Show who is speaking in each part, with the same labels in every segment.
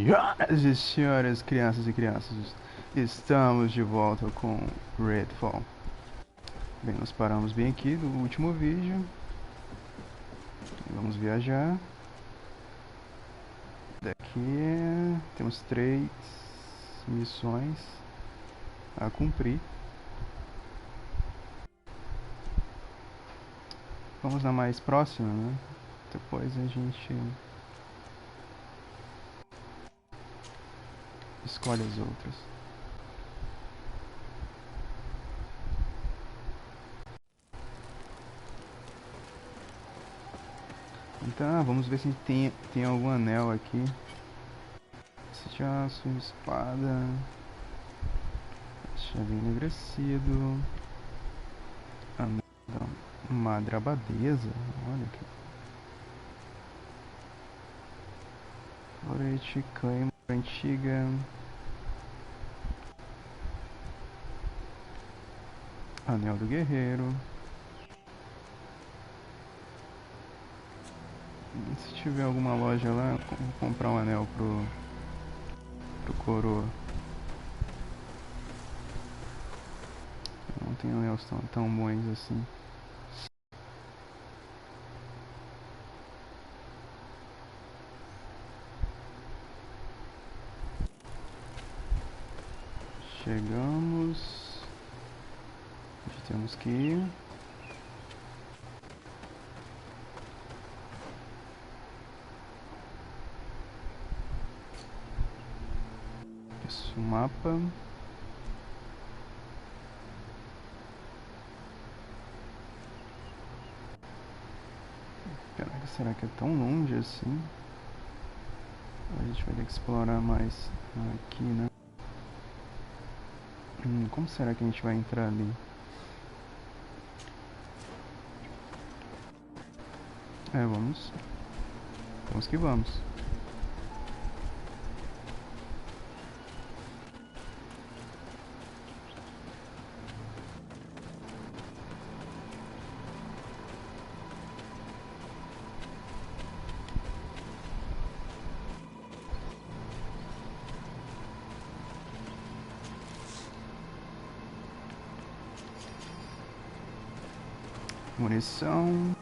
Speaker 1: Senhoras e senhores, crianças e crianças, estamos de volta com Greedfall. Bem, nós paramos bem aqui do último vídeo. Vamos viajar. Daqui temos 3 missões a cumprir. Vamos na mais próxima, né? Depois a gente escolhe as outras. Então, vamos ver se tem algum anel aqui. Esse de aço, espada, chave enegrecido, anel da madre abadesa, olha aqui. Florete, claim antiga, anel do guerreiro. Se tiver alguma loja lá, vou comprar um anel pro coroa. Não tem anel tão bons assim. Chegamos. Onde temos que ir? Isso, mapa. Caraca, será que é tão longe assim? A gente vai ter que explorar mais aqui, né? Como será que a gente vai entrar ali? Vamos. Vamos que vamos. Munição.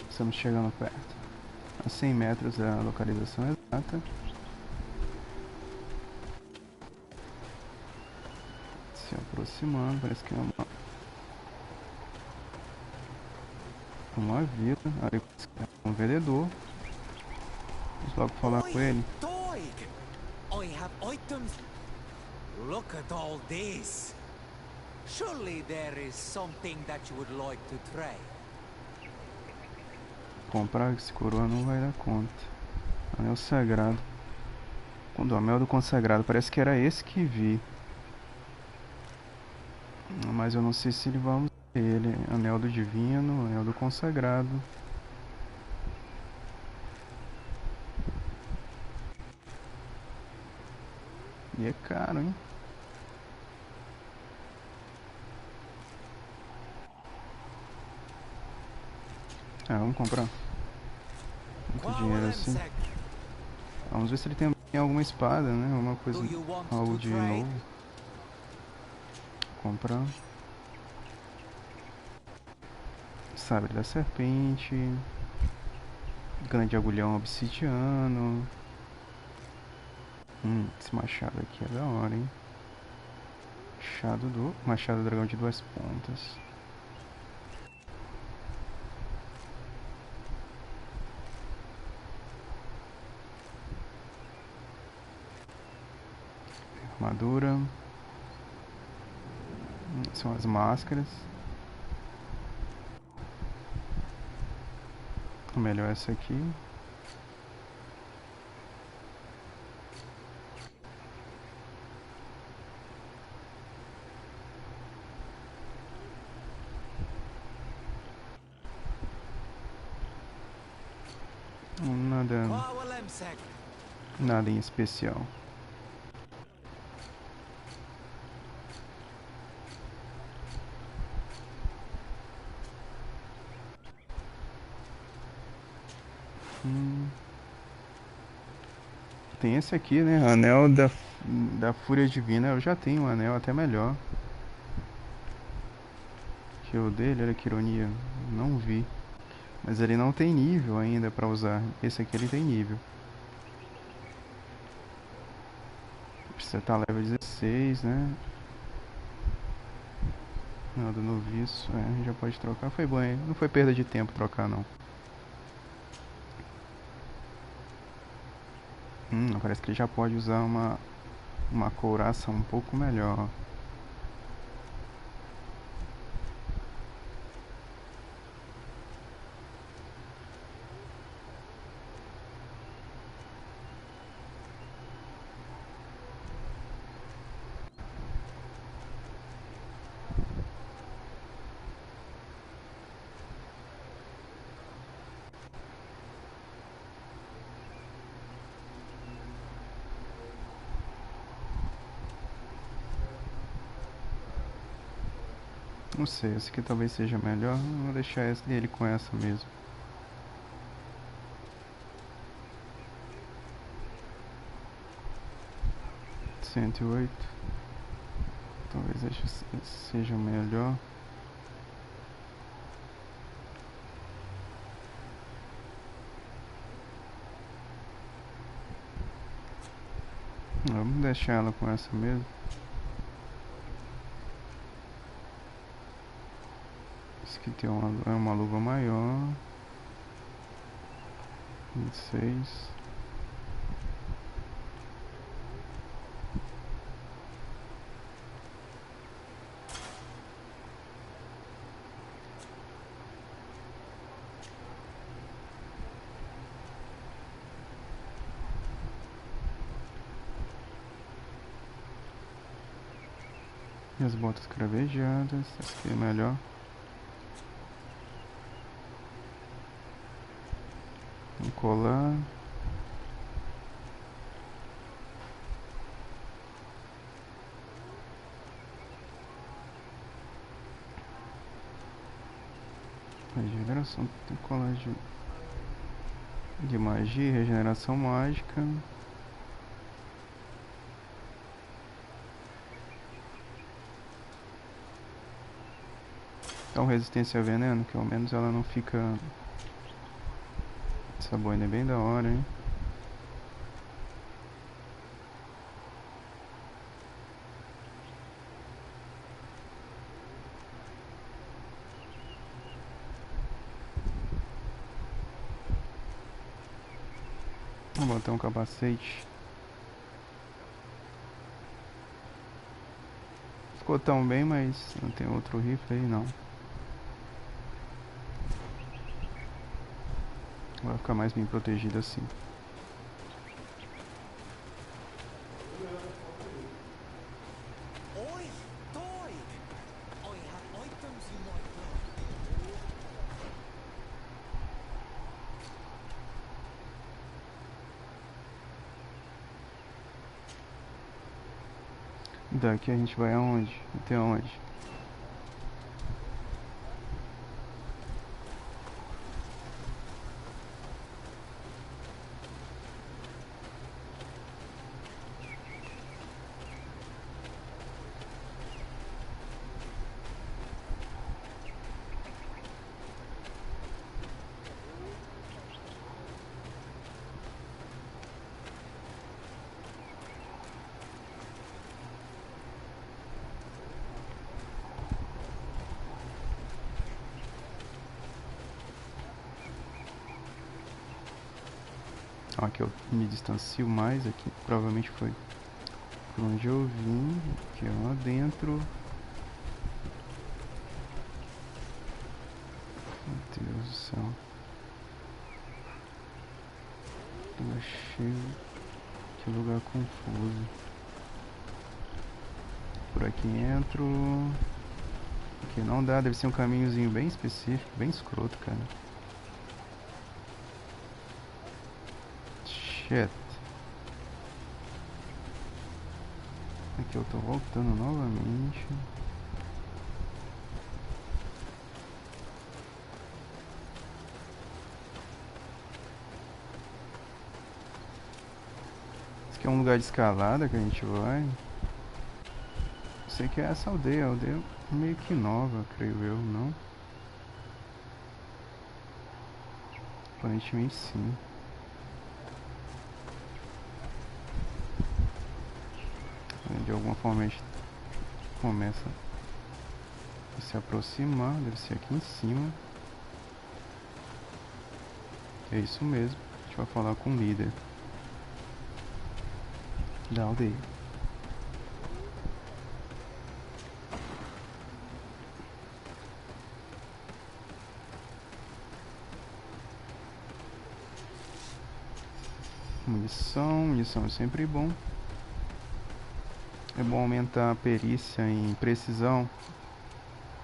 Speaker 1: Estamos chegando perto. A 100 metros é a localização exata. Se aproximando, parece que é uma vila. Ali é um vendedor. Vamos logo falar com ele.
Speaker 2: I have items. Look at all this. Surely there is something that you would like to trade.
Speaker 1: Comprar esse coroa não vai dar conta. Anel sagrado. Condomel do consagrado. Parece que era esse que vi. Mas eu não sei se ele vai usar ele. Anel do divino, anel do consagrado. E é caro, hein? Vamos comprar. Muito dinheiro assim. Vamos ver se ele tem alguma espada, né? Alguma coisa, algo de novo. Comprar. Sabre da serpente. Grande agulhão obsidiano. Esse machado aqui é da hora, hein? Machado do dragão de 2 pontas. Armadura. São as máscaras. Melhor essa aqui. Nada em especial. Tem esse aqui, né? Anel da Fúria Divina. Eu já tenho um anel até melhor que o dele. Olha que ironia. Não vi. Mas ele não tem nível ainda pra usar. Esse aqui ele tem nível. Precisa estar level 16, né? Não, do noviço. É, a gente já pode trocar. Foi bom, hein? Não foi perda de tempo trocar, não. Parece que ele já pode usar uma couraça um pouco melhor. Não sei, esse aqui talvez seja melhor. Vou deixar ele com essa mesmo. Cento e oito. Talvez esse seja melhor. Vamos deixar ela com essa mesmo. Esse aqui tem uma luva maior. 26. E as botas cravejadas. Essa aqui é melhor. Um colar. Regeneração. Tem colar de magia. Regeneração mágica. Então resistência a veneno, que ao menos ela não fica. Essa boina é bem da hora, hein? Vou botar um capacete. Ficou tão bem, mas não tem outro rifle aí não. Vai ficar mais bem protegido assim. Daqui a gente vai aonde? Até onde? Ó, aqui eu me distancio mais aqui. Provavelmente foi por onde eu vim. Aqui ó, lá dentro. Meu Deus do céu. Lugar cheio. Que lugar confuso. Por aqui entro. Aqui não dá, deve ser um caminhozinho bem específico, bem escroto, cara. Shit. Aqui eu tô voltando novamente. que é um lugar de escalada que a gente vai. Eu sei que é essa aldeia, a aldeia meio que nova, creio eu, não? Aparentemente sim. De alguma forma a gente começa a se aproximar, deve ser aqui em cima. É isso mesmo, a gente vai falar com o líder da aldeia. Munição é sempre bom. É bom aumentar a perícia em precisão.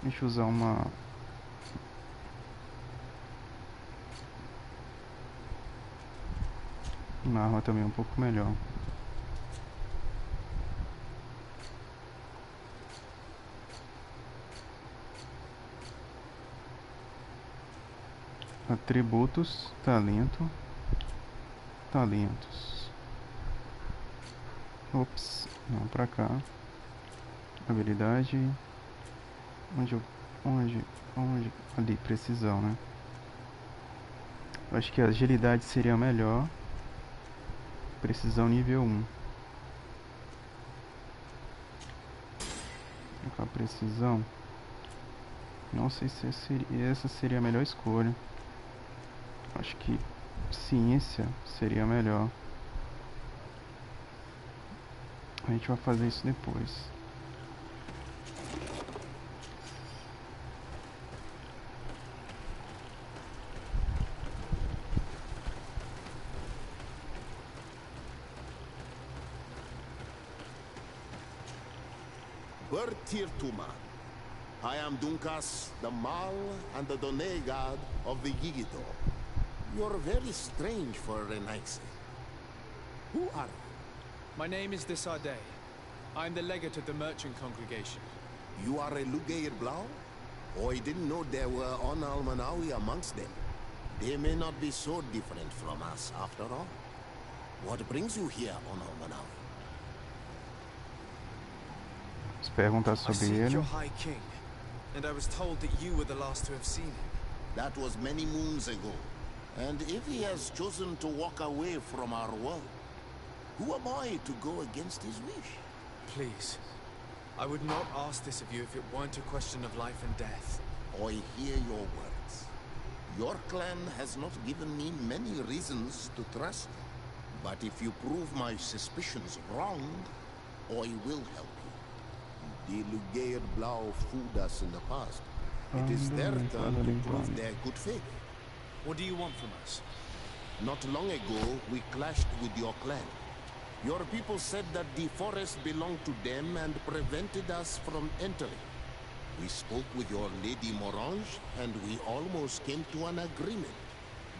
Speaker 1: Deixa eu usar uma arma também um pouco melhor. Atributos, talentos. Ops, não, pra cá. Habilidade. Onde? Ali, precisão, né? Eu acho que a agilidade seria melhor. Precisão nível 1. Com a precisão. Não sei se essa seria a melhor escolha. Acho que ciência seria melhor. A gente vai fazer isso depois.
Speaker 3: Bertirtuma. I am Dunkas, the Mal and the Donegad of the Gigido. You're very strange for a Renaixi. Who are you?
Speaker 4: My name is Desarde. I'm the legate of the merchant congregation.
Speaker 3: You are a Lugair Blau? Oh, I didn't know there were Onal Manawi amongst them. They may not be so different from us after all. What brings you here, Onal Manawi?
Speaker 1: Perguntar sobre
Speaker 4: I seek
Speaker 1: ele.
Speaker 4: your High King, and I was told that you were the last to have seen him.
Speaker 3: That was many moons ago. And if he has chosen to walk away from our world, who am I to go against his wish?
Speaker 4: Please, I would not ask this of you if it weren't a question of life and death.
Speaker 3: I hear your words. Your clan has not given me many reasons to trust you. But if you prove my suspicions wrong, I will help you. The Lugair Blau fooled us in the past. It is their turn to prove their good faith.
Speaker 4: What do you want from us?
Speaker 3: Not long ago, we clashed with your clan. Your people said that the forest belonged to them and prevented us from entering. We spoke with your Lady Morange, and we almost came to an agreement.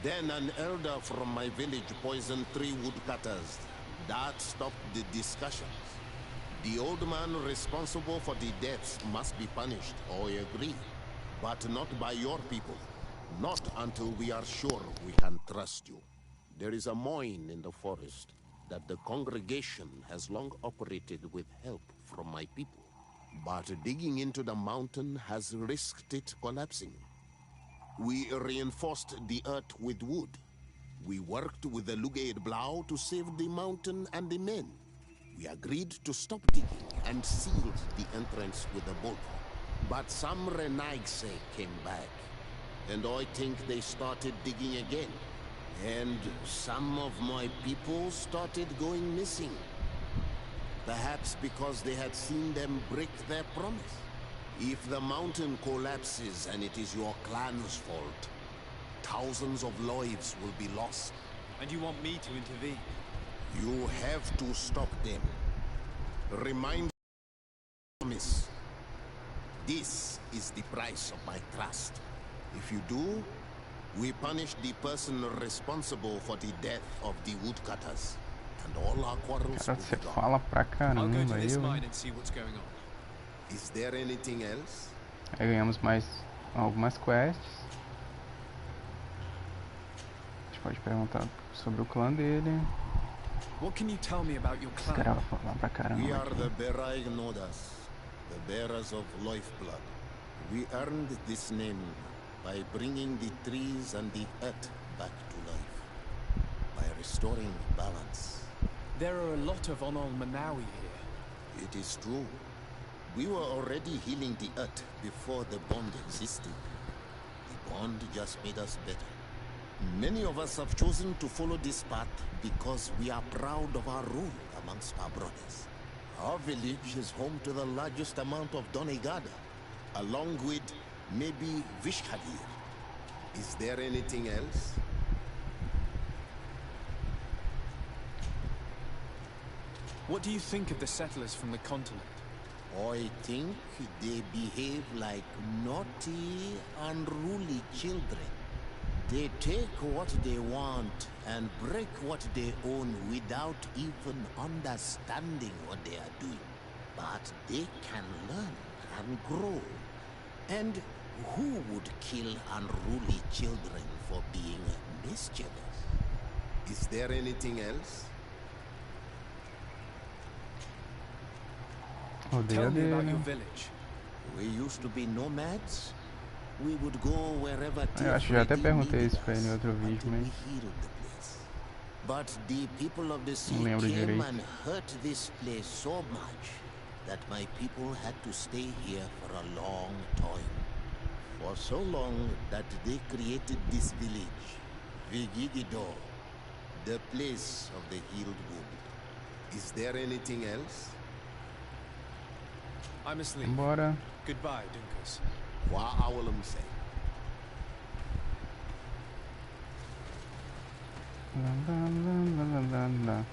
Speaker 3: Then an elder from my village poisoned 3 woodcutters. That stopped the discussions. The old man responsible for the deaths must be punished, I agree. But not by your people. Not until we are sure we can trust you. There is a mine in the forest that the congregation has long operated with help from my people. But digging into the mountain has risked it collapsing. We reinforced the earth with wood. We worked with the Lugaid Blau to save the mountain and the men. We agreed to stop digging and sealed the entrance with a bolt. But some Renaigse came back, and I think they started digging again. And some of my people started going missing. Perhaps because they had seen them break their promise. If the mountain collapses and it is your clan's fault, thousands of lives will be lost.
Speaker 4: And you want me to intervene?
Speaker 3: You have to stop them. Remind promise. This is the price of my trust. If you do, we punish the person responsible for the death of the woodcutters. And all our quarrels
Speaker 1: Cara,
Speaker 3: will
Speaker 1: você
Speaker 3: be gone.
Speaker 1: fala pra
Speaker 4: I'll go to
Speaker 1: caramba,
Speaker 4: this
Speaker 1: eu.
Speaker 4: mine and see what's going on.
Speaker 3: Is there anything else?
Speaker 1: Aí ganhamos mais algumas quests. A gente pode perguntar sobre o clã dele.
Speaker 4: What can you tell me about your
Speaker 1: Esse
Speaker 4: clan?
Speaker 1: cara vai falar pra caramba
Speaker 3: We are
Speaker 1: aqui.
Speaker 3: the Berai Nodas, the bearers of lifeblood. We earned this name by bringing the trees and the earth back to life, by restoring balance.
Speaker 4: There are a lot of Onol Manawi here.
Speaker 3: It is true. We were already healing the earth before the bond existed. The bond just made us better. Many of us have chosen to follow this path because we are proud of our role amongst our brothers. Our village is home to the largest amount of Donegada, along with maybe Vishkadir. Is there anything else?
Speaker 4: What do you think of the settlers from the continent?
Speaker 3: I think they behave like naughty, unruly children. They take what they want and break what they own without even understanding what they are doing. But they can learn and grow. And who would kill unruly children for being mischievous? Is there anything else?
Speaker 4: Tell me about
Speaker 1: dele.
Speaker 4: your village.
Speaker 3: We used to be nomads. We would go wherever
Speaker 1: Eu acho que já até
Speaker 3: Tifredi
Speaker 1: perguntei
Speaker 3: needed
Speaker 1: isso pra ele em
Speaker 3: us
Speaker 1: outro vídeo,
Speaker 3: until
Speaker 1: mas
Speaker 3: we healed the place. But the people of the sea
Speaker 1: lembro
Speaker 3: came
Speaker 1: direito.
Speaker 3: and hurt this place so much that my people had to stay here for a long time. For so long that they created this village, Vigigido, the place of the healed wound. Is there anything else?
Speaker 4: I'm asleep.
Speaker 1: Bora.
Speaker 4: Goodbye, Dunkas.
Speaker 3: Wa awalam say.
Speaker 1: Lá.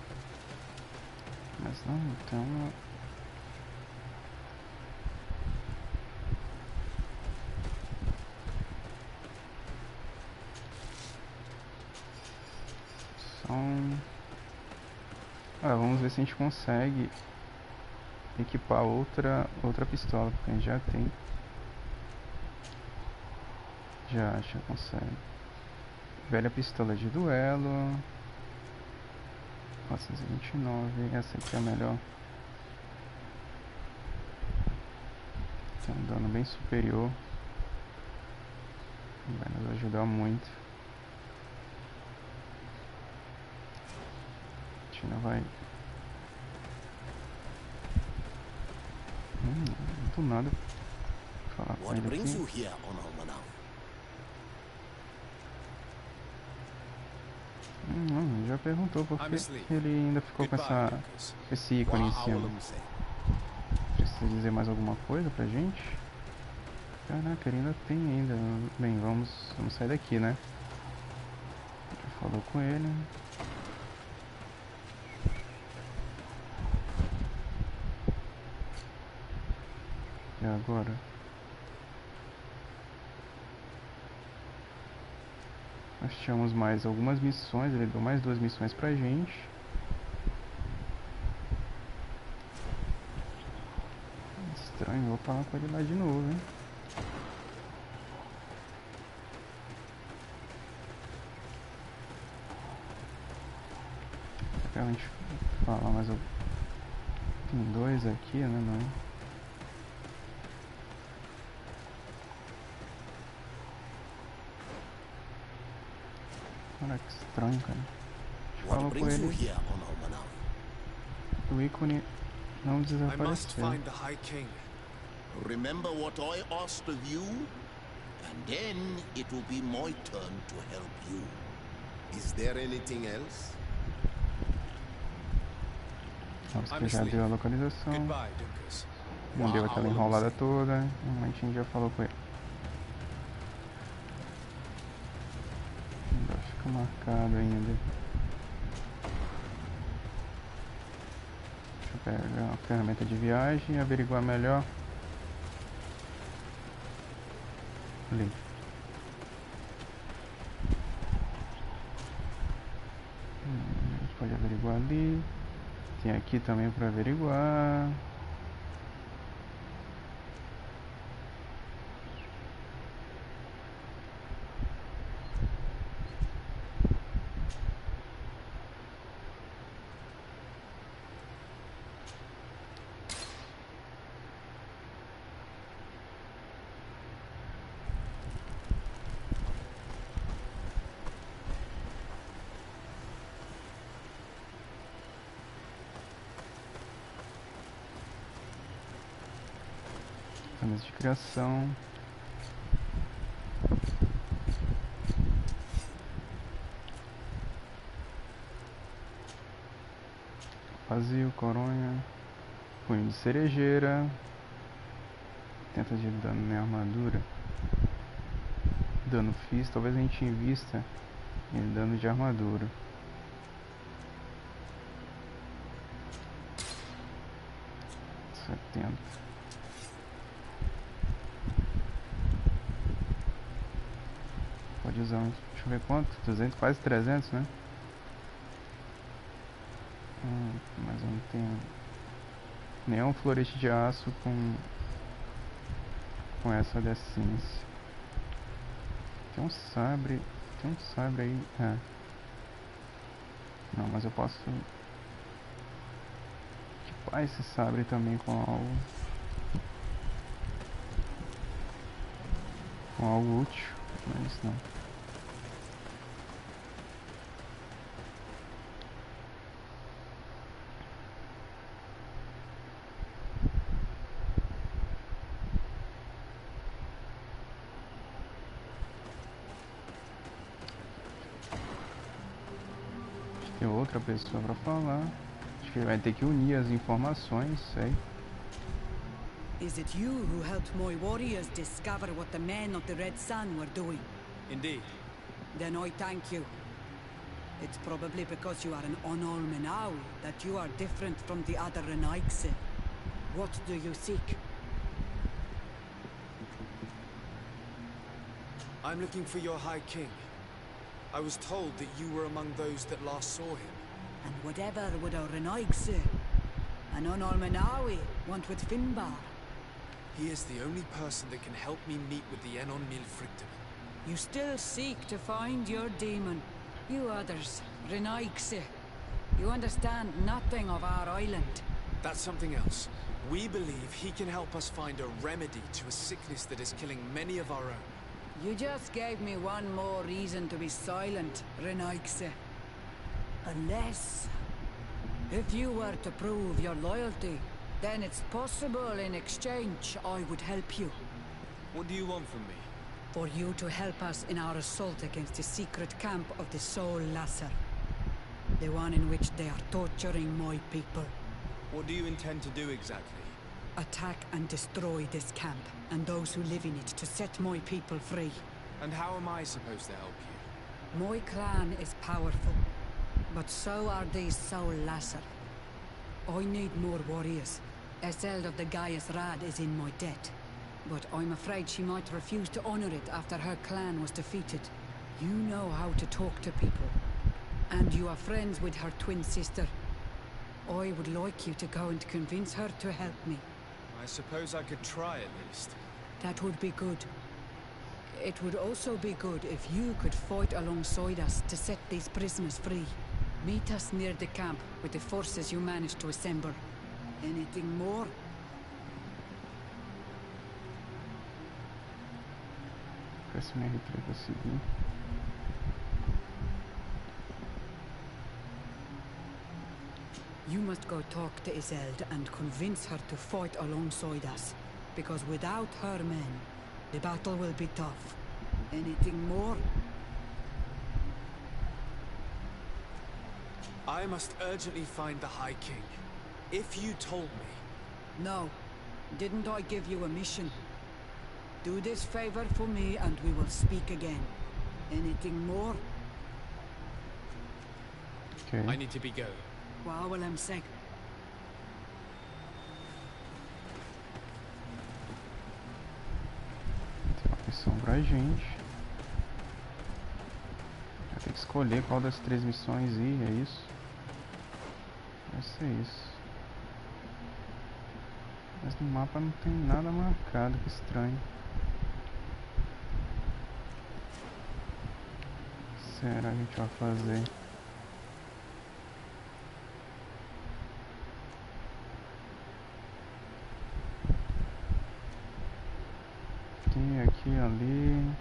Speaker 1: Mas não, então... Vamos ver se a gente consegue equipar outra pistola, porque a gente já tem. Já consegue. Velha pistola de duelo. 429, essa aqui é a melhor. Tem um dano bem superior. Vai nos ajudar muito. A Tina vai... do nada falar com
Speaker 3: What
Speaker 1: ele
Speaker 3: brings you
Speaker 1: aqui.
Speaker 3: here on Almanau?
Speaker 1: Não, já perguntou por que ele ainda ficou com esse ícone em cima. Precisa dizer mais alguma coisa pra gente? Caraca, ele ainda tem ainda. Bem, vamos sair daqui, né? Já falou com ele. E agora? Nós tínhamos mais algumas missões, ele deu mais 2 missões pra gente. Estranho, vou falar com ele lá de novo, hein? Pra gente falar mais algum. Tem 2 aqui, né? Não. Olha que estranho, cara. Fala com ele. O ícone não desapareceu.
Speaker 3: Remember what I asked of you, and then it will be my turn to help you. Is there anything else?
Speaker 1: Você já deu a localização. Não deu aquela enrolada toda. A gente já falou com ele. Ainda fica marcado ainda. Deixa eu pegar a ferramenta de viagem e averiguar melhor. Ali. Pode averiguar ali. Tem aqui também para averiguar. Camisa de criação. Vazio, coronha. Punho de cerejeira. Tenta de dano na minha armadura. Dano físico. Talvez a gente invista em dano de armadura. Pode usar uns, deixa eu ver quanto, 200, quase 300, né? Mas eu não tenho nenhum florete de aço com essa decência. Tem um sabre aí, não, mas eu posso equipar esse sabre também com algo útil, mas não. Tem outra pessoa pra falar. Acho que vai ter que unir as informações, sei.
Speaker 5: Is it you who helped my warriors discover what the men of the Red Sun were doing?
Speaker 4: Indeed.
Speaker 5: Then I thank you. It's probably because you are an Onolmenawi that you are different from the other Renaigse. What do you seek?
Speaker 4: I'm looking for your High King. I was told that you were among those that last saw him.
Speaker 5: And whatever would a Renaigse, an Onolmenawi, want with Finbar?
Speaker 4: He is the only person that can help me meet with the Enon Milfrictum.
Speaker 5: You still seek to find your demon. You others, Renaigse, you understand nothing of our island.
Speaker 4: That's something else. We believe he can help us find a remedy to a sickness that is killing many of our own.
Speaker 5: You just gave me one more reason to be silent, Renaigse. Unless... if you were to prove your loyalty, then it's possible in exchange I would help you.
Speaker 4: What do you want from me?
Speaker 5: For you to help us in our assault against the secret camp of the Soul Lasser. The one in which they are torturing my people.
Speaker 4: What do you intend to do exactly?
Speaker 5: Attack and destroy this camp, and those who live in it, to set my people free.
Speaker 4: And how am I supposed to help you?
Speaker 5: My clan is powerful, but so are these Soul Lasser. I need more warriors. Eseld of the Gaius Rad is in my debt. But I'm afraid she might refuse to honor it after her clan was defeated. You know how to talk to people. And you are friends with her twin sister. I would like you to go and convince her to help me.
Speaker 4: I suppose I could try at least.
Speaker 5: That would be good. It would also be good if you could fight alongside us to set these prisoners free. Meet us near the camp with the forces you managed to assemble. Anything more?
Speaker 1: Esse meu R3 pra seguir.
Speaker 5: You must go talk to Iseld and convince her to fight alongside us. Because without her men, the battle will be tough. Anything more?
Speaker 4: I must urgently find the High King. If you told me.
Speaker 5: No. Didn't I give you a mission? Do this favor for me and we will speak again. Anything more?
Speaker 1: Okay.
Speaker 4: I need to be going.
Speaker 5: Wow, well, I'm sick.
Speaker 1: Tem uma missão pra gente. Vai ter que escolher qual das 3 missões ir, é isso? Vai ser isso. Mas no mapa não tem nada marcado, que estranho. Será que a gente vai fazer? Tem aqui, ali.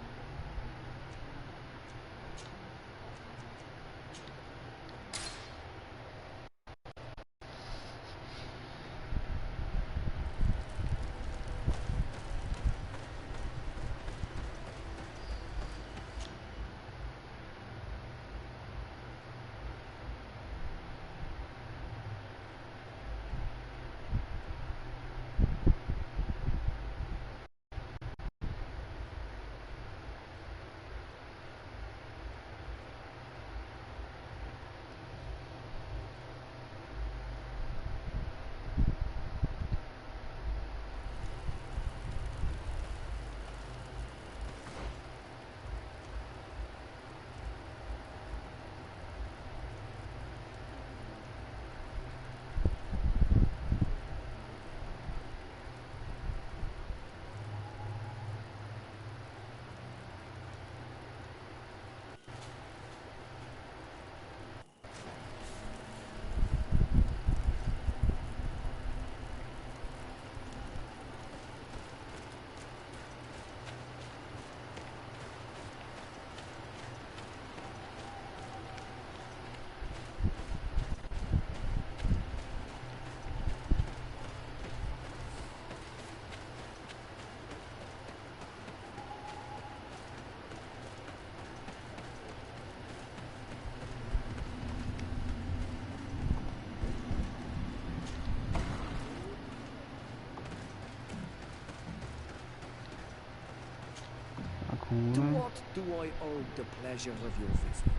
Speaker 1: cura.
Speaker 6: what do I owe the pleasure of your visit?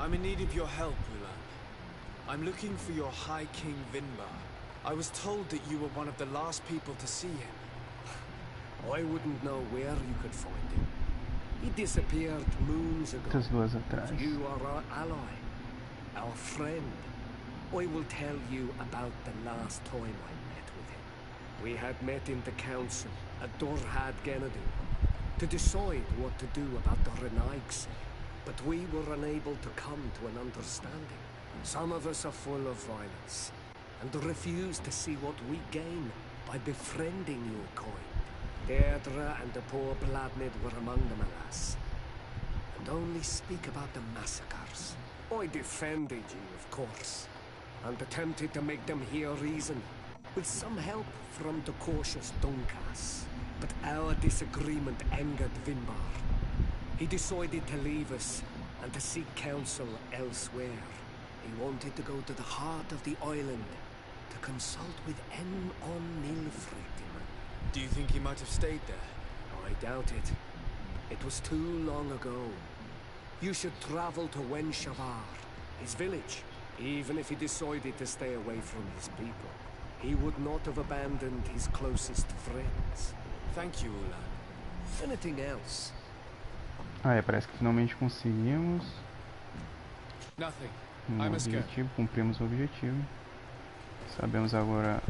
Speaker 4: I'm in need of your help, Ulan. I'm looking for your High King Vinbar. I was told that you were one of the last people to see him.
Speaker 6: I wouldn't know where you could find him. He disappeared moons ago.
Speaker 1: Das duas atrás.
Speaker 6: You are our ally, our friend. I will tell you about the last time I met with him. We had met in the council at Dorhad Genadu to decide what to do about the Renaigs, but we were unable to come to an understanding. Some of us are full of violence and refuse to see what we gain by befriending your kind. Deirdre and the poor Bladnid were among them, alas. And only speak about the massacres. I defended you, of course, and attempted to make them hear reason, with some help from the cautious Dunkas. But our disagreement angered Vinbar. He decided to leave us and to seek counsel elsewhere. He wanted to go to the heart of the island to consult with on Nilfrediman.
Speaker 4: Do you think he might have stayed there?
Speaker 6: I doubt it. It was too long ago. You should travel to Wenshavar, his village. Even if he decided to stay away from his people, he would not have abandoned his closest friends.
Speaker 4: Thank you, Ulan.
Speaker 6: Anything else?
Speaker 1: Parece que finalmente conseguimos
Speaker 4: Nothing.
Speaker 1: um objetivo, cumprimos o objetivo. Sabemos agora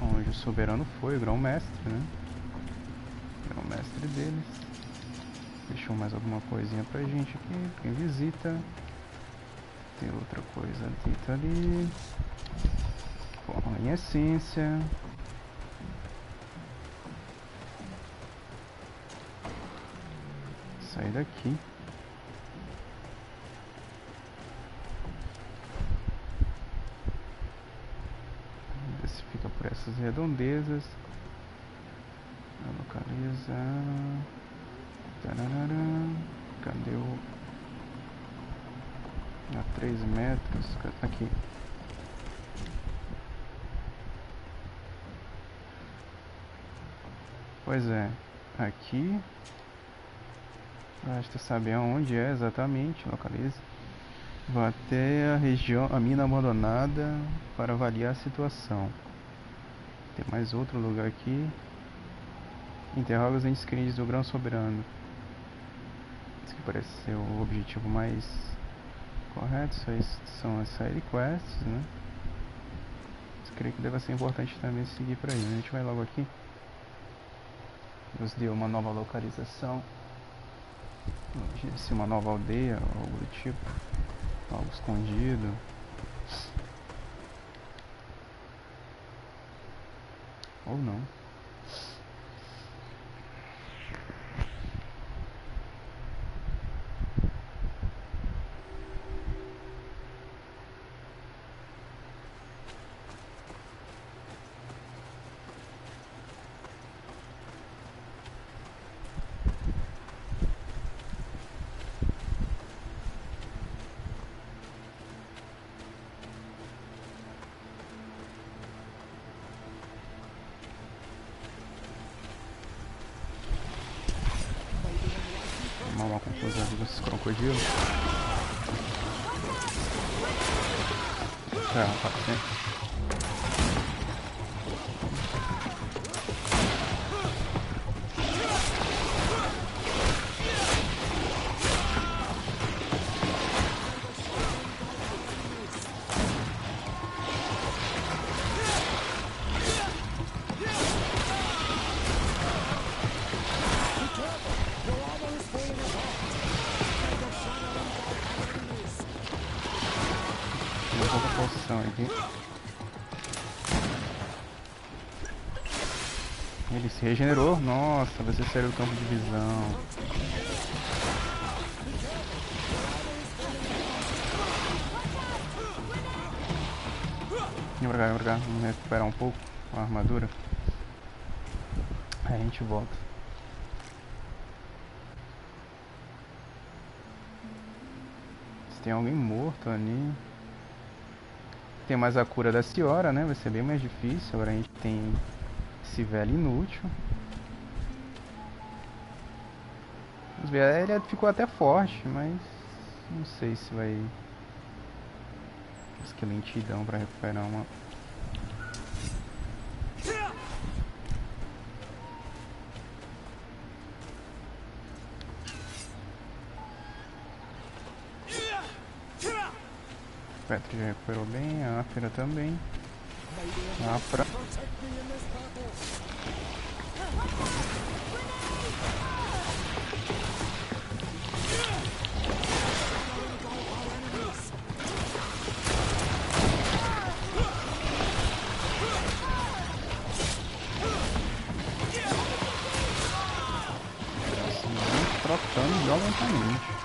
Speaker 1: onde o soberano foi, o grão-mestre, né? O grão-mestre deles. Deixou mais alguma coisinha pra gente aqui, quem visita. Tem outra coisa dita ali. Bom, em essência. Sair daqui. Vamos ver se fica por essas redondezas. Localiza. Tararara. Cadê o... a 3 metros. Aqui. Pois é. Aqui. Basta saber onde é exatamente. Localiza. Vou até a região, a mina abandonada, para avaliar a situação. Tem mais outro lugar aqui. Interroga os entes queridos do grão soberano. Esse aqui parece ser o objetivo mais correto. São as side quests, né? Mas creio que deve ser importante também seguir por aí. A gente vai logo aqui. Nos deu uma nova localização. Se uma nova aldeia ou algo do tipo. Algo escondido. Ou não. Uma confusão dos crocodilos. Rapaz, aqui. Ele se regenerou. Nossa, você saiu do campo de visão. Vem pra cá. Vamos recuperar um pouco a armadura. Aí a gente volta. Se tem alguém morto ali. Tem mais a cura da Ciera, né? Vai ser bem mais difícil. Agora a gente tem Esse velho inútil. Vamos ver, ele ficou até forte, mas não sei se vai... Mas que lentidão pra recuperar uma... O Petri já recuperou bem, a Áfera também. A Afra. Trotando violentamente.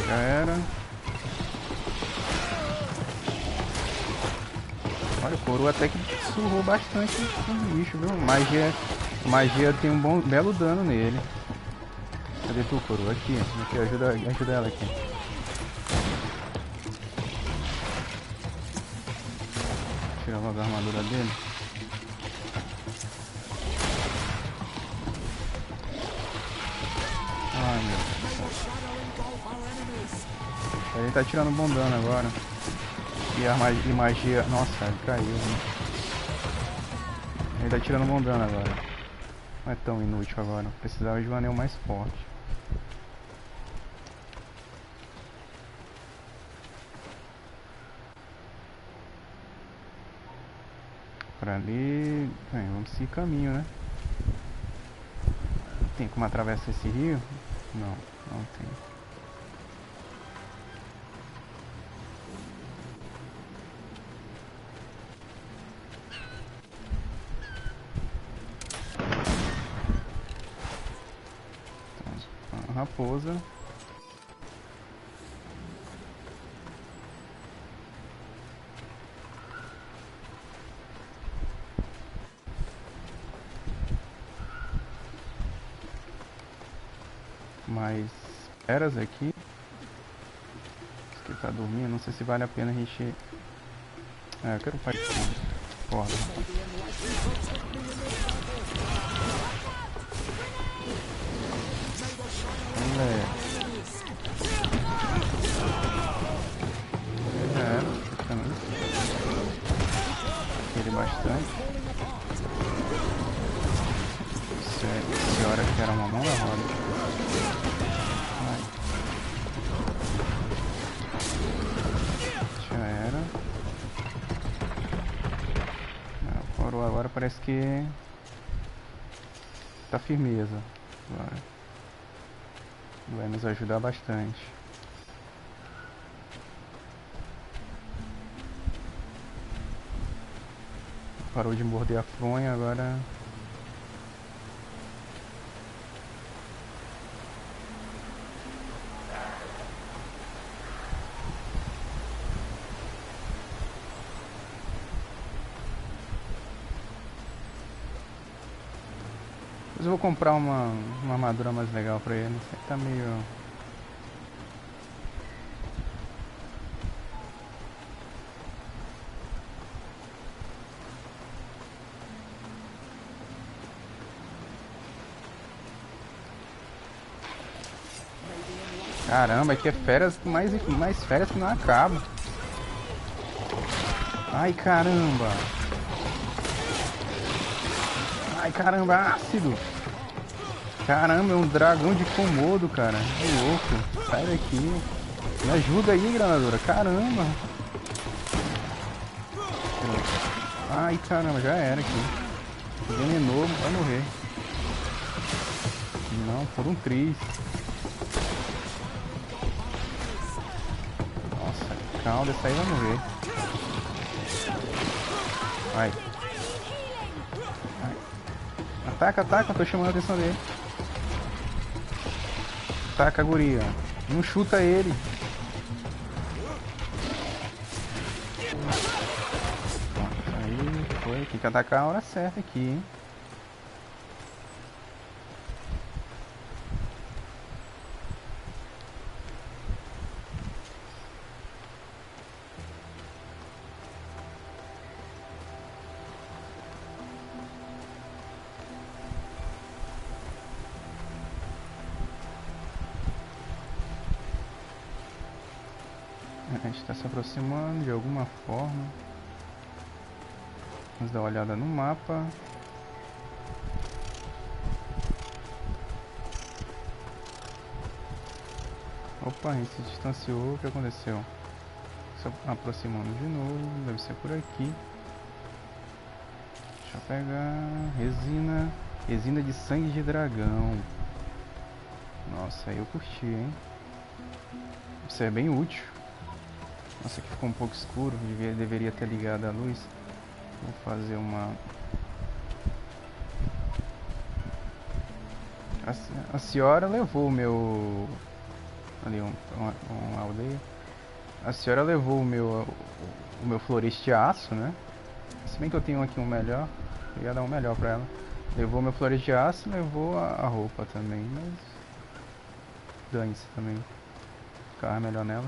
Speaker 1: Já era. Olha, o coroa até que surrou bastante o bicho, viu? Magia tem um belo dano nele. Cadê tu, coroa? Aqui, ajuda ela aqui. Tirar logo a armadura dele. Ai, meu Deus. Ele tá tirando bom dano agora. E magia... Nossa, ele caiu, né? Ele tá tirando bom dano agora. Não é tão inútil agora. Precisava de um anel mais forte. Pra ali... vamos seguir caminho, né? Tem como atravessar esse rio? Não, não tem. Então, a raposa. Mais feras aqui. Ele tá dormindo, não sei se vale a pena a gente... eu quero fazer porra. Ele bastante. Ciera que era uma mão da roda. Já era. O coroa agora parece que tá firmeza. Agora vai nos ajudar bastante. Parou de morder a fronha, agora... Eu vou comprar uma armadura mais legal pra ele. Isso tá meio... Caramba, aqui é férias, mais férias que não acaba. Ai, caramba. Ai, caramba, ácido. Caramba, é um dragão de Komodo, cara. Que louco. Sai daqui. Me ajuda aí, granadora. Caramba. Ai, caramba, já era aqui. Envenenou, vai morrer. Não, por um triz. Nossa, calma, essa aí vai morrer. Vai. Ataca, ataca, tô chamando a atenção dele. Ataca, guria. Não chuta ele. Aí, foi. Tem que atacar a hora certa aqui, hein. A gente está se aproximando de alguma forma. Vamos dar uma olhada no mapa. Opa, a gente se distanciou. O que aconteceu? Se aproximando de novo. Deve ser por aqui. Deixa eu pegar. Resina. Resina de sangue de dragão. Nossa, aí eu curti, hein? Isso é bem útil. Nossa, aqui ficou um pouco escuro. Deveria ter ligado a luz. Vou fazer uma... A senhora levou o meu... Ali, uma aldeia. A senhora levou o meu florete de aço, né? Se bem que eu tenho aqui um melhor. Eu ia dar um melhor pra ela. Levou o meu florete de aço e levou a roupa também. Mas... dane-se também. Ficar melhor nela.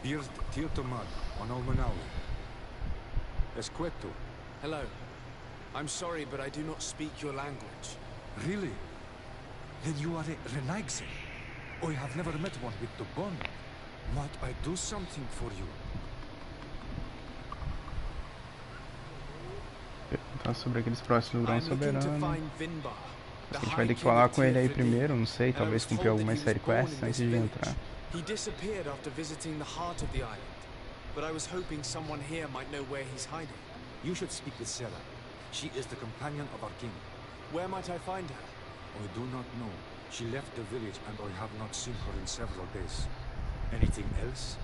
Speaker 7: Bird Tirtomad on Almanawi. Esqueto.
Speaker 4: Hello. I'm sorry, but I do not speak your language.
Speaker 7: Really? Then you are a Renaigse. I have never met one with the bond. Might I do something for you?
Speaker 1: Perguntar sobre aqueles próximos grãos soberanos. A gente vai ter que falar com ele aí primeiro, não sei, talvez cumprir algumas série quests antes de entrar.
Speaker 4: He disappeared after visiting the heart of the island, but I was hoping someone here might know where he's hiding.
Speaker 7: You should speak with Ciera. She is the companion of our king.
Speaker 4: Where might I find her?
Speaker 7: I do not know. She left the village and I have not seen her in several days. Anything else?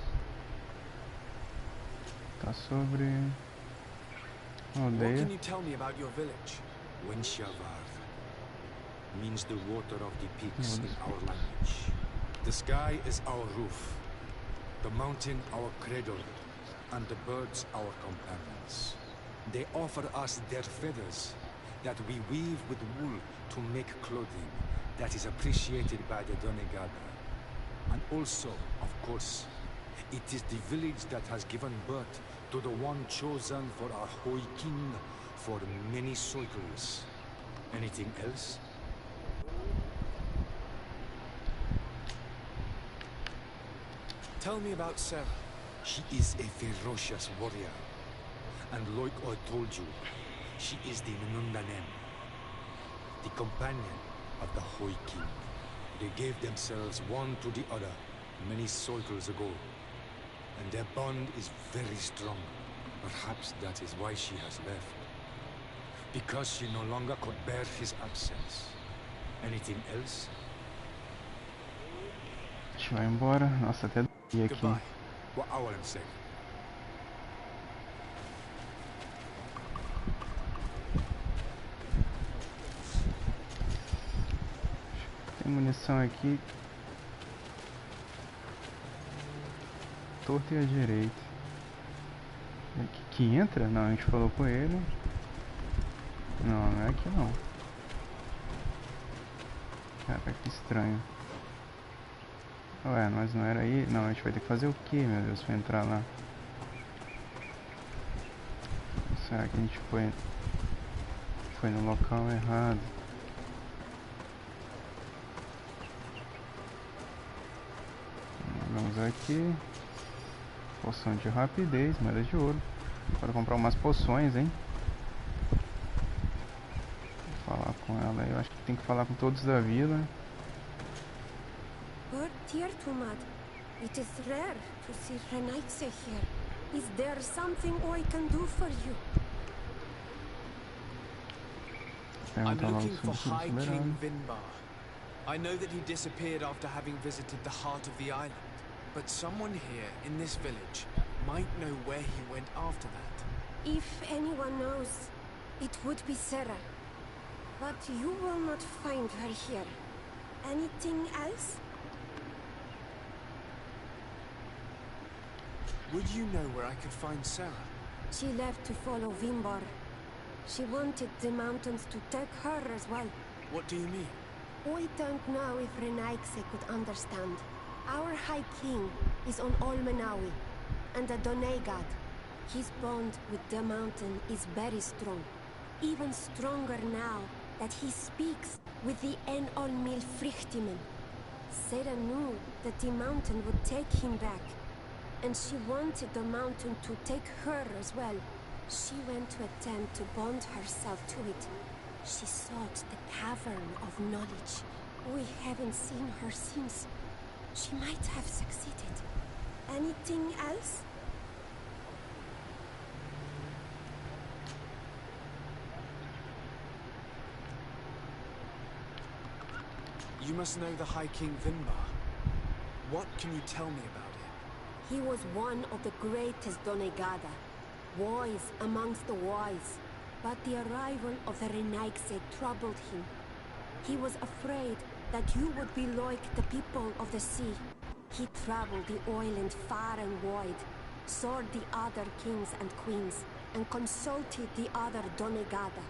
Speaker 1: Tá sobre...
Speaker 4: What can you tell me about your village?
Speaker 7: Wenshavar means the water of the peaks in our language. The sky is our roof, the mountain our cradle, and the birds our companions. They offer us their feathers that we weave with wool to make clothing that is appreciated by the Donegada. And also, of course, it is the village that has given birth to the one chosen for our Hoi King for many cycles. Anything else?
Speaker 4: Tell me about Ciera.
Speaker 7: She is a ferocious warrior. And like I told you, she is the Nundanem, the companion of the Hoi King. They gave themselves one to the other many cycles ago. And their bond is very strong. Perhaps that is why she has left. Because she no longer could bear his absence. Anything else?
Speaker 1: A gente vai embora. Nossa, até dormi aqui.
Speaker 7: Goodbye. What I want to say.
Speaker 1: Tem munição aqui. Torta e à direita. É aqui que entra? Não, a gente falou com ele. Não, não é aqui não. Caraca, que estranho. Ué, mas não era aí? Não, a gente vai ter que fazer o que, meu Deus, pra entrar lá? Será que a gente foi no local errado? Vamos aqui. Poção de rapidez, moeda de ouro. Para comprar umas poções, hein? Vou falar com ela aí. Eu acho que tem que falar com todos da vila.
Speaker 8: Tirtumad, it is rare to see Renaigse here. Is there something I can do for you?
Speaker 4: I'm looking for High King Vinbar. I know that he disappeared after having visited the heart of the island. but someone here in this village might know where he went after that.
Speaker 8: If anyone knows, it would be Ciera. But you will not find her here. Anything else?
Speaker 4: Would you know where I could find Ciera?
Speaker 8: She left to follow Vimbar. She wanted the mountains to take her as well.
Speaker 4: What do you mean?
Speaker 8: I don't know if Renaigse could understand. Our High King is on Olmenawi, and the Doneigad. His bond with the mountain is very strong. Even stronger now that he speaks with the En-Olmil Frichtimen. Ciera knew that the mountain would take him back, and she wanted the mountain to take her as well. She went to attempt to bond herself to it. She sought the cavern of knowledge. We haven't seen her since. She might have succeeded. Anything else?
Speaker 4: You must know the High King Vinbar. What can you tell me about him?
Speaker 8: He was one of the greatest Doneigada, wise amongst the wise. But the arrival of the Renaigse troubled him. He was afraid that you would be like the people of the sea. He traveled the island far and wide, saw the other kings and queens, and consulted the other Doneigada.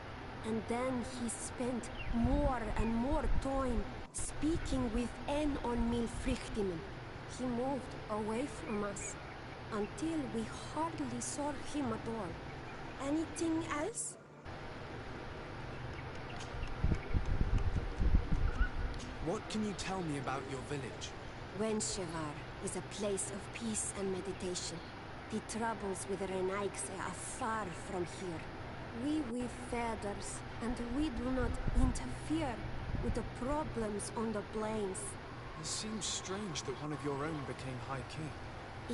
Speaker 8: And then he spent more and more time speaking with En-Olmil Frichtimen. He moved away from us until we hardly saw him at all. Anything else?
Speaker 4: What can you tell me about your village?
Speaker 8: Wenshevar is a place of peace and meditation. The troubles with the Renaigse are far from here. We weave feathers, and we do not interfere with the problems on the plains.
Speaker 4: It seems strange that one of your own became High King.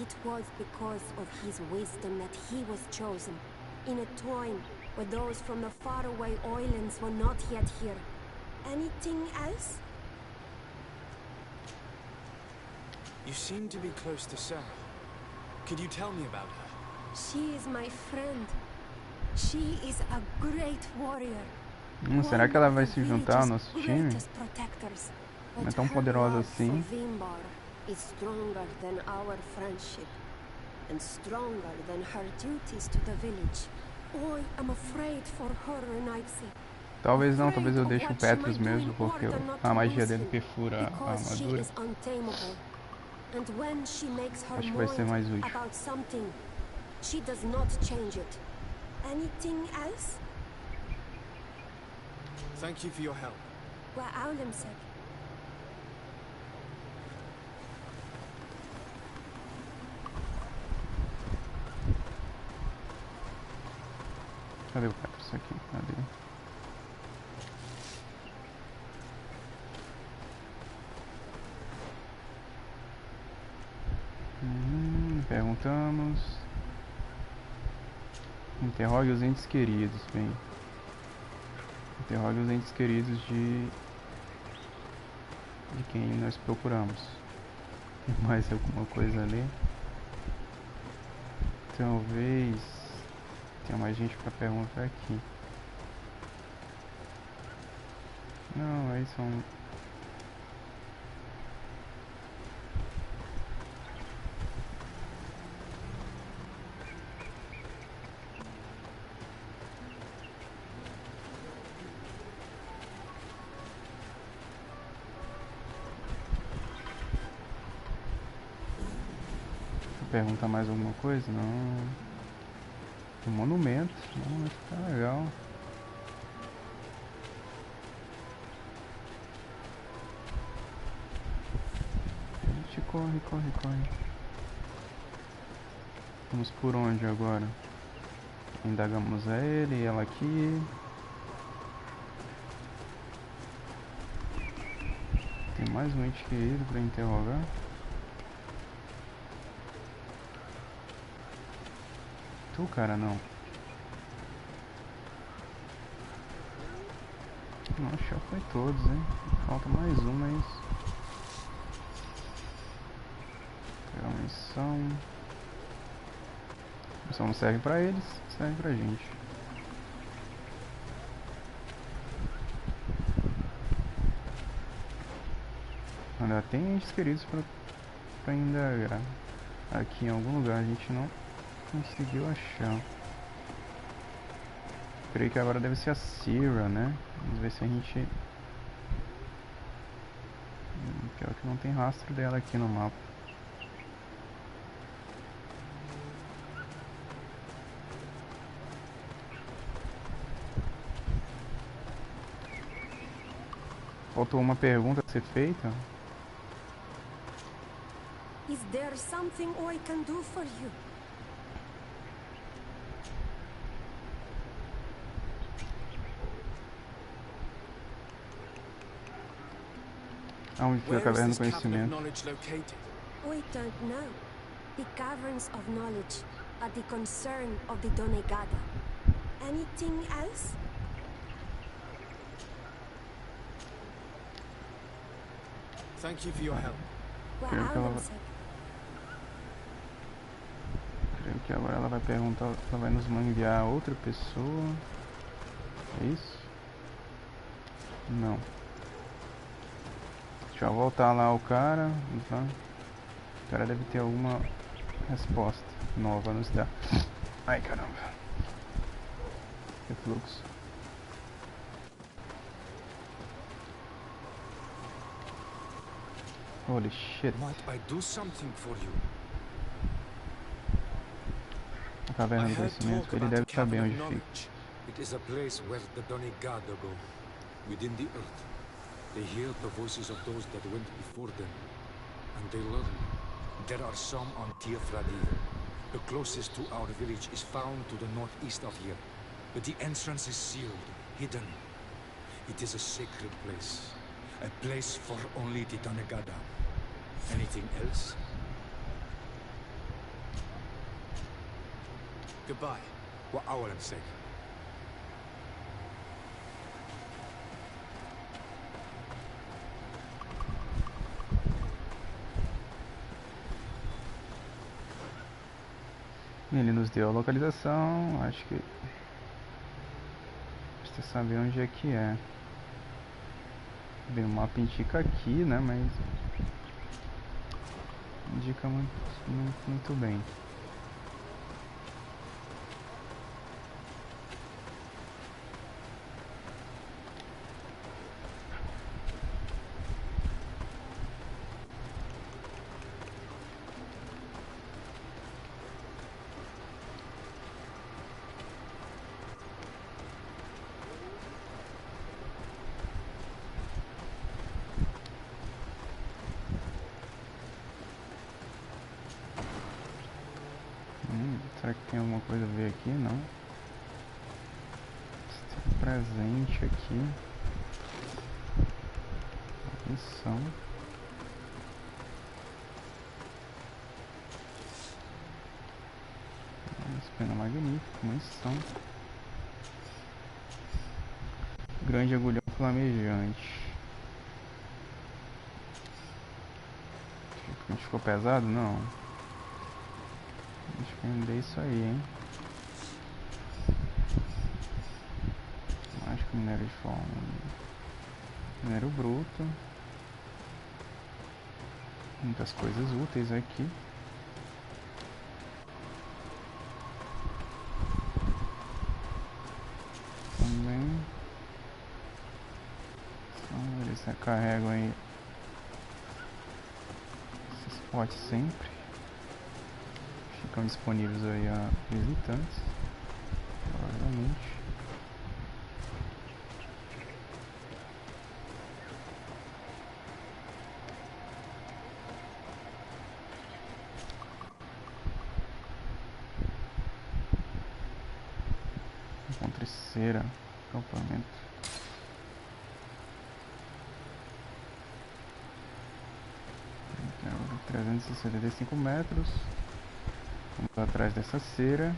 Speaker 8: It was because of his wisdom that he was chosen, in a time where those from the faraway islands were not yet here. Anything else?
Speaker 4: You seem to be close to Ciera. Could you tell me about her?
Speaker 8: She is my friend. She is a great warrior.
Speaker 1: Será que ela vai se juntar ao nosso time? Não é tão poderosa assim.
Speaker 8: Vimbar is stronger than our friendship, and stronger than her duties to the village. I am afraid for her, Renaigse.
Speaker 1: Talvez não, talvez eu deixe o Petrus mesmo, porque a magia dele perfura a armadura. Acho que vai ser mais útil.
Speaker 8: She does not change it. Anything else?
Speaker 4: Thank you for your help.
Speaker 8: Wa'aulimsek.
Speaker 1: Cadê o Petrus aqui? Cadê? Perguntamos. Interrogue os entes queridos, bem. Interrogue os entes queridos de quem nós procuramos. Tem mais alguma coisa ali? Talvez tenha mais gente para perguntar aqui. Não, aí são... Pergunta mais alguma coisa? Não. Um monumento. Não, mas tá legal. A gente corre, corre, corre. Vamos por onde agora? Indagamos a ele e ela aqui. Tem mais um ente querido para interrogar. Tu, cara, não. Nossa, já foi todos, hein? Falta mais um, mas... Pegar munição. Munição não serve pra eles, serve pra gente. Ainda tem entes queridos pra indagar. Aqui em algum lugar a gente não conseguiu achar. Creio que agora deve ser a Ciera, né? Vamos ver se a gente... Pior que não tem rastro dela aqui no mapa. Faltou uma pergunta a ser feita.
Speaker 8: Is there something I can do for you?
Speaker 1: Onde fica a caverna do conhecimento?
Speaker 8: We don't know. The caverns of knowledge are the concern of the Donegada. Anything else?
Speaker 4: Thank you for your help.
Speaker 1: Creio que agora ela vai perguntar, ela vai nos enviar outra pessoa. É isso? Não. Deixa eu voltar lá ao cara. Então, o cara deve ter alguma resposta nova a nos dar. Ai, caramba. Refluxo. Holy shit.
Speaker 7: Might I do something for you?
Speaker 1: A caverna do conhecimento, ele deve saber onde fica.
Speaker 7: It is a place where the Donegada go, within the earth. They hear the voices of those that went before them, and they learn. There are some on Tiefradi. The closest to our village is found to the northeast of here, but the entrance is sealed, hidden. It is a sacred place, a place for only the Donegada. Anything else?
Speaker 4: Goodbye.
Speaker 7: For our sake.
Speaker 1: Ele nos deu a localização, acho que... Precisa saber onde é que é. Bem, o mapa indica aqui, né, mas... Indica muito bem. Será que tem alguma coisa a ver aqui? Não. Tem presente aqui. Atenção. Pena magnífica, munição. Grande agulhão flamejante. A gente ficou pesado? Não. Deixa eu vender isso aí, hein. Acho que minério de forma. Minério bruto. Muitas coisas úteis aqui. Também. Então, eles recarregam aí esses potes sempre. Ficam disponíveis aí a visitantes, provavelmente. Encontre Ciera, acampamento. Então, 375 metros. Vamos atrás dessa Ciera,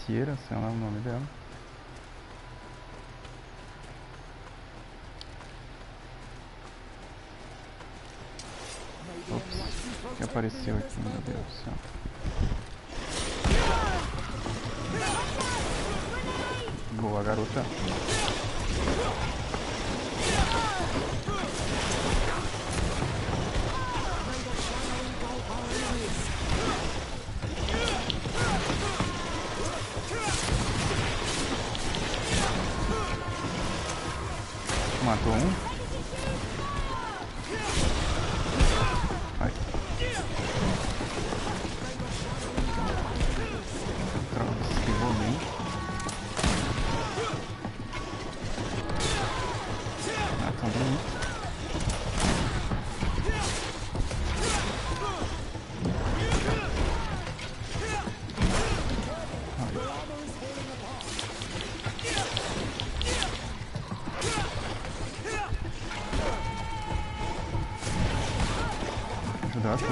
Speaker 1: sei lá o nome dela. Ops, tinha apareceu aqui, meu Deus do céu. Boa, garota. Matou um. Ai. Droga, esquivou bem. Ah, tá bonito. Ajudar aqui.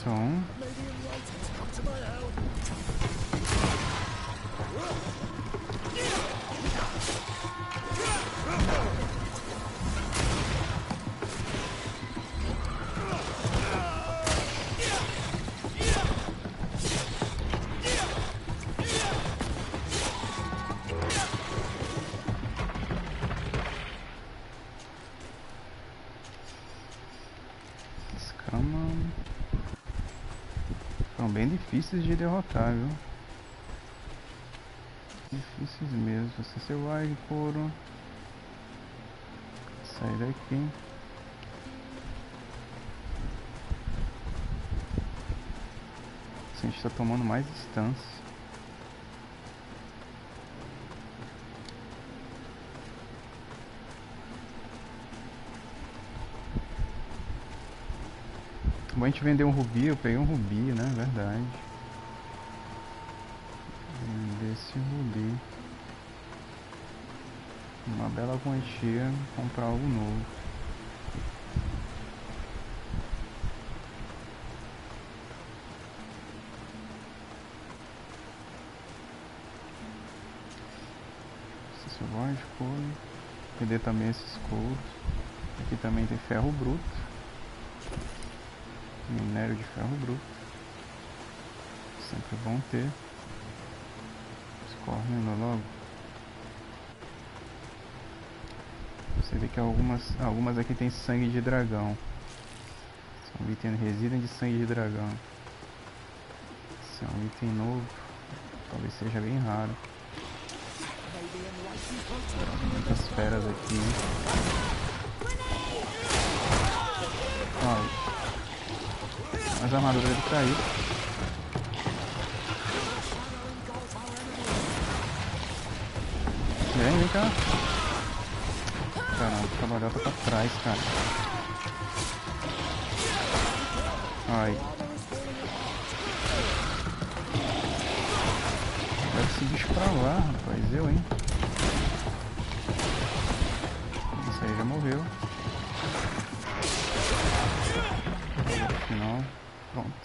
Speaker 1: Então, escama. São bem difíceis de derrotar, viu? Difíceis mesmo. Você selvagem, couro. Sai daqui. A gente está tomando mais distância. Bom, a gente vendeu um rubi, eu peguei um rubi, né? Verdade. Vender esse rubi. Uma bela quantia, comprar algo novo. Esse selvagem, couro. Vender também esses couros. Aqui também tem ferro bruto. Minério de ferro bruto. Sempre bom ter. Escorrendo logo. Você vê que algumas aqui tem sangue de dragão. São itens residem de sangue de dragão. Esse é um item novo. Talvez seja bem raro. Muitas feras aqui. Ó, as armaduras dele caiu. Vem cá. Caramba, o cavalhota tá pra trás, cara. Ai. Leva esse bicho pra lá, rapaz. Eu, hein. Isso aí já morreu. No final. Pronto.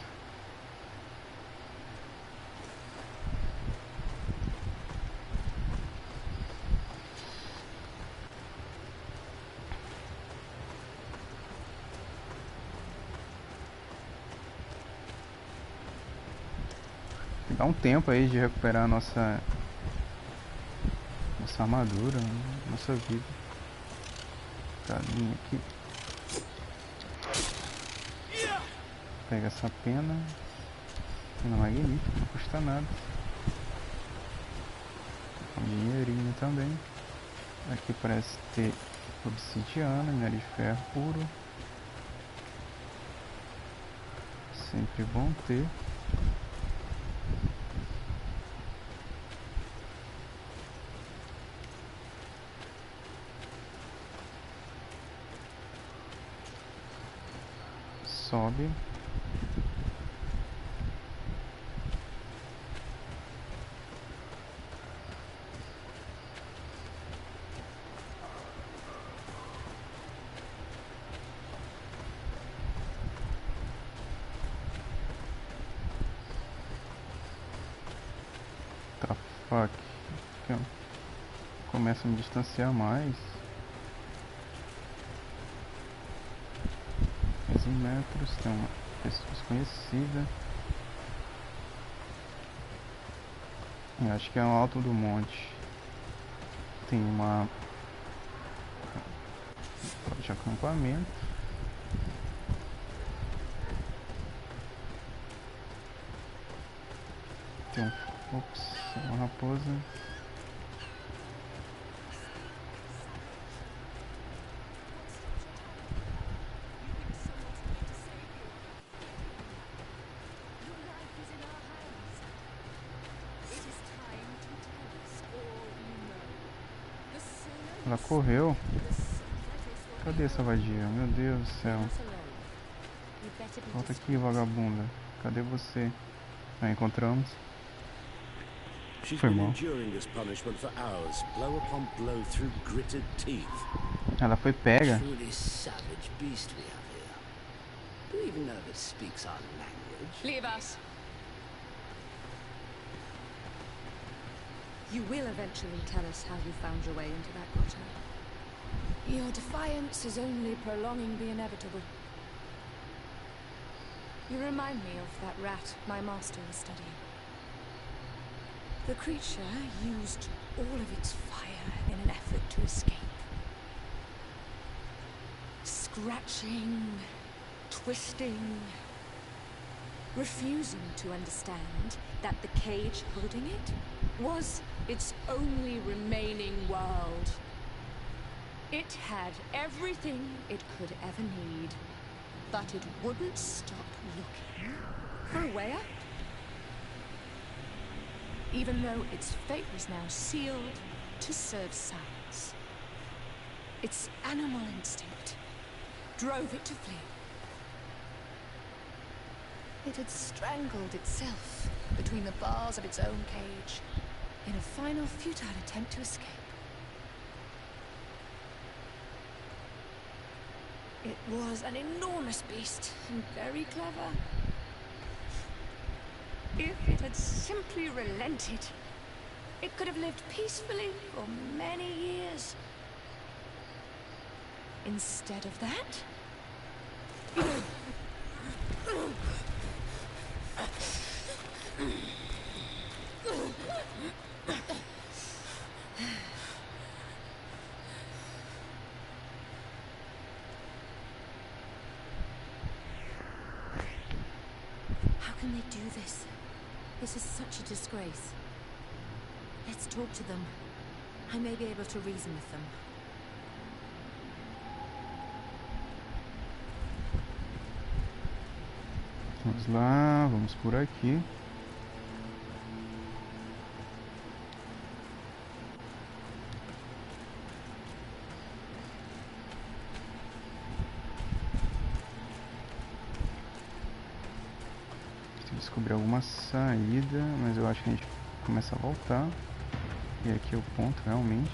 Speaker 1: Dá um tempo aí de recuperar a nossa armadura, nossa vida. Caminho aqui. Pega essa pena. Pena magnífica, não custa nada. Um dinheirinho também. Aqui parece ter obsidiana, minério de ferro puro. Sempre bom ter. sobe. Tá, fuck. Começa a me distanciar mais. 15 metros, tem uma pessoa desconhecida. Eu acho que é no alto do monte. Tem uma de acampamento. Tem uma raposa. Ela correu. Cadê essa vadia? Meu Deus do céu. Volta aqui, vagabunda. Cadê você? Já encontramos. Foi mal. Ela foi pega.
Speaker 5: Leave us. You will eventually tell us how you found your way into that grotto. Your defiance is only prolonging the inevitable. You remind me of that rat my master was studying. The creature used all of its fire in an effort to escape. Scratching, twisting, refusing to understand that the cage holding it was its only remaining world. It had everything it could ever need, but it wouldn't stop looking for a way up. Even though its fate was now sealed to serve science. Its animal instinct drove it to flee. It had strangled itself between the bars of its own cage in a final futile attempt to escape. It was an enormous beast and very clever. If it had simply relented, it could have lived peacefully for many years. Instead of that, how can they do this? This is such a disgrace. Let's talk to them. I may be able to reason with them.
Speaker 1: Vamos lá, vamos por aqui. Descobrir alguma saída, mas eu acho que a gente começa a voltar. E aqui é o ponto realmente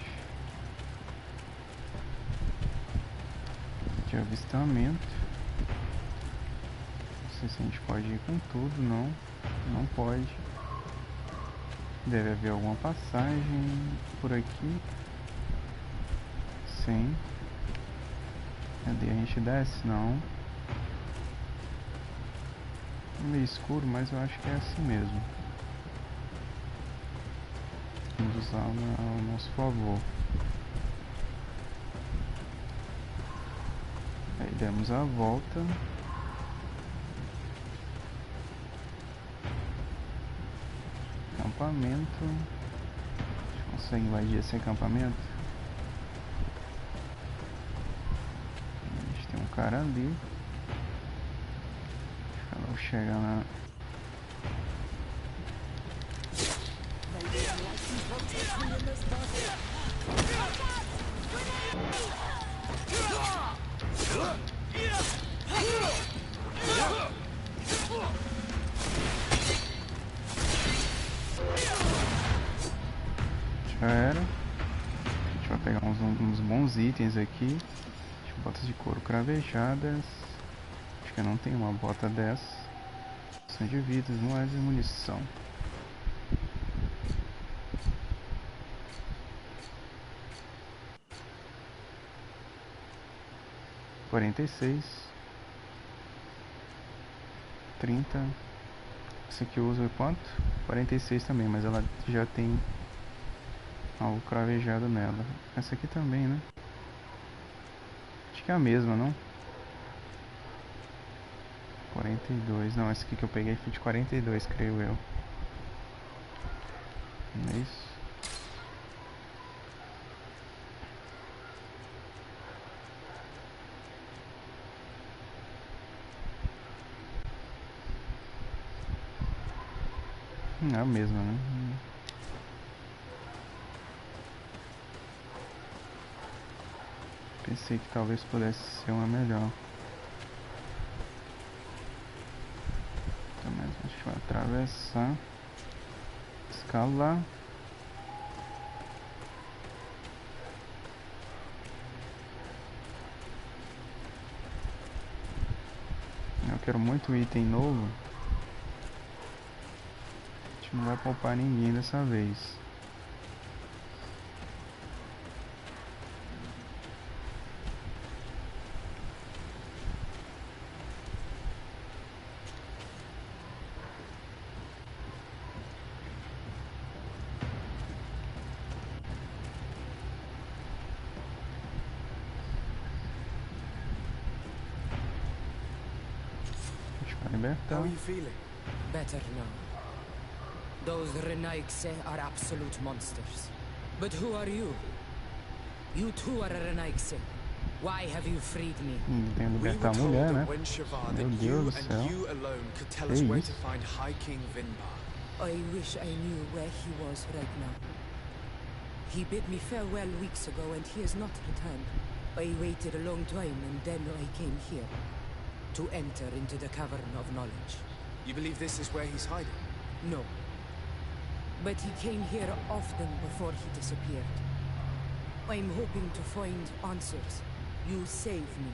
Speaker 1: de avistamento. Não sei se a gente pode ir com tudo, não pode. Deve haver alguma passagem por aqui. Sim. Cadê? A gente desce? Não. Meio escuro, mas eu acho que é assim mesmo. Vamos usar ao nosso favor. Aí demos a volta. Acampamento. A gente consegue invadir esse acampamento? A gente tem um cara ali. Vou chegar na... itens aqui. Botas de couro cravejadas. Acho que eu não tenho uma bota dessa. São de vidas, moedas e munição. $46. 30. Essa aqui eu uso quanto? 46 também, mas ela já tem algo cravejado nela. Essa aqui também, né? Acho que é a mesma, não? 42. Não, essa aqui que eu peguei foi de 42, creio eu. Não é isso? É a mesma, né? Pensei que talvez pudesse ser uma melhor. Então, mas a gente vai atravessar. Escalar. Eu quero muito item novo. A gente não vai poupar ninguém dessa vez.
Speaker 4: How are you feeling?
Speaker 9: Better now. Those Renaigse are absolute monsters. But who are you? You too are a Renaigse. Why have you freed me?
Speaker 1: Tem que libertar a mulher, né? Meu Deus do céu.
Speaker 4: You alone could tell us where to find High King Vinbar.
Speaker 9: I wish I knew where he was right now. He bid me farewell weeks ago and he has not returned. I waited a long time and then I came here. To enter into the Cavern of Knowledge.
Speaker 4: You believe this is where he's hiding?
Speaker 9: No. But he came here often before he disappeared. I'm hoping to find answers. You saved me.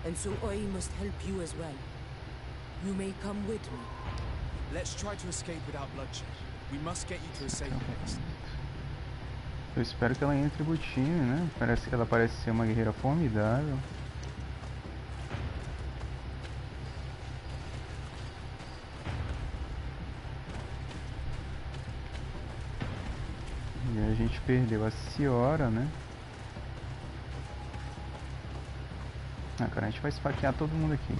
Speaker 9: And so I must help you as well. You may come with me.
Speaker 4: Let's try to escape without bloodshed. We must get you to a safe place.
Speaker 1: Eu espero que ela entre no time, né? Ela parece ser uma guerreira formidável. E a gente perdeu a Ciera, né? Ah, cara, a gente vai esfaquear todo mundo aqui.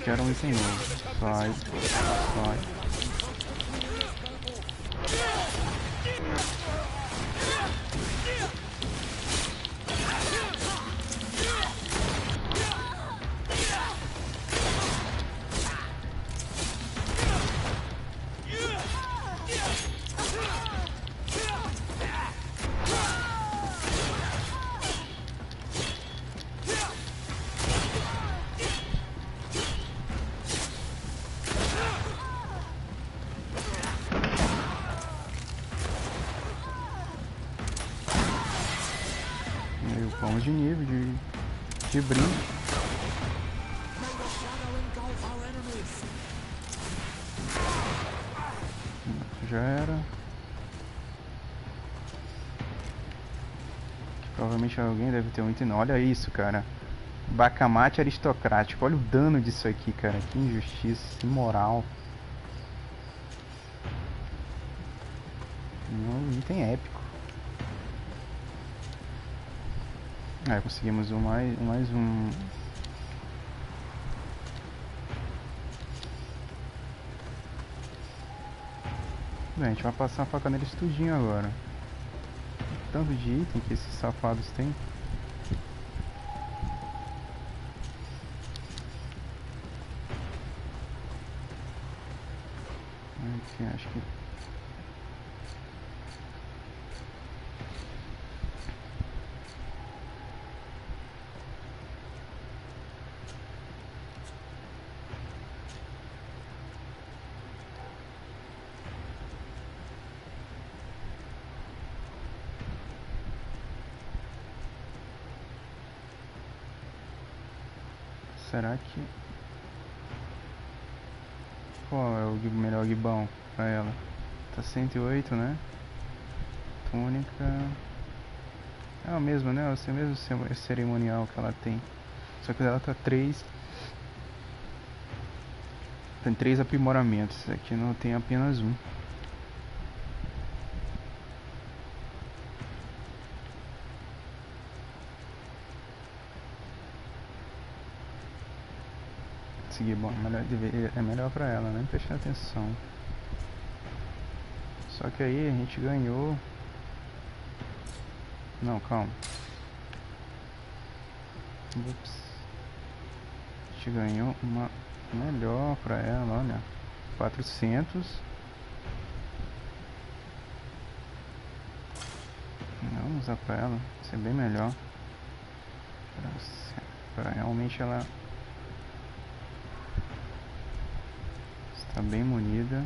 Speaker 1: Quero um item novo. Sai. Vamos de nível, de brinde. Já era. Provavelmente alguém deve ter um item. Olha isso, cara. Bacamate aristocrático. Olha o dano disso aqui, cara. Que injustiça, imoral. Um item épico. Conseguimos mais um. Bem, a gente vai passar a faca neles tudinho agora. Tanto de item que esses safados têm. Aqui, acho que... será que... Qual é o melhor guibão pra ela? Tá 108, né? Túnica... É o mesmo, né? É o mesmo cerimonial que ela tem. Só que ela tá 3... Tem 3 aprimoramentos. Aqui não tem apenas um. Seguir, bom, é melhor pra ela, né? Prestar atenção. Só que aí a gente ganhou... Não, calma. Ups. A gente ganhou uma melhor pra ela, olha. 400. Vamos usar pra ela. Vai ser bem melhor. Pra realmente ela... Está bem munida.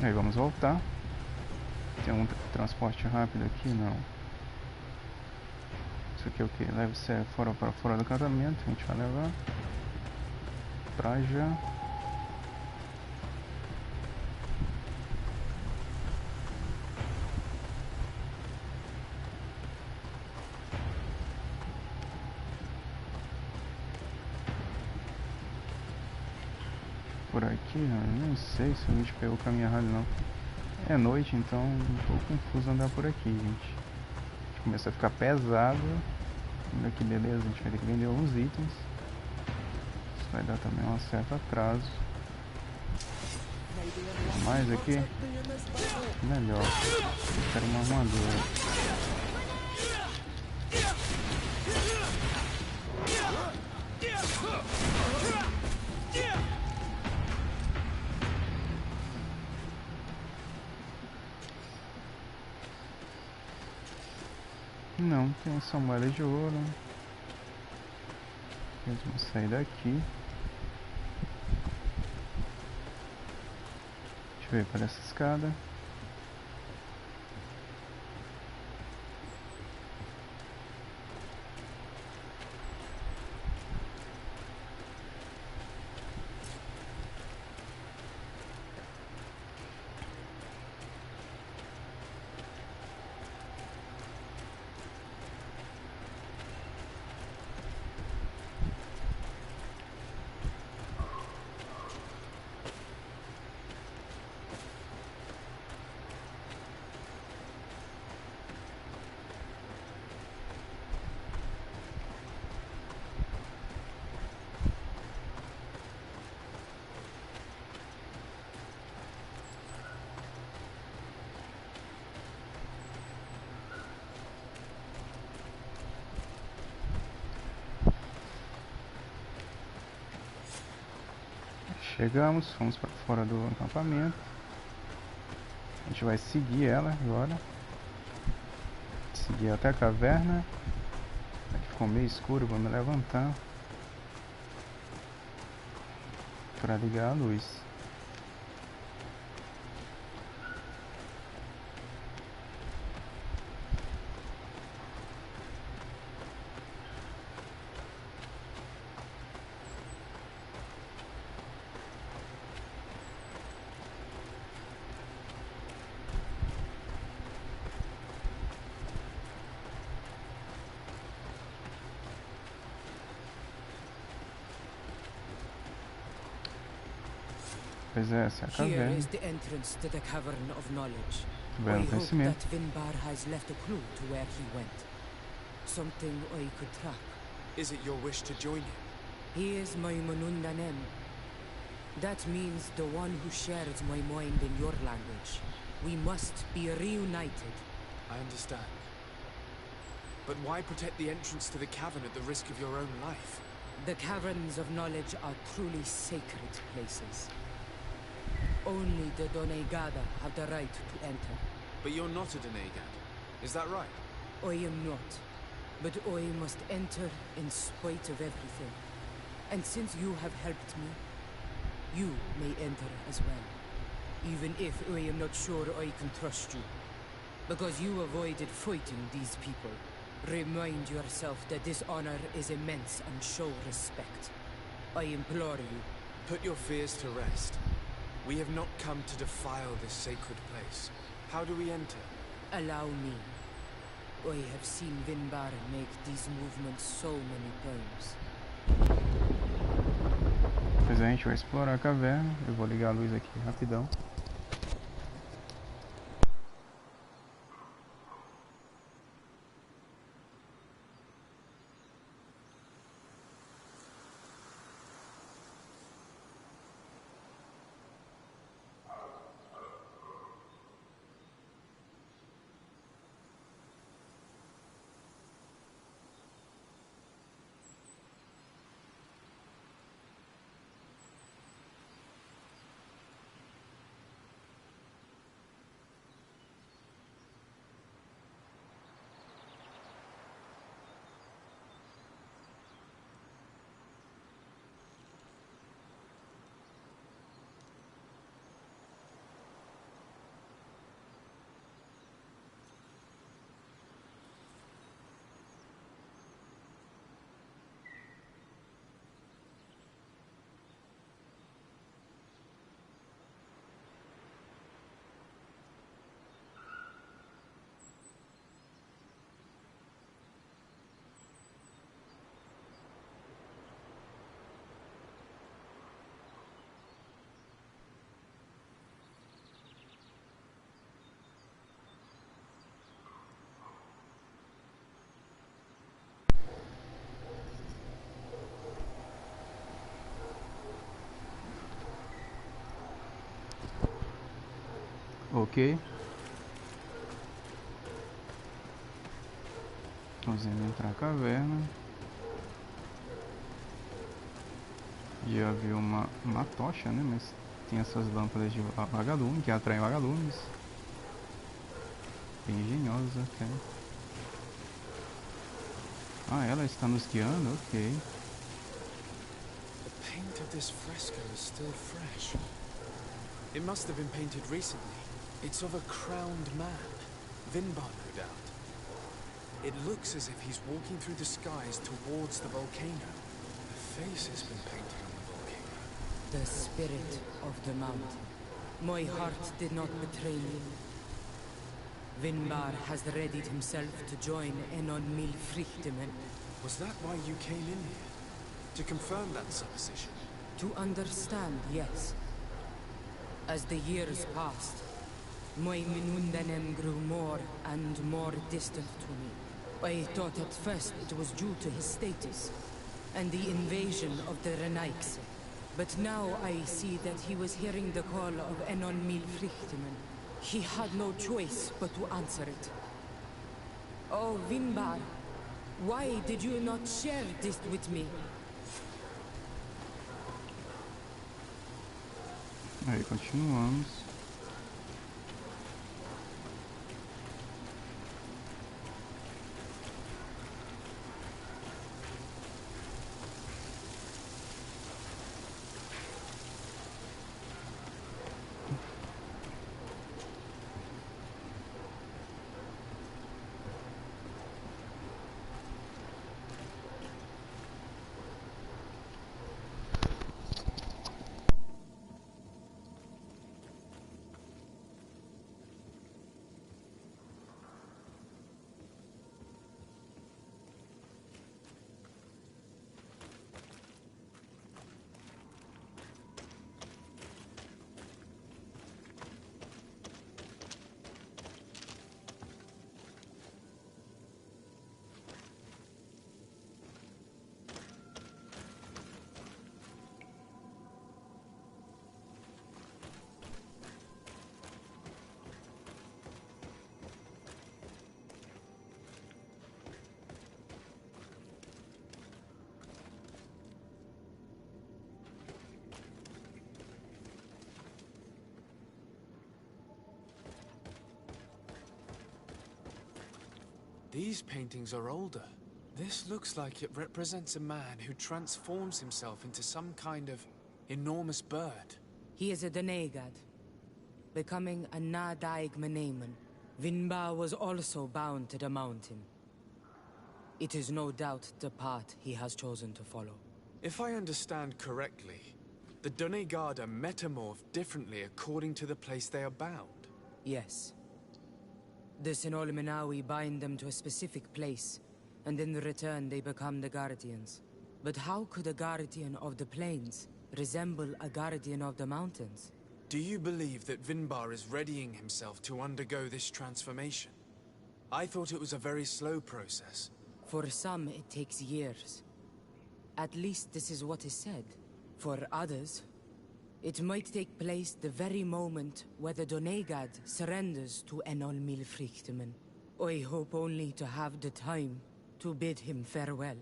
Speaker 1: Aí vamos voltar. Tem um transporte rápido aqui? Não. Isso aqui é o que? Leve você para fora do acampamento. A gente vai levar. Pra já. Por aqui, não sei se a gente pegou o caminho errado não. É noite, então um pouco confuso andar por aqui, gente. A gente começa a ficar pesado. Olha que beleza, a gente vai ter que vender alguns itens. Isso vai dar também um certo atraso. Mais aqui. Melhor. Eu quero uma armadura. Não, tem só moeda de ouro. Vamos sair daqui. Deixa eu ver para essa escada. Chegamos, fomos para fora do acampamento. A gente vai seguir ela agora. Seguir até a caverna. Aqui ficou meio escuro, vamos levantar para ligar a luz. Pois é, essa é a caverna.
Speaker 9: Here is the entrance to the cavern of knowledge.
Speaker 1: Belo
Speaker 9: I hope
Speaker 1: conhecimento.
Speaker 9: that Vinbar has left a clue to where he went. Something I could track.
Speaker 4: Is it your wish to join him?
Speaker 9: He is my Manundanem. That means the one who shares my mind in your language. We must be reunited.
Speaker 4: I understand. But why protect the entrance to the cavern at the risk of your own life?
Speaker 9: The caverns of knowledge are truly sacred places. Only the Donegada have the right to enter.
Speaker 4: But you're not a Donegad, is that right?
Speaker 9: I am not. But I must enter in spite of everything. And since you have helped me, you may enter as well. even if I am not sure I can trust you. Because you avoided fighting these people. Remind yourself that this honor is immense and show respect. I implore you.
Speaker 4: Put your fears to rest. We have not come to defile this sacred place. How do we enter?
Speaker 9: Allow me. I have seen Vinbar make these movements so many times.
Speaker 1: Pois é, a gente vai explorar a caverna. Eu vou ligar a luz aqui rapidão. Ok. Vamos entrar na caverna. Já vi uma tocha, né? Mas tem essas lâmpadas de vagalume que atraem vagalumes. Bem engenhosa até. Ah, ela está nos guiando? Ok.
Speaker 4: The paint of this fresco is still fresh. It must have been painted recently. It's of a crowned man. Vinbar, no doubt. It looks as if he's walking through the skies towards the volcano. The face has been painted on the volcano.
Speaker 9: The spirit of the mountain. My heart did not betray me. Vinbar has readied himself to join Enon Milfrichtemen.
Speaker 4: Was that why you came in here? To confirm that supposition?
Speaker 9: To understand, yes. As the years passed, my Minundanem grew more and more distant to me. I thought at first it was due to his status and the invasion of the Renaiks. But now I see that he was hearing the call of Enon Milfrichtemen. He had no choice but to answer it. Oh, Vinbar, why did you not share this with me?
Speaker 1: Aí continuamos.
Speaker 4: These paintings are older. This looks like it represents a man who transforms himself into some kind of enormous bird.
Speaker 9: He is a Donegad. becoming a Nadaig Meneman. Vinbar was also bound to the mountain. It is no doubt the path he has chosen to follow.
Speaker 4: If I understand correctly, the Donegada metamorph differently according to the place they are bound.
Speaker 9: Yes. The Sinolmenawi bind them to a specific place, and in return they become the Guardians. But how could a Guardian of the Plains resemble a Guardian of the Mountains?
Speaker 4: Do you believe that Vinbar is readying himself to undergo this transformation? I thought it was a very slow process.
Speaker 9: For some, it takes years. At least this is what is said. For others, it might take place the very moment where the Donegad surrenders to Enol Milfrichtemen. I hope only to have the time to bid him farewell.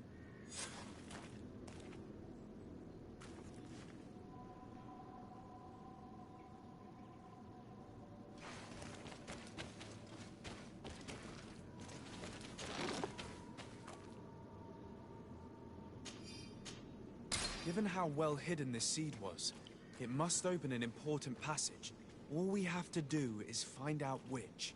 Speaker 4: Given how well hidden this seed was, it must open an important passage. All we have to do is find out which.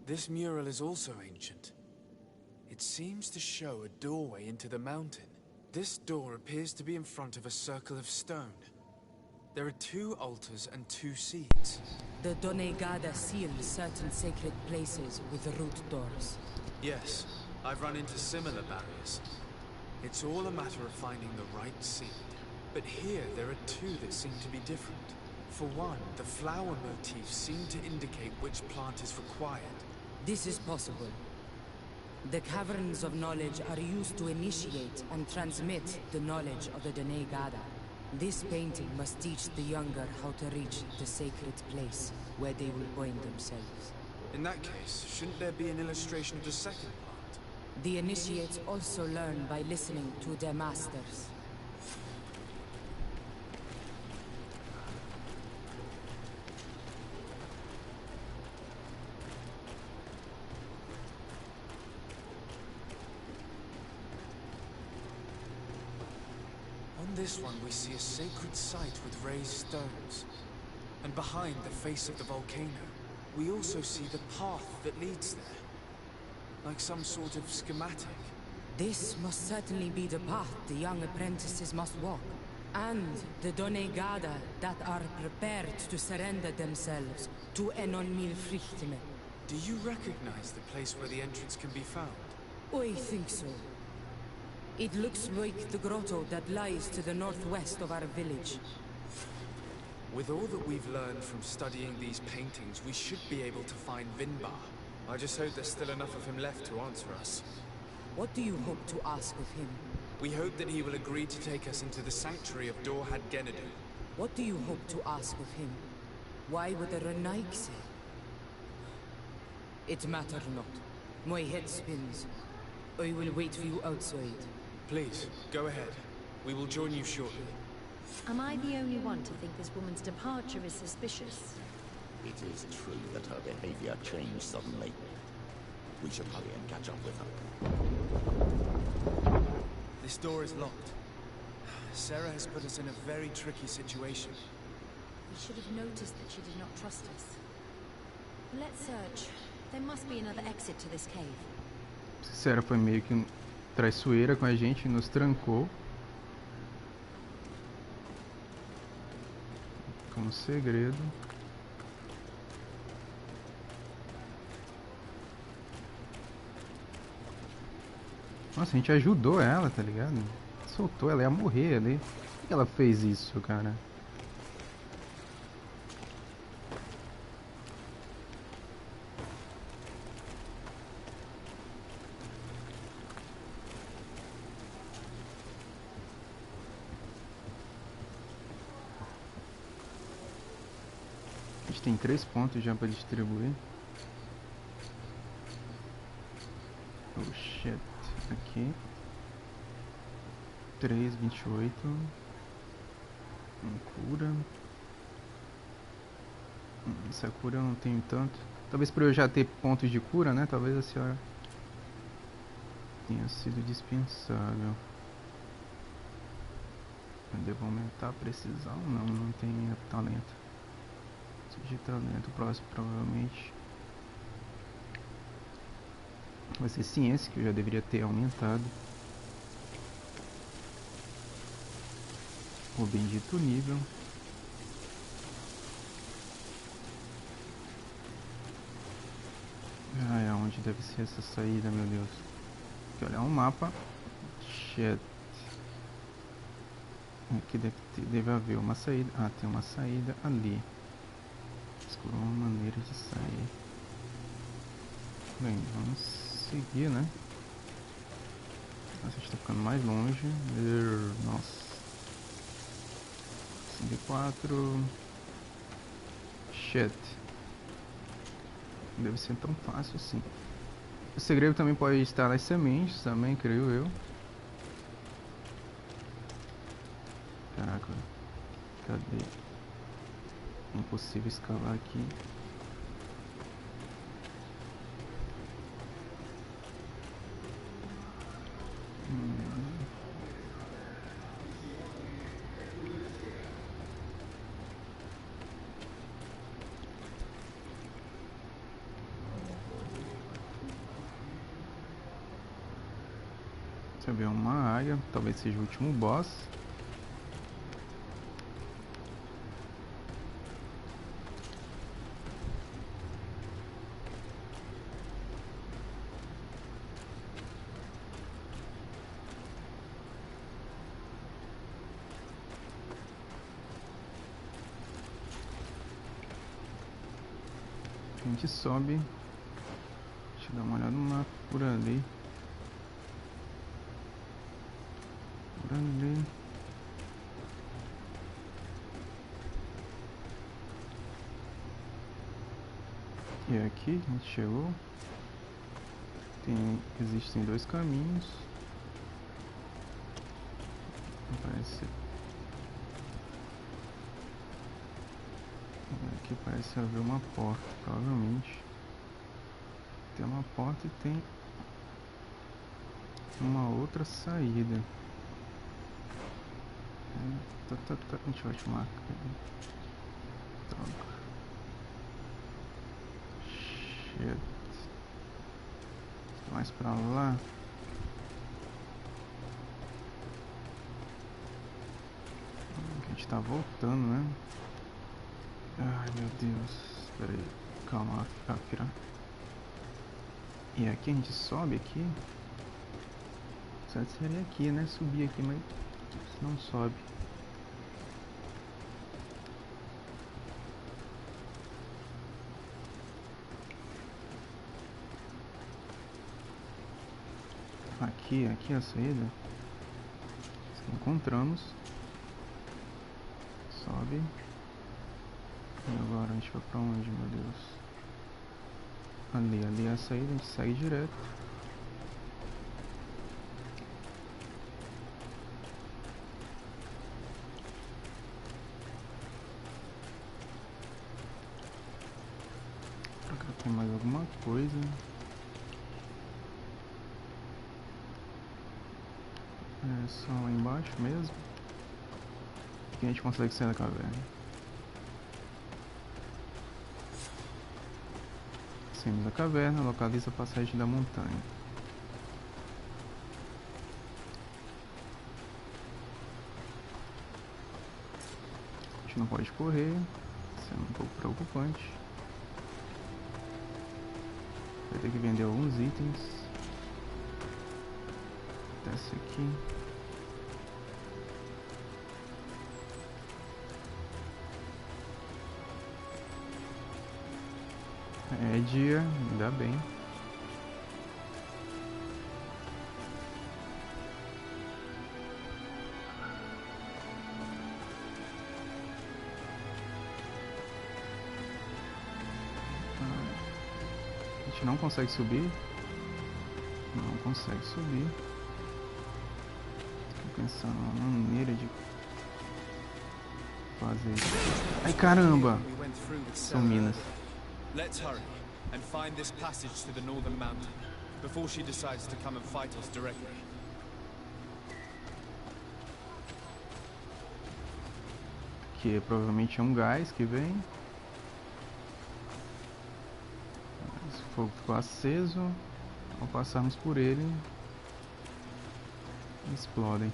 Speaker 4: This mural is also ancient. It seems to show a doorway into the mountain. This door appears to be in front of a circle of stone. There are 2 altars and 2 seeds.
Speaker 9: The Donegada seal certain sacred places with root doors.
Speaker 4: Yes, I've run into similar barriers. It's all a matter of finding the right seed. But here there are 2 that seem to be different. For one, the flower motifs seem to indicate which plant is required.
Speaker 9: This is possible. The caverns of knowledge are used to initiate and transmit the knowledge of the Donegada. This painting must teach the younger how to reach the sacred place where they will bind themselves.
Speaker 4: In that case, shouldn't there be an illustration of the second plant?
Speaker 9: The initiates also learn by listening to their masters.
Speaker 4: On this one we see a sacred site with raised stones. And behind the face of the volcano, we also see the path that leads there. Like some sort of schematic.
Speaker 9: This must certainly be the path the young apprentices must walk. And the Donegada that are prepared to surrender themselves to Enol Milfrichtemen.
Speaker 4: Do you recognize the place where the entrance can be found?
Speaker 9: I think so. It looks like the grotto that lies to the northwest of our village.
Speaker 4: With all that we've learned from studying these paintings, we should be able to find Vinbar. I just hope there's still enough of him left to answer us.
Speaker 9: What do you hope to ask of him?
Speaker 4: We hope that he will agree to take us into the sanctuary of Dorhad Genadu.
Speaker 9: What do you hope to ask of him? Why would the Renaik say? It matters not. My head spins. I will wait for you outside.
Speaker 4: Please, go ahead. We will join you shortly.
Speaker 10: Am I the only one to think this woman's departure is suspicious?
Speaker 11: It is true that her behavior changed suddenly. We should hurry and catch up with her.
Speaker 4: This door is locked. Ciera has put us in a very tricky situation.
Speaker 10: We should have noticed that she did not trust us. Let's search. There must be another exit to this cave.
Speaker 1: Ciera foi meio que traiçoeira com a gente, nos trancou. Com um segredo. Nossa, a gente ajudou ela, tá ligado? Soltou, ela ia morrer ali. Por que ela fez isso, cara? A gente tem 3 pontos já pra distribuir. Oh shit. Aqui. 3, 28. Cura. Essa cura eu não tenho tanto. Talvez por eu já ter pontos de cura, né? Talvez a senhora tenha sido dispensável. Eu devo aumentar a precisão? Não, não tem ainda talento. De talento próximo provavelmente vai ser ciência, que eu já deveria ter aumentado. O bendito nível. Ai, aonde deve ser essa saída, meu Deus? Tem que olhar um mapa. Shit. Aqui deve haver uma saída. Ah, tem uma saída ali. Descobrir uma maneira de sair. Bem, vamos seguir, né? Nossa, a gente tá ficando mais longe. Nossa. 54. Shit. Não deve ser tão fácil assim. O segredo também pode estar nas sementes, também, creio eu. Caraca. Cadê? Impossível escalar aqui. Deixa eu ver, uma área, talvez seja o último boss. A gente sobe. Deixa eu dar uma olhada no mapa por ali. Por ali. E aqui a gente chegou. Existem dois caminhos. Aqui parece haver uma porta, provavelmente. Tem uma porta e tem uma outra saída. A gente vai te marcar. Troca. Shit. Mais pra lá. A gente tá voltando, né? Ai, meu Deus. Espera aí. Calma, Fira. E aqui a gente sobe aqui. Certo, seria aqui, né? Subir aqui, mas não sobe. Aqui a saída. Encontramos. Sobe. E agora a gente vai pra onde, meu Deus? Ali é a saída, a gente segue direto. Pra cá tem mais alguma coisa. É só lá embaixo mesmo. Aqui a gente consegue sair da caverna. Saímos da caverna, localiza a passagem da montanha. A gente não pode correr, isso é um pouco preocupante. Vai ter que vender alguns itens. Desce aqui. É dia, ainda bem. A gente não consegue subir. Não consegue subir. pensando numa maneira de fazer isso. Ai, caramba! São minas.
Speaker 4: Let's hurry and find this passage to the northern mountain before she decides to come and fight us directly.
Speaker 1: Que provavelmente é um gás que vem. Esse fogo ficou aceso. Ao passarmos por ele, explodem.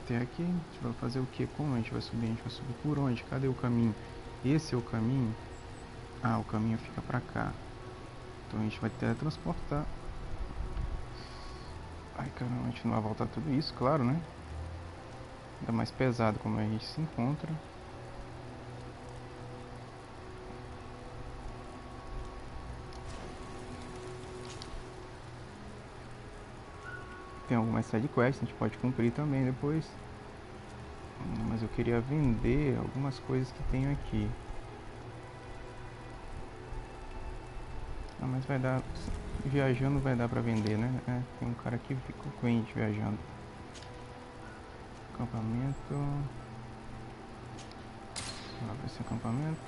Speaker 1: Até aqui, a gente vai fazer o que? Como a gente vai subir? A gente vai subir por onde? Cadê o caminho? Esse é o caminho? Ah, o caminho fica pra cá. Então a gente vai teletransportar. Ai, caramba, a gente não vai voltar tudo isso, claro, né? Ainda mais pesado como a gente se encontra. Tem algumas sidequests, a gente pode cumprir também depois. Mas eu queria vender algumas coisas que tenho aqui. Ah, mas vai dar... Viajando vai dar pra vender, né? É, tem um cara aqui que ficou com a gente viajando. Acampamento. Vamos ver esse acampamento.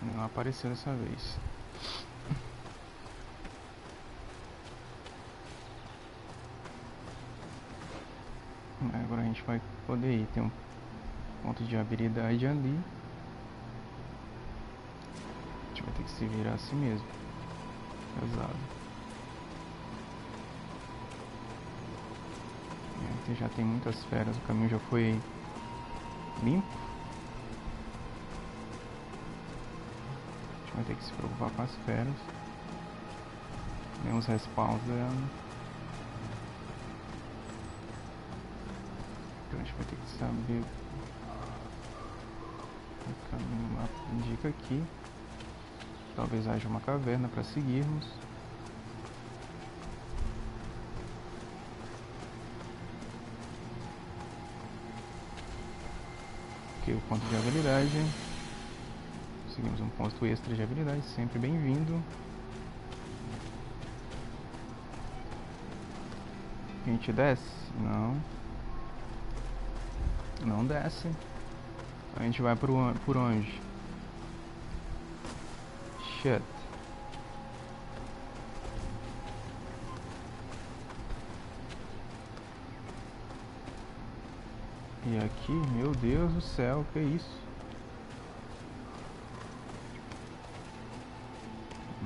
Speaker 1: Não apareceu dessa vez. Agora a gente vai poder ir. Tem um ponto de habilidade ali. A gente vai ter que se virar assim mesmo. Pesado. Já tem muitas feras. O caminho já foi limpo. A gente vai ter que se preocupar com as feras. Tem uns respawns dela. Então a gente vai ter que saber. O caminho mapa indica aqui. Talvez haja uma caverna para seguirmos. Aqui o ponto de habilidade. Conseguimos um ponto extra de habilidade, sempre bem-vindo. A gente desce? Não. Não desce. A gente vai por onde? Shit. E aqui, meu Deus do céu, que é isso?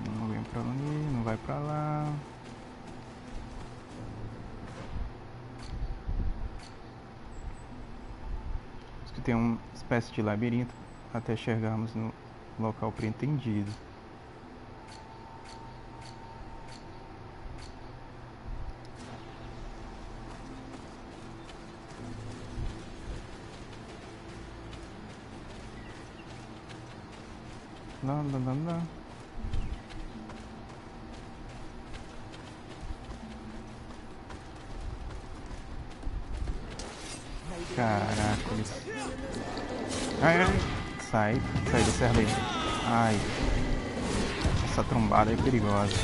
Speaker 1: Não vem pra ali, não vai pra lá. Acho que tem uma espécie de labirinto até chegarmos no local pretendido. Lá. Caraca, eles... Ai. Sai desse ar daí. Ai. Essa trombada é perigosa.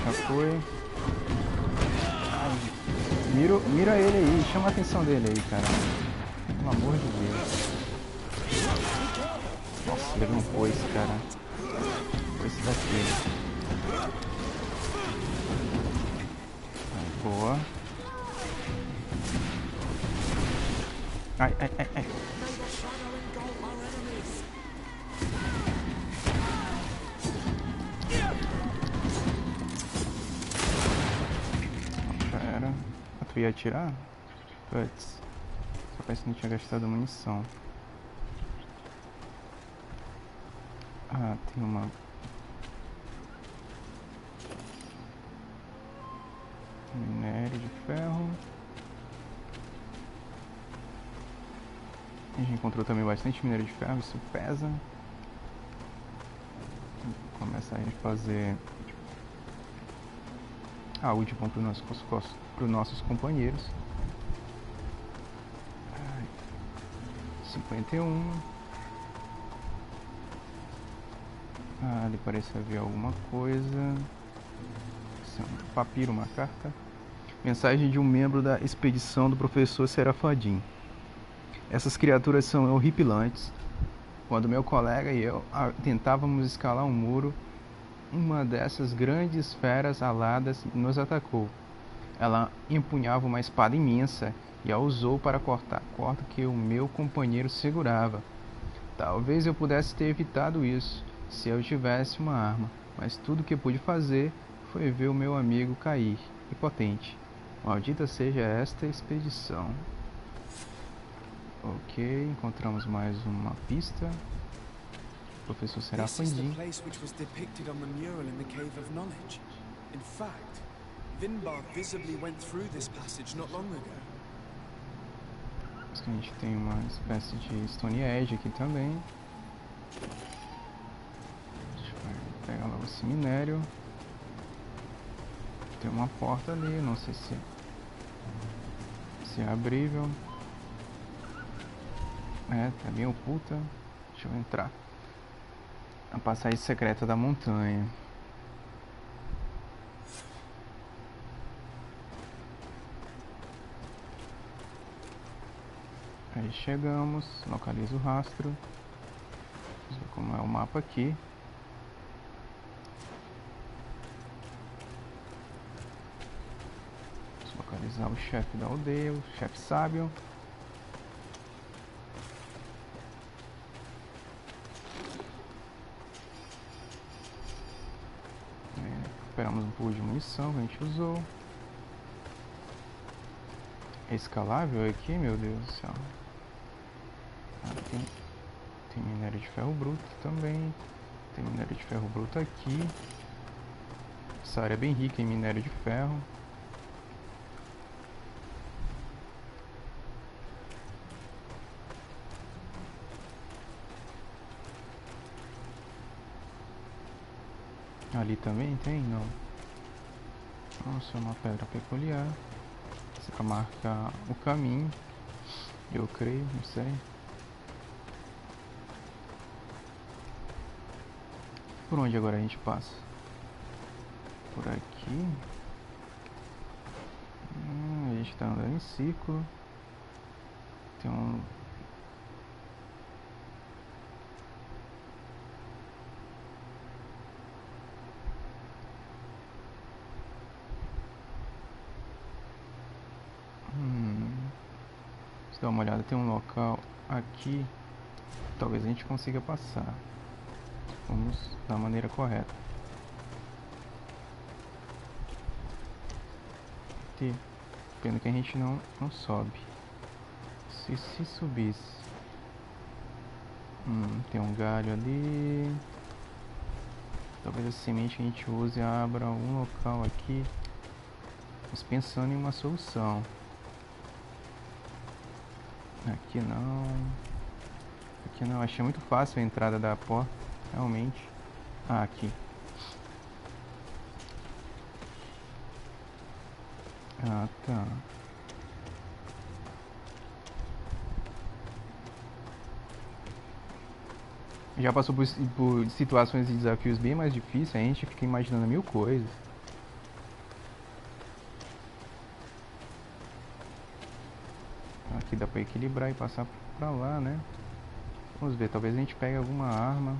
Speaker 1: Já foi. Ai. Mira ele aí, chama a atenção dele aí, cara. Pelo amor de Deus. Nossa, levei um coice, cara. Coice daqui. Boa. Ai, ai, ai, ai. Já era. Ah, tu ia atirar? Puts. Só parece que não tinha gastado munição. Ah, tem uma... minério de ferro. A gente encontrou também bastante minério de ferro, isso pesa. Vou começar a fazer algo de bom para os nossos companheiros. 51. Ah, ali parece haver alguma coisa. Isso é um papiro, uma carta. Mensagem de um membro da expedição do professor Serafadin. Essas criaturas são horripilantes. Quando meu colega e eu tentávamos escalar um muro, uma dessas grandes feras aladas nos atacou. Ela empunhava uma espada imensa e a usou para cortar a corda que o meu companheiro segurava. Talvez eu pudesse ter evitado isso se eu tivesse uma arma, mas tudo que pude fazer foi ver o meu amigo cair, impotente. Maldita seja esta expedição. Ok, encontramos mais uma pista. Professor Serafandin. A gente tem uma espécie de Stone Edge aqui também. Deixa eu pegar logo esse minério. Tem uma porta ali, não sei se é abrível. É, tá bem oculta. Deixa eu entrar. A passagem secreta da montanha. Aí chegamos, localiza o rastro. Vamos ver como é o mapa aqui. Vamos localizar o chefe da aldeia, o chefe sábio. Recuperamos um pouco de munição que a gente usou. É escalável aqui, meu Deus do céu. Tem minério de ferro bruto também. Tem minério de ferro bruto aqui. Essa área é bem rica em minério de ferro. Ali também tem? Não. Nossa, é uma pedra peculiar. Isso pra marcar o caminho. Eu creio, não sei. Por onde agora a gente passa? Por aqui. A gente tá andando em círculo. Tem um... Se dá uma olhada, tem um local aqui. Talvez a gente consiga passar. Vamos da maneira correta. Pena que a gente não sobe. Se subisse. Tem um galho ali. Talvez a semente que a gente use abra um local aqui. Mas pensando em uma solução. Aqui não. Aqui não. Achei muito fácil a entrada da porta. Realmente. Ah, aqui. Ah, tá. Já passou por situações e desafios bem mais difíceis. A gente fica imaginando mil coisas. Aqui dá pra equilibrar e passar pra lá, né? Vamos ver, talvez a gente pegue alguma arma.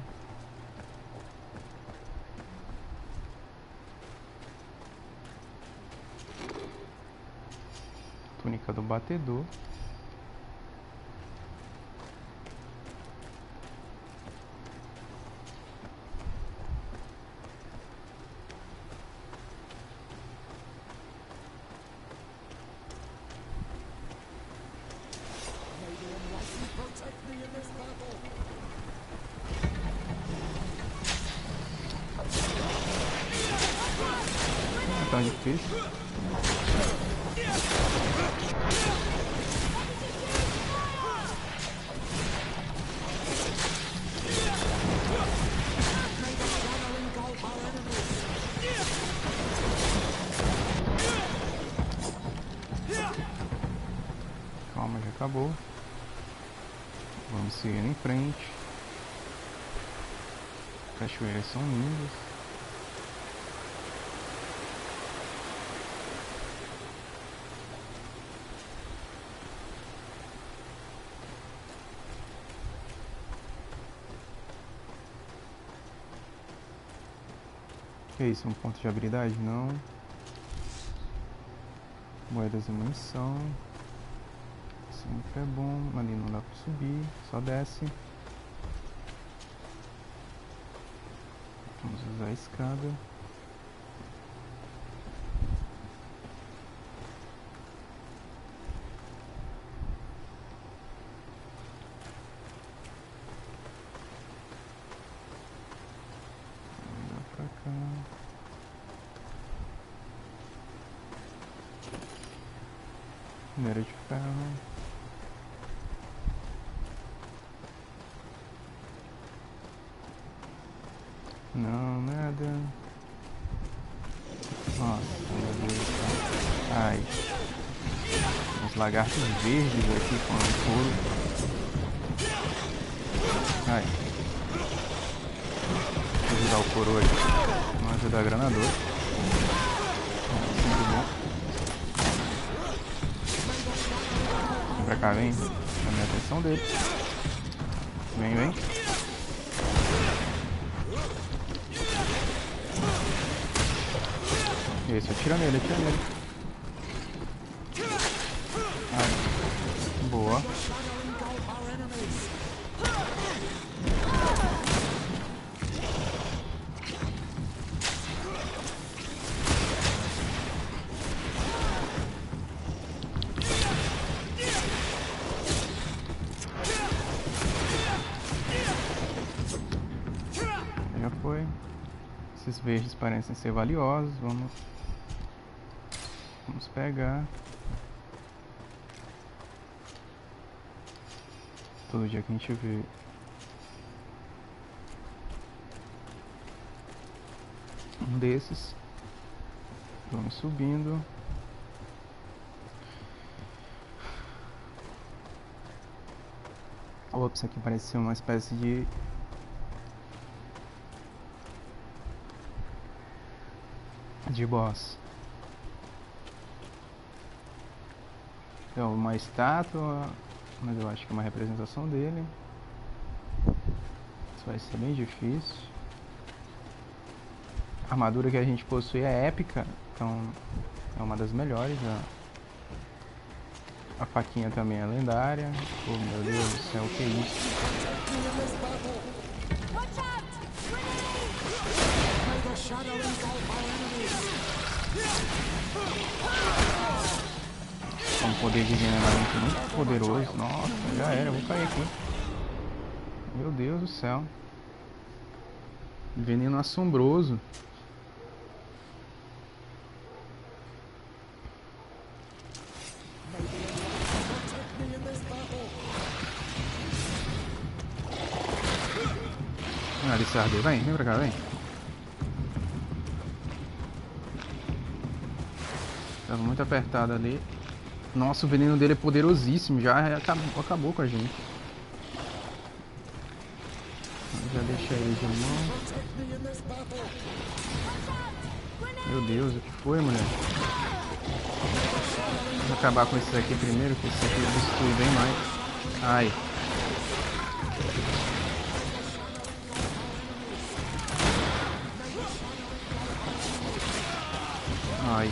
Speaker 1: Túnica do batedor. fiz. Calma, já acabou. Vamos seguir em frente. Cachoeiras são lindas. Que é isso? Um ponto de habilidade? Não. Moedas e munição. Sempre é bom. Ali não dá pra subir, só desce. Vamos usar a escada. Vamos pra cá. Minério de ferro. Não, nada. Nossa, meu Deus. Ai. Uns lagartos verdes aqui com couro. Ai. Vou ajudar o coroa aqui. Vamos ajudar a granadora. Muito bom. Vem pra cá, vem. Chame a atenção dele. Vem, vem. Isso, atira nele, atira nele. Ai. Boa. Já foi. Esses verdes parecem ser valiosos. Vamos pegar. Todo dia que a gente vê um desses, vamos subindo. Ops, isso aqui parece ser uma espécie de boss. É uma estátua, mas eu acho que é uma representação dele. Isso vai ser bem difícil. A armadura que a gente possui é épica, então é uma das melhores. A faquinha também é lendária. Oh meu Deus do céu, o que é isso? Um poder de envenenamento muito poderoso. Nossa, já era, eu vou cair aqui. Meu Deus do céu. Veneno assombroso. Lissardo, vem pra cá, vem. Tava muito apertado ali. Nossa, o veneno dele é poderosíssimo, já acabou com a gente. Já deixa ele de mão. Meu Deus, o que foi, mulher? Vamos acabar com esses aqui primeiro, que esse aqui destrui bem mais. Ai. Ai.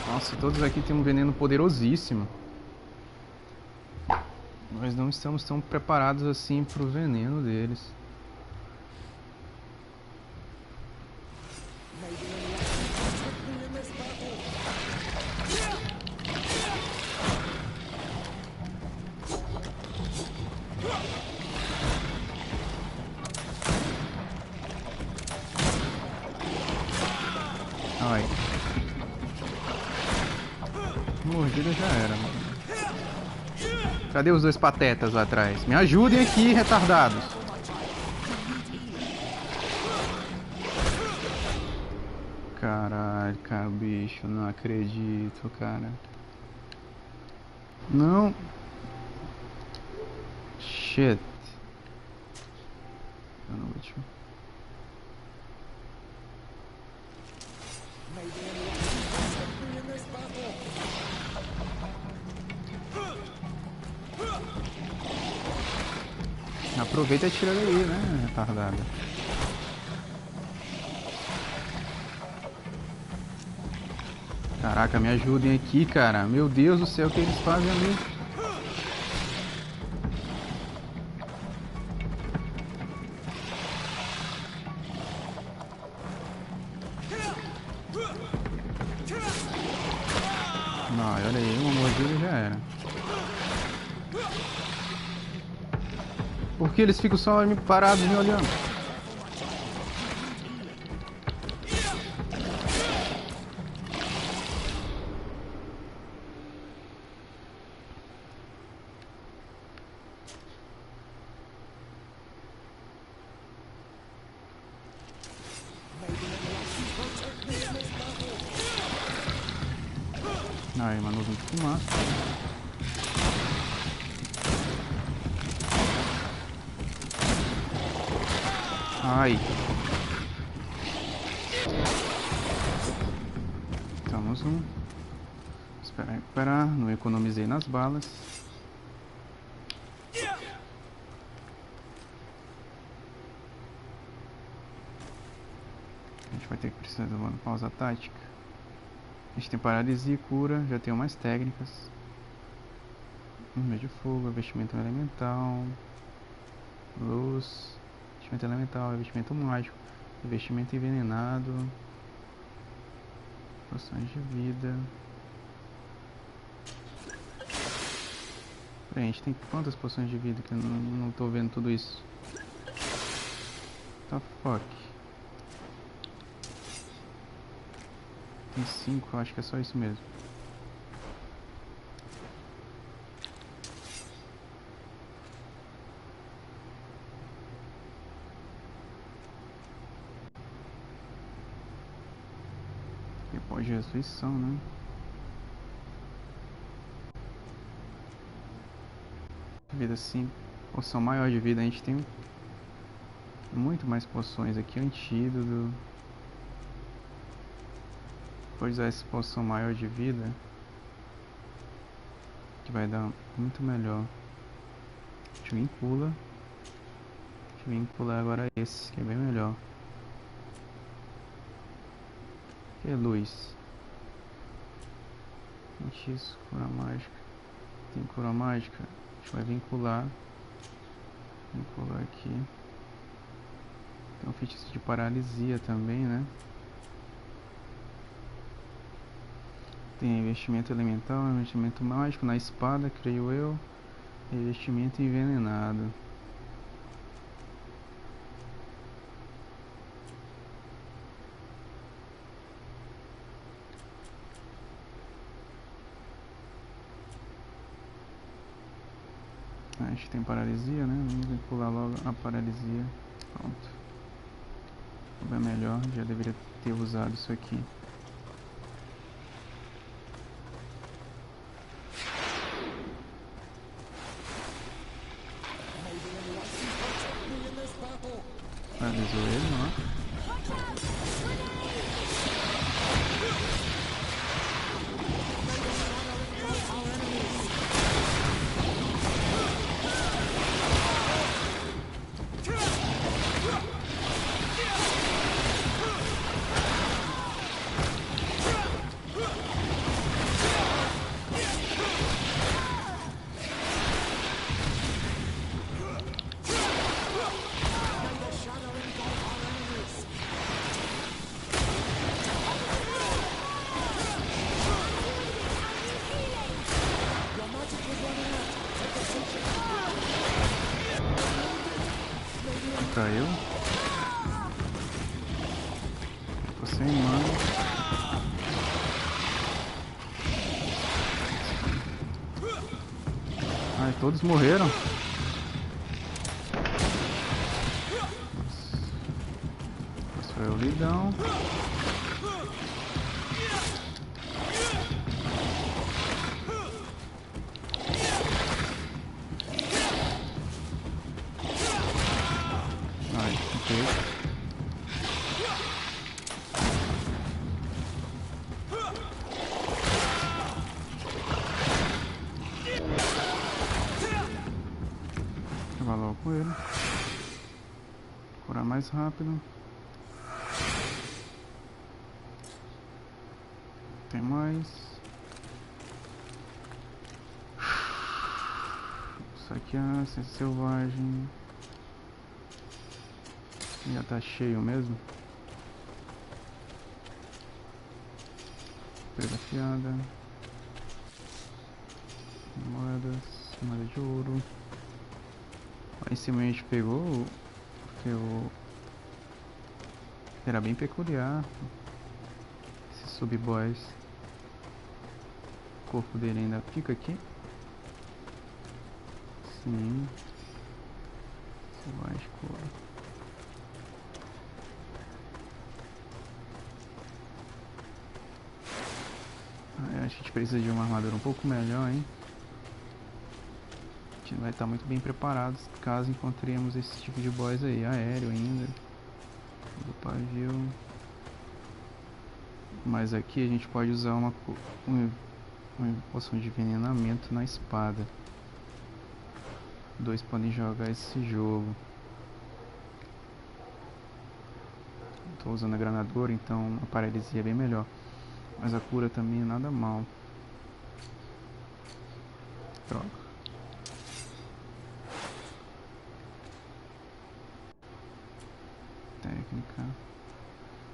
Speaker 1: Nossa, todos aqui tem um veneno poderosíssimo. Nós não estamos tão preparados assim pro veneno deles. Ai. Mordida já era, mano. Cadê os dois patetas lá atrás? Me ajudem aqui, retardados. Caralho, cara, bicho, não acredito, cara. Não. Shit. Tá no último. Aproveita e atira daí, né, retardada. Caraca, me ajudem aqui, cara. Meu Deus do céu, o que eles fazem ali? Não, olha aí, uma mordida já era. Por que eles ficam só parados me olhando? Aí, mano, vamos fumar. Ai. Estamos um. Esperar recuperar. Não economizei nas balas. A gente vai ter que precisar de uma pausa tática. A gente tem paralisia e cura. Já tenho mais técnicas. Meio de fogo, investimento elemental. Luz. Investimento elemental, investimento mágico. Investimento envenenado. Poções de vida. Peraí, a gente tem quantas poções de vida que eu não tô vendo tudo isso? Tá fuck. Tem 5, acho que é só isso mesmo. Depois de ressurreição, né? Vida sim. Poção maior de vida. A gente tem muito mais poções aqui. Antídoto. Depois usar essa poção maior de vida, que vai dar muito melhor. Deixa eu pula. Deixa eu pular agora esse, que é bem melhor. Que é luz. Feitiço, cura mágica. Tem cura mágica. A gente vai vincular. Vincular aqui. Tem um feitiço de paralisia também, né? Tem investimento elemental, investimento mágico na espada, creio eu. Investimento envenenado. A gente tem paralisia, né? Vamos vincular logo a paralisia. Pronto. Bem melhor, já deveria ter usado isso aqui. Paralisou ele, ó. Caiu. Tô sem mana. Todos morreram. Esse foi o lidão. Ai, ok. Com ele, curar mais rápido. Tem mais. Saquear, ser selvagem. Já tá cheio mesmo. Presa afiada. Moeda de ouro. Lá em cima a gente pegou porque era bem peculiar esses sub-boys. O corpo dele ainda fica aqui. Sim. Selvagem couro. Acho que a gente precisa de uma armadura um pouco melhor, hein? Vai estar muito bem preparados caso encontremos esse tipo de boss aí, aéreo ainda, do pavio. Mas aqui a gente pode usar uma poção de envenenamento na espada. Dois podem jogar esse jogo. Estou usando a granadora, então a paralisia é bem melhor. Mas a cura também é nada mal. Droga. Técnica,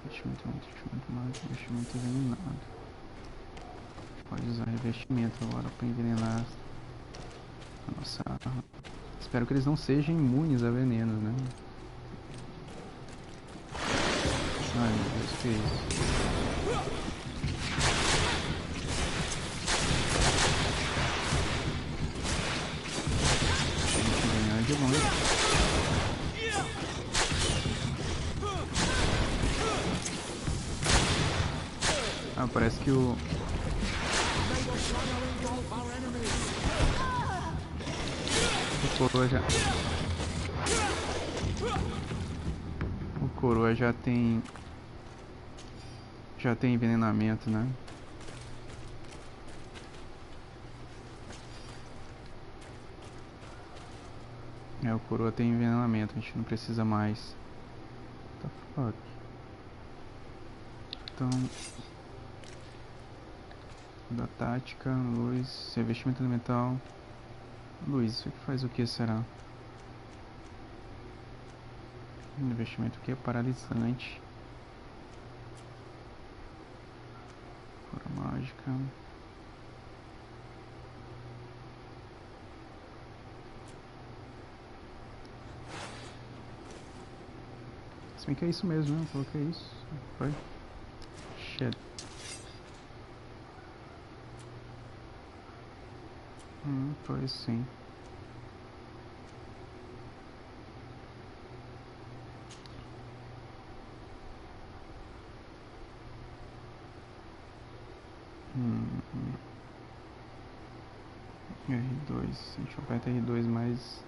Speaker 1: investimento mais, investimento envenenado. Pode usar revestimento agora para envenenar a nossa arma. Espero que eles não sejam imunes a venenos, né? Ai meu Deus, que é isso? Tem que ganhar de longe. Ah, parece que o coroa já tem envenenamento, né? O coroa tem envenenamento, a gente não precisa mais. What the fuck? Então, da tática, luz, revestimento elemental. Luz, isso aqui faz o que será? Investimento que é paralisante. Cura mágica. Se bem que é isso mesmo, né? Eu coloquei isso. Foi. Shit. Pois sim. R2, a gente aperta R2 mais.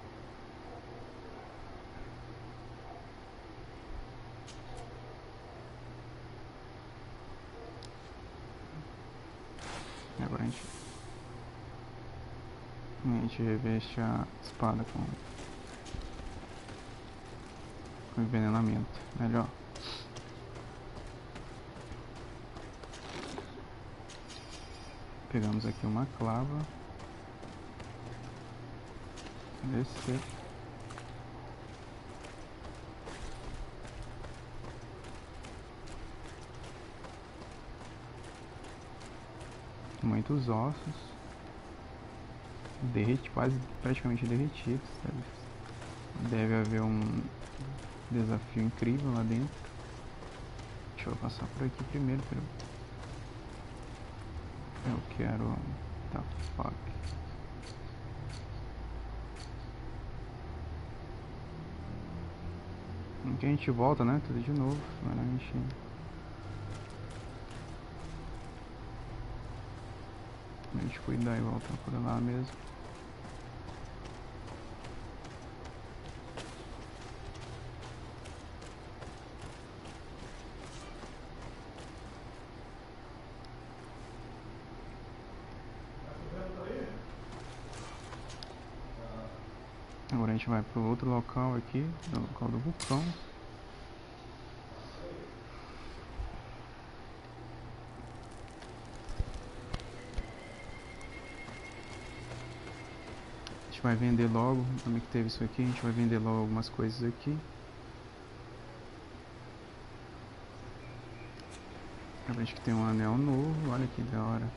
Speaker 1: Agora a gente reveste a espada com envenenamento. Melhor. Pegamos aqui uma clava. Descer. Muitos ossos. Quase praticamente derretidos. Deve haver um desafio incrível lá dentro. Deixa eu passar por aqui primeiro. Eu quero... Tá, fuck. Aqui a gente volta, né? Tudo de novo. Agora a gente... cuidar e voltar por lá mesmo. Agora a gente vai para o outro local aqui, no local do vulcão. A gente vai vender logo, também que teve isso aqui, a gente vai vender logo algumas coisas aqui. A gente que tem um anel novo, olha que da hora.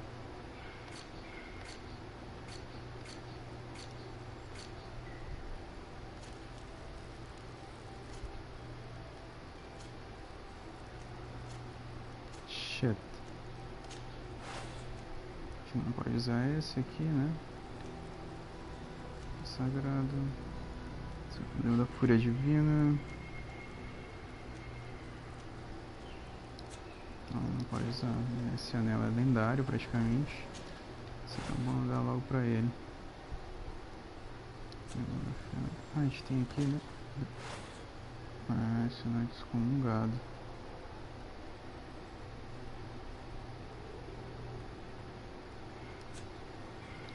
Speaker 1: Shit. A gente não pode usar esse aqui, né? Sagrado. Anel da Fúria Divina. Não pode usar. Esse anel é lendário praticamente. Então vamos dar logo pra ele. Ah, a gente tem aqui, né? Ah, esse não é descomungado.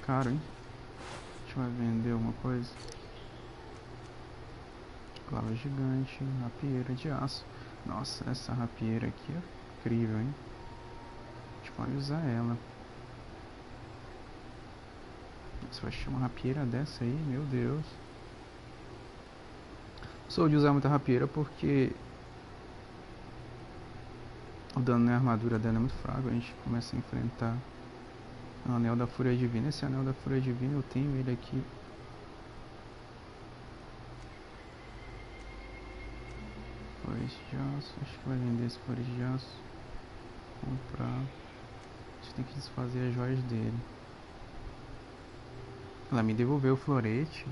Speaker 1: Caro, hein? A gente vai vender alguma coisa. Clava gigante, rapieira de aço. Nossa, essa rapieira aqui é incrível, hein? A gente pode usar ela. Você vai achar uma rapieira dessa aí, meu Deus. Sou de usar muita rapieira porque o dano na armadura dela é muito fraco. A gente começa a enfrentar o anel da Fúria Divina. Esse anel da Fúria Divina eu tenho ele aqui. Flores de aço, acho que vai vender esse flores de aço. Comprar. A gente tem que desfazer as joias dele. Ela me devolveu o florete.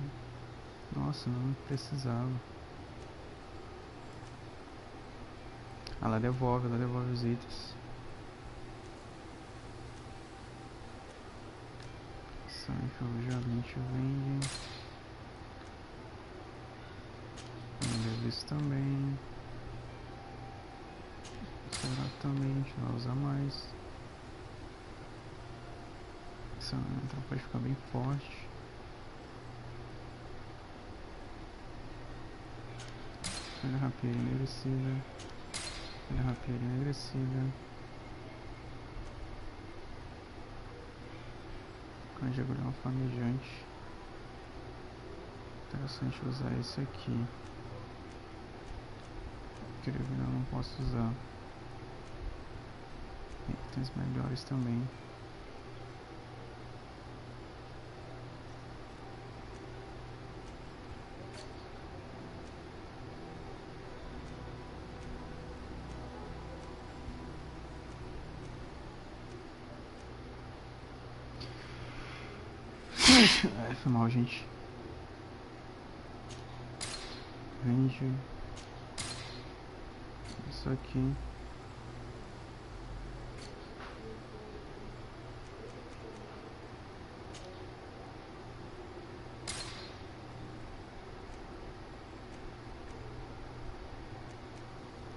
Speaker 1: Nossa, não precisava. Ela devolve os itens. Sai enferrujado, a gente vende. Vende isso também. Será também, a gente vai usar mais. Essa entrada pode ficar bem forte. Olha a rapieira enegrecida. Olha a rapieira enegrecida. Cães de agulhão flamejante. Interessante usar esse aqui. Queria ver, eu não posso usar. Itens melhores também. Foi mal, gente. Vende isso aqui.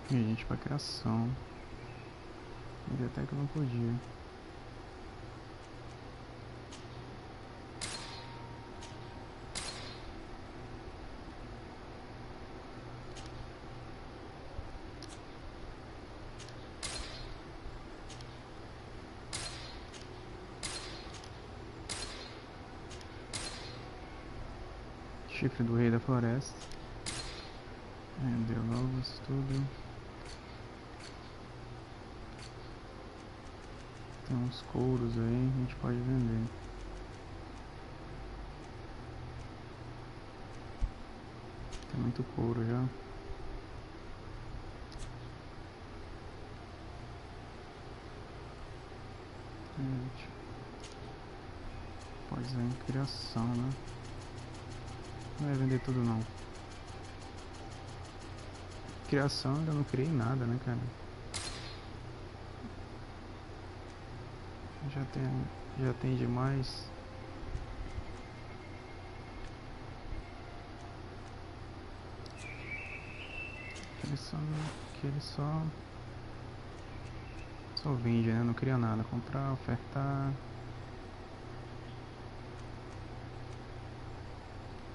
Speaker 1: E a gente pra criação. E até que eu não podia. Chifre do Rei da Floresta. Deu logo isso tudo. Tem uns couros aí, a gente pode vender. Tem muito couro já. Gente, pode usar em criação, né? Não vai vender tudo não. criação ainda não criei nada, né, cara? Já tem demais. Que ele só vende, né? Não cria nada. Comprar, ofertar.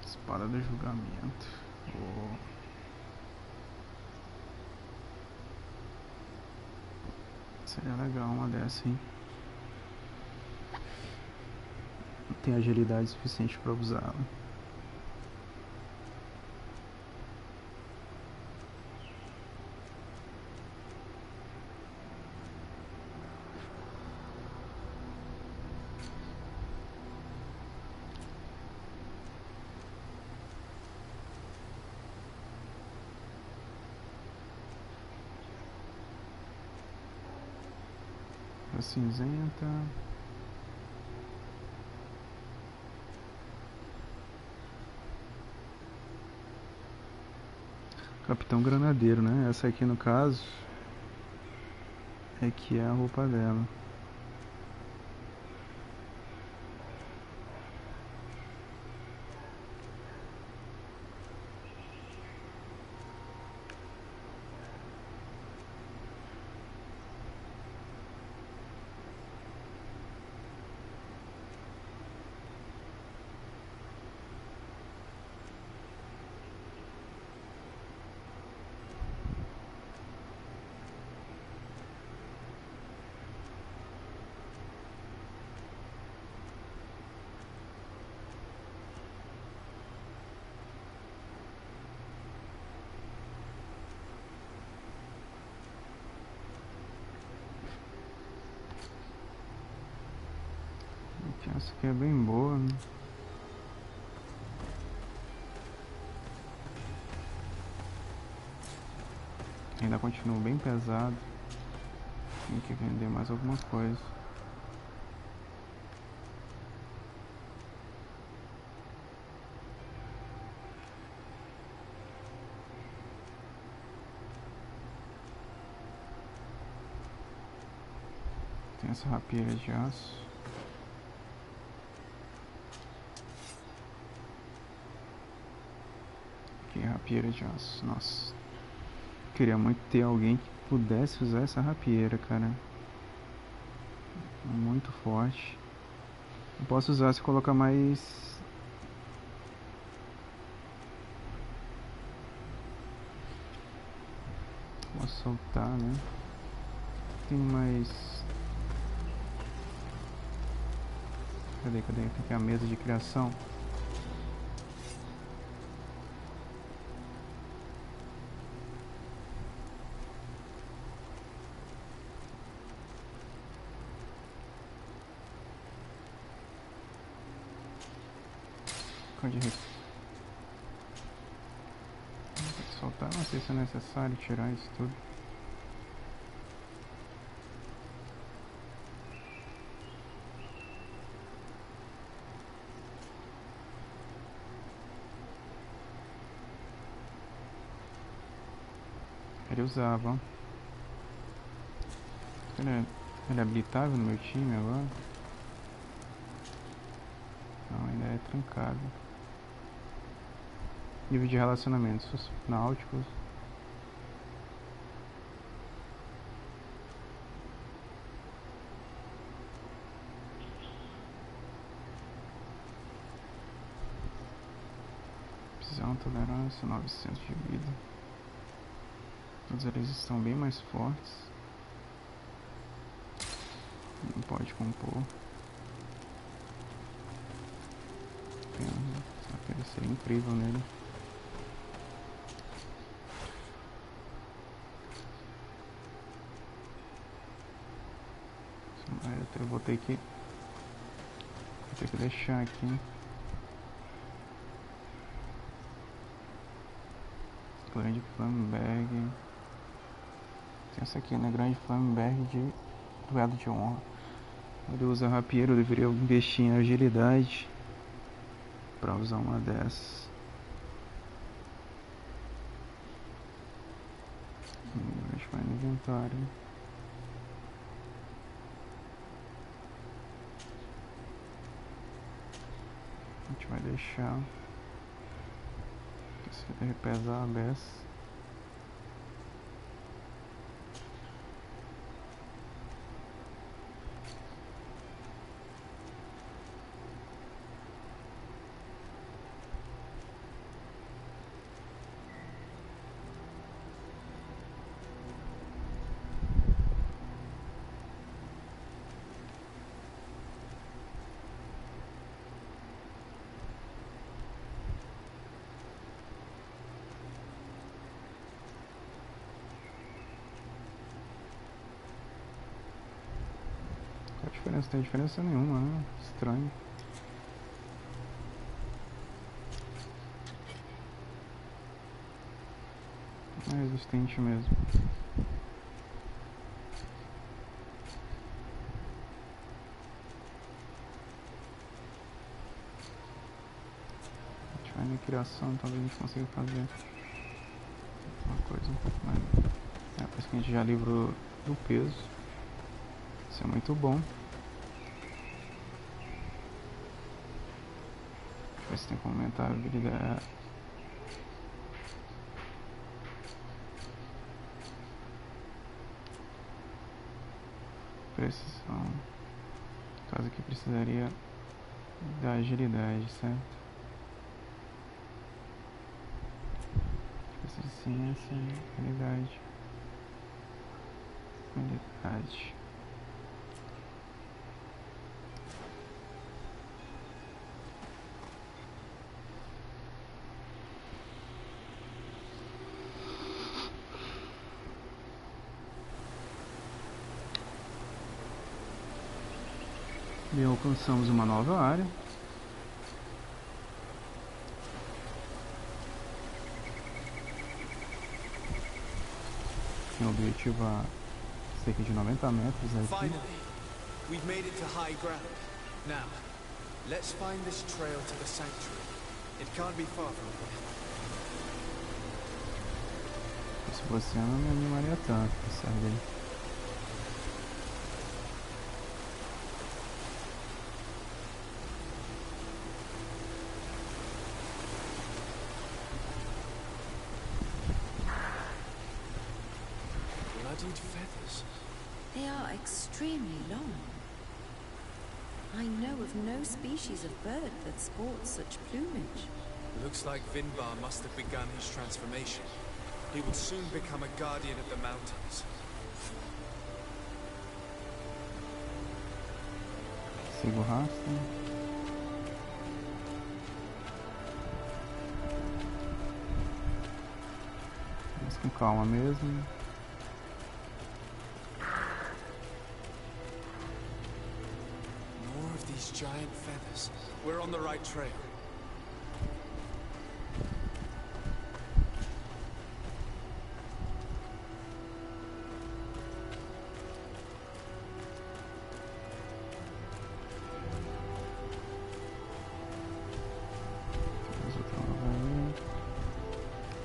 Speaker 1: Espada do julgamento. Oh. Seria legal uma dessa, hein? Não tem agilidade suficiente para usá-la. A cinzenta. Capitão Granadeiro, né? Essa aqui no caso é que é a roupa dela. Essa aqui é bem boa, né? Ainda continua bem pesado. Tem que vender mais alguma coisa. Tem essa rapieira de aço. Rapieira de aço, nossa. Queria muito ter alguém que pudesse usar essa rapieira, cara. Muito forte. Eu posso usar se colocar mais... Posso soltar, né? Tem mais... Cadê? Aqui é a mesa de criação. De soltar, não sei se é necessário tirar isso tudo. Ele usava. Ele é habilitável no meu time agora? Não, ainda é trancado. Nível de relacionamentos náuticos. Prisão, tolerância, 900 de vida. Todos eles estão bem mais fortes. Não pode compor. Seria incrível nele. Eu vou ter que deixar aqui. Grande Flamberg. Tem essa aqui, né? Grande Flamberg de duelo de honra. Ele usa rapieiro, eu deveria investir em agilidade para usar uma dessas. A gente vai no inventário. A gente vai deixar. Isso aqui deve pesar a beça. Não tem diferença nenhuma, né? Estranho. É resistente mesmo. A gente vai na criação, talvez a gente consiga fazer uma coisa um pouco mais. Parece que a gente já livrou do peso. Isso é muito bom. Ver se tem como aumentar a habilidade. Precisão. No caso aqui precisaria da agilidade, certo? Eficiência, agilidade. Habilidade. E alcançamos uma nova área. Tem o objetivo a cerca de 90 metros aqui.
Speaker 4: Finally, we've made it to high ground. Now, let's find this trail to the sanctuary. It can't be far from here.
Speaker 1: Se você não me animaria tanto, sabe?
Speaker 4: Feathers.
Speaker 10: They are extremely long. I know of no species of bird that sports such plumage.
Speaker 4: Looks like Vinbar must have begun his transformation. He will soon become a guardian of the mountains.
Speaker 1: Siga o rastro. Vamos com calma mesmo.
Speaker 4: Giant feathers. We're on the right trail.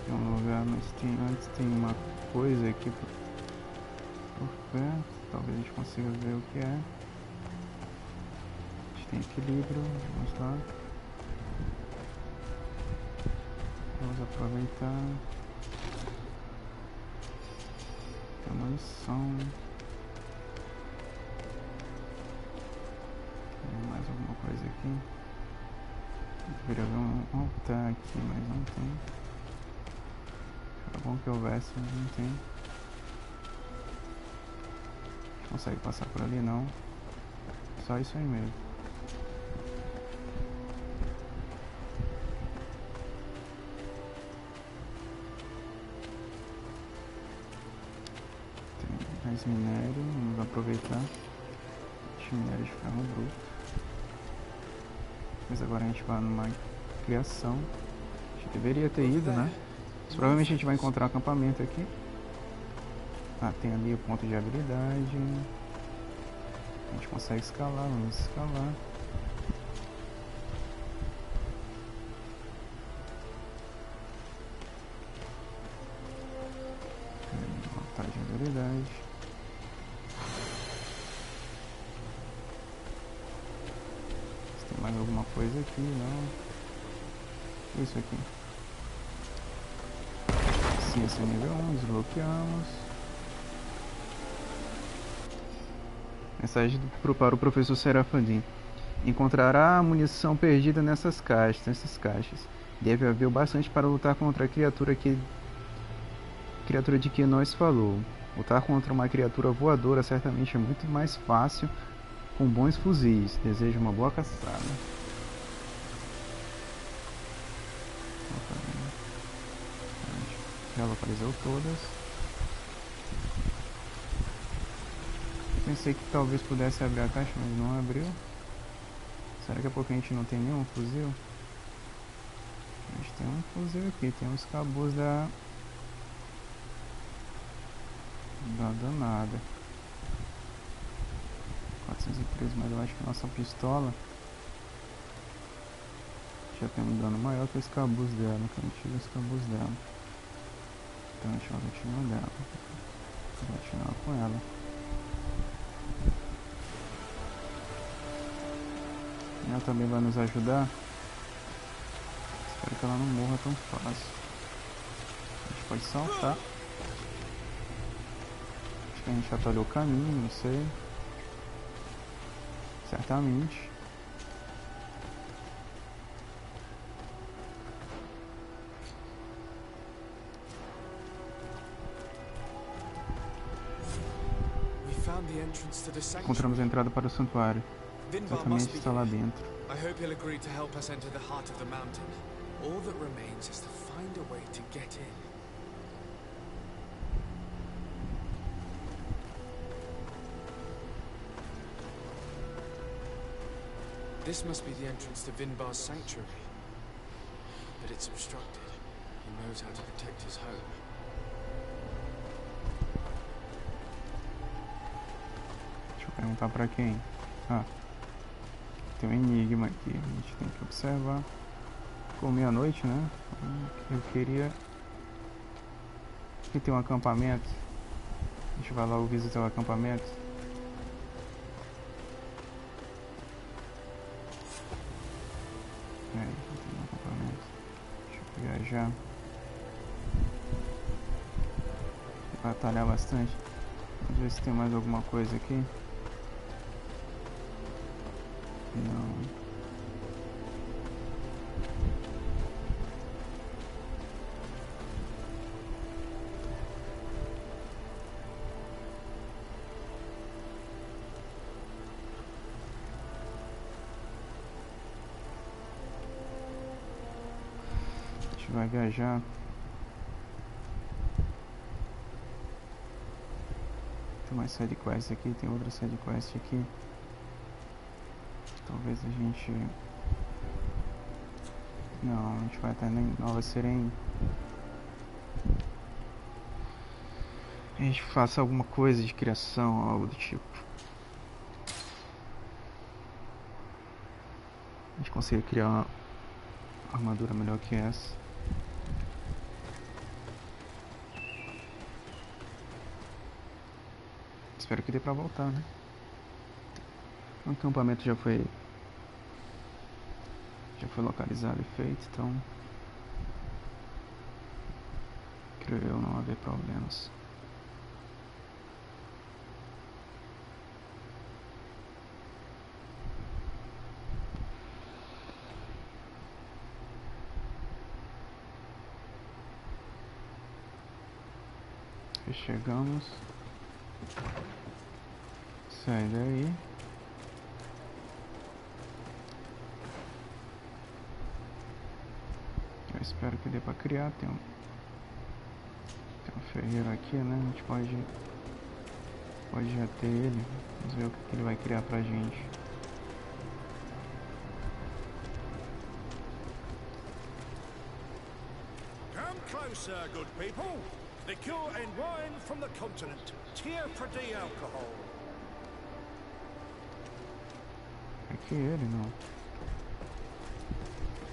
Speaker 1: Tem um lugar, mas antes tem uma coisa aqui por perto. Talvez a gente consiga ver o que é. Tem equilíbrio, vamos lá. Vamos aproveitar. Tem uma lição. Tem mais alguma coisa aqui. Deveria haver um altar aqui, mas não tem. Era bom que houvesse, mas não tem. Não consegue passar por ali não. Só isso aí mesmo. Mais minério, vamos aproveitar esse minério de ferro bruto. Mas agora a gente vai numa criação. A gente deveria ter ido, né? Mas provavelmente a gente vai encontrar um acampamento aqui. Ah, tem ali o ponto de habilidade. A gente consegue escalar, vamos escalar. Tem mais alguma coisa aqui? Não. Isso aqui. Ciência nível 1, desbloqueamos. Mensagem para o professor Serafandin. Encontrará munição perdida nessas caixas. Deve haver bastante para lutar contra a criatura de que nós falou. Lutar contra uma criatura voadora certamente é muito mais fácil com bons fuzis. Desejo uma boa caçada. Já localizou todas. Pensei que talvez pudesse abrir a caixa, mas não abriu. Será que é porque a gente não tem nenhum fuzil? A gente tem um fuzil aqui, tem uns cabos da danada. 413, mas eu acho que a nossa pistola já tem um dano maior que os cabos dela, que eu não tive os cabos dela. Então a gente vai continuar dela. Vou continuar com ela. Ela também vai nos ajudar. Espero que ela não morra tão fácil. A gente pode saltar. Acho que a gente atalhou o caminho, não sei. Certamente. Encontramos a entrada para o santuário. Exatamente está lá dentro.
Speaker 4: I hope he'll agree to help us enter the heart of the mountain. All that remains is to find a way to get in. This must be the entrance to Vinbar's sanctuary. But it's obstructed. He knows how to protect his home.
Speaker 1: Deixa eu perguntar pra quem. Ah. Tem um enigma aqui, a gente tem que observar. Ficou meia-noite, né? Eu queria... Aqui tem um acampamento. A gente vai lá visitar o acampamento. Aí, tem um acampamento. Deixa eu viajar. Batalhar bastante. Vamos ver se tem mais alguma coisa aqui. Não. A gente vai viajar. Tem mais side quest aqui, tem outra side quest aqui. Talvez a gente... Não, a gente vai até em Nova Serene. A gente faça alguma coisa de criação, algo do tipo. A gente consiga criar uma armadura melhor que essa. Espero que dê pra voltar, né? O acampamento já foi localizado e feito, então creio eu não haver problemas. Chegamos. Sai daí. Eu espero que dê pra criar. Tem um ferreiro aqui, né? A gente pode já ter ele. Vamos ver o que ele vai criar pra gente.
Speaker 12: Come closer, good people. Liqueur and wine from the continent. Tear for the alcohol.
Speaker 1: Aqui ele não.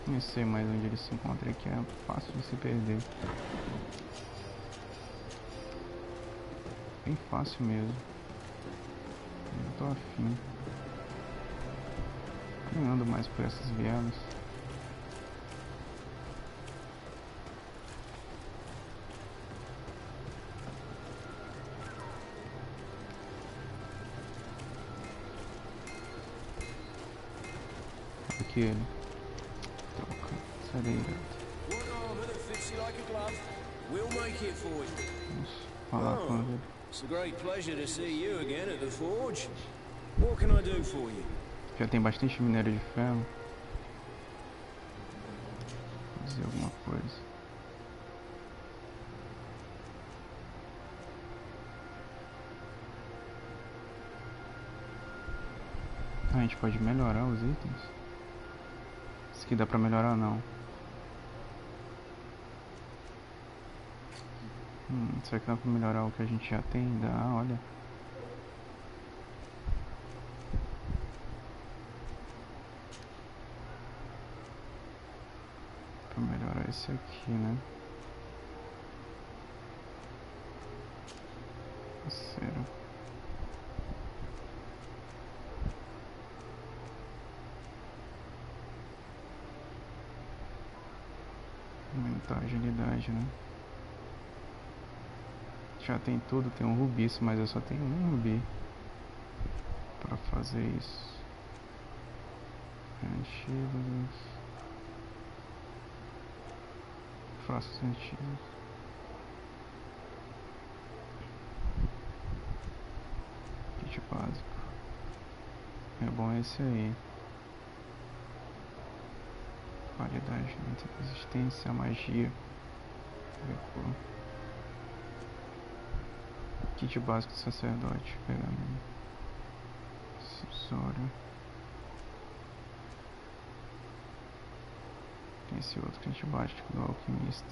Speaker 1: Não sei mais onde ele se encontra aqui, é fácil de se perder. Bem fácil mesmo. Não tô afim. Nem ando mais por essas vielas. Aqui ele. Troca. Sai daí, gato. Vamos falar com ele.
Speaker 13: It's a great pleasure to see you again at the forge. What can I do for you?
Speaker 1: Já tem bastante minério de ferro. Vou dizer alguma coisa. A gente pode melhorar os itens. Isso aqui dá pra melhorar não. Será que dá pra melhorar o que a gente já tem? Dá, olha. Pra melhorar esse aqui, né? Cera. Aumentar a agilidade, né? Já tem tudo, tem um rubiço, mas eu só tenho um rubi para fazer isso. Antídotos. Faço antídotos. Kit básico. É bom esse aí. Qualidade, resistência, magia. Kit básico do sacerdote, pergaminho, acessório. Tem esse outro kit básico do alquimista.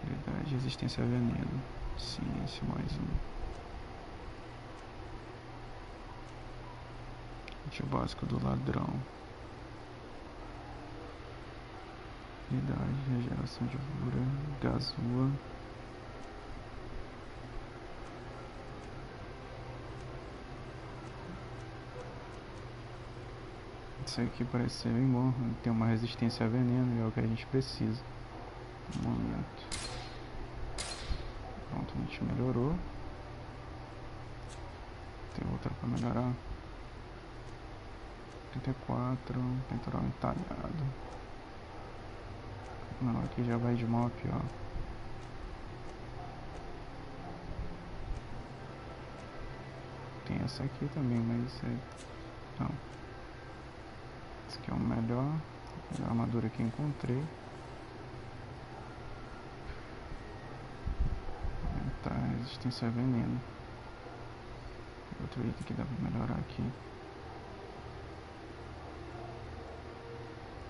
Speaker 1: Qualidade, resistência a veneno. Sim, esse mais um. Kit básico do ladrão. Qualidade, regeneração de cura, gazua. Isso aqui parece ser bem bom, tem uma resistência a veneno e é o que a gente precisa. Um momento. Pronto, a gente melhorou. Tem outra para melhorar. 34, peitoral entalhado. Não, aqui já vai de mal a pior. Tem essa aqui também, mas é... não. Esse aqui é o melhor. A armadura que encontrei. Aumentar a resistência a veneno. Outro item que dá pra melhorar aqui.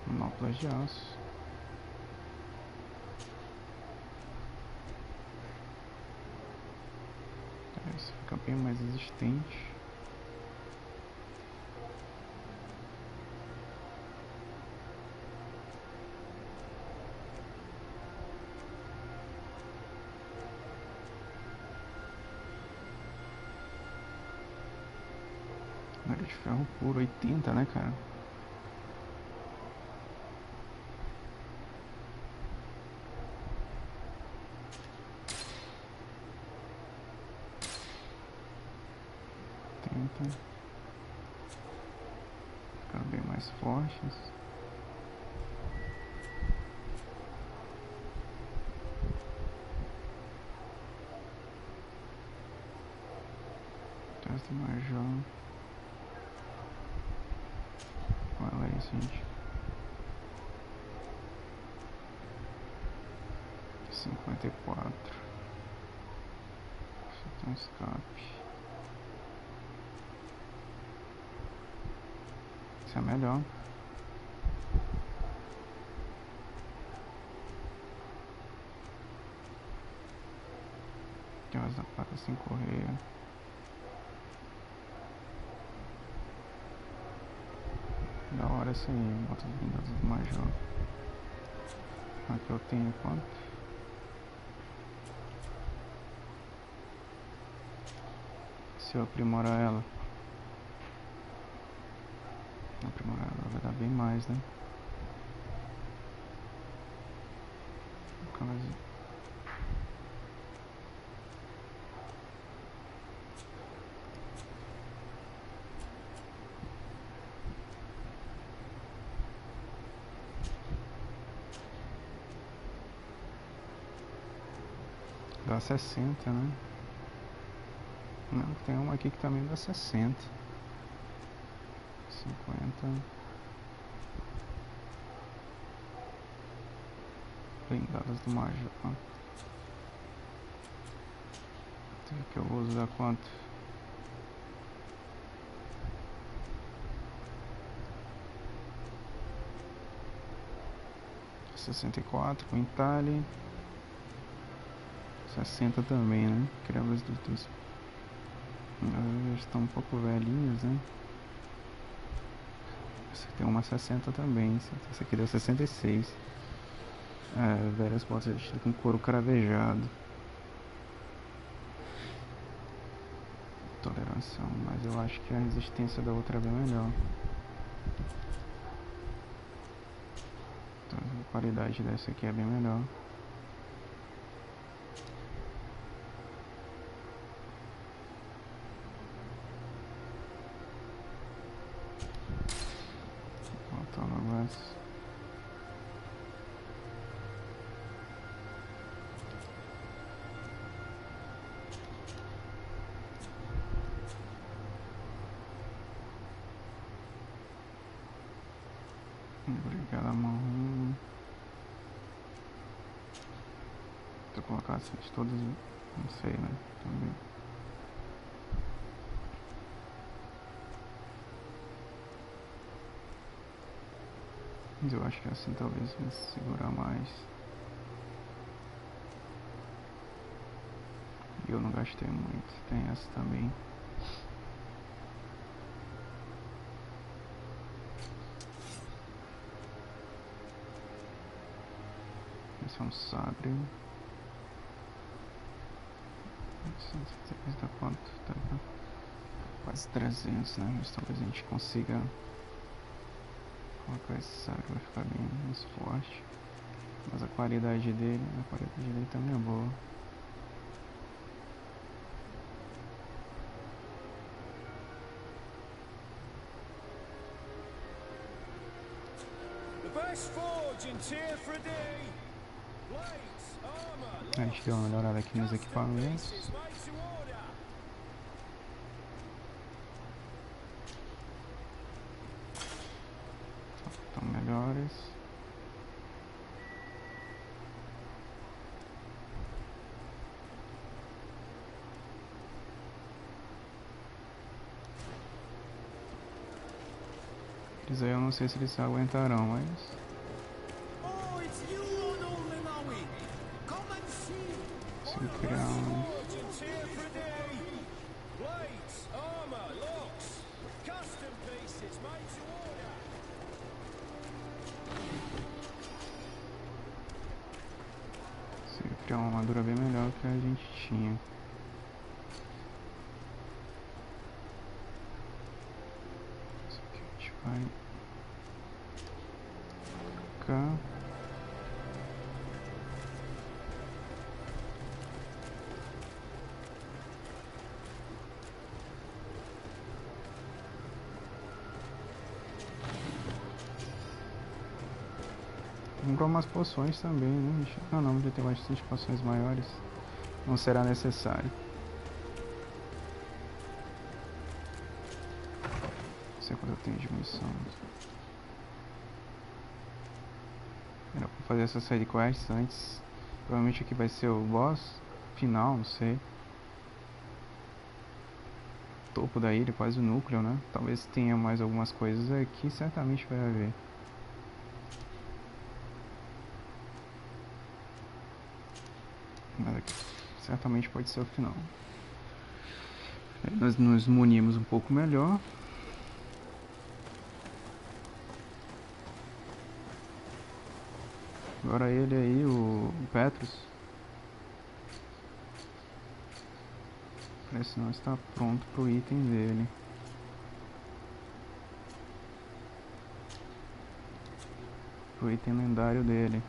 Speaker 1: Manoplas de aço. Esse fica bem mais resistente. De ferro puro, 80, né, cara? Tenta ficar bem mais fortes. Teste major. Olha isso, gente. 54. Isso tem um escape. Isso é melhor. Tem umas da placa sem correia. Da hora essa aí, bota os blindados do major. Aqui eu tenho quanto? Se eu aprimorar ela. Aprimorado vai dar bem mais, né? Dá 60, né? Não, tem uma aqui que também dá 60. 50. Blindadas do Major. Tem que eu vou usar quanto? $64 com entalhe. 60 também, né? Crevas dos dois. Eles estão um pouco velhinhos, né? Esse aqui tem uma 60 também. Esse aqui deu 66. Velhas botas vestidas com couro cravejado. Tolerância, mas eu acho que a resistência da outra é bem melhor. Então, a qualidade dessa aqui é bem melhor. Obrigado, marrom. Vou colocar assim de todos, não sei, né? Também. Mas eu acho que assim talvez vai segurar mais. E eu não gastei muito. Tem essa também. Esse é um sabre. 170 tá quanto? Tá quase 300, né? Mas talvez a gente consiga colocar esse sabre, vai ficar bem mais forte. Mas a qualidade dele também é boa. A gente deu uma melhorada aqui nos equipamentos. Estão melhores. Eles aí eu não sei se eles aguentarão, mas... se criar um... se criar uma armadura bem melhor que a gente tinha. Isso aqui a gente vai... cá. Comprar umas poções também, né? Não, já tem bastante poções maiores. Não será necessário. Não sei quanto eu tenho de munição. Era pra fazer essa side quest antes. Provavelmente aqui vai ser o boss final, não sei. Topo da ilha, quase o núcleo, né? Talvez tenha mais algumas coisas aqui, certamente vai haver. Mas aqui certamente pode ser o final. Aí nós nos munimos um pouco melhor. Agora ele aí, o Petrus, parece não estar pronto pro item dele. o item lendário dele.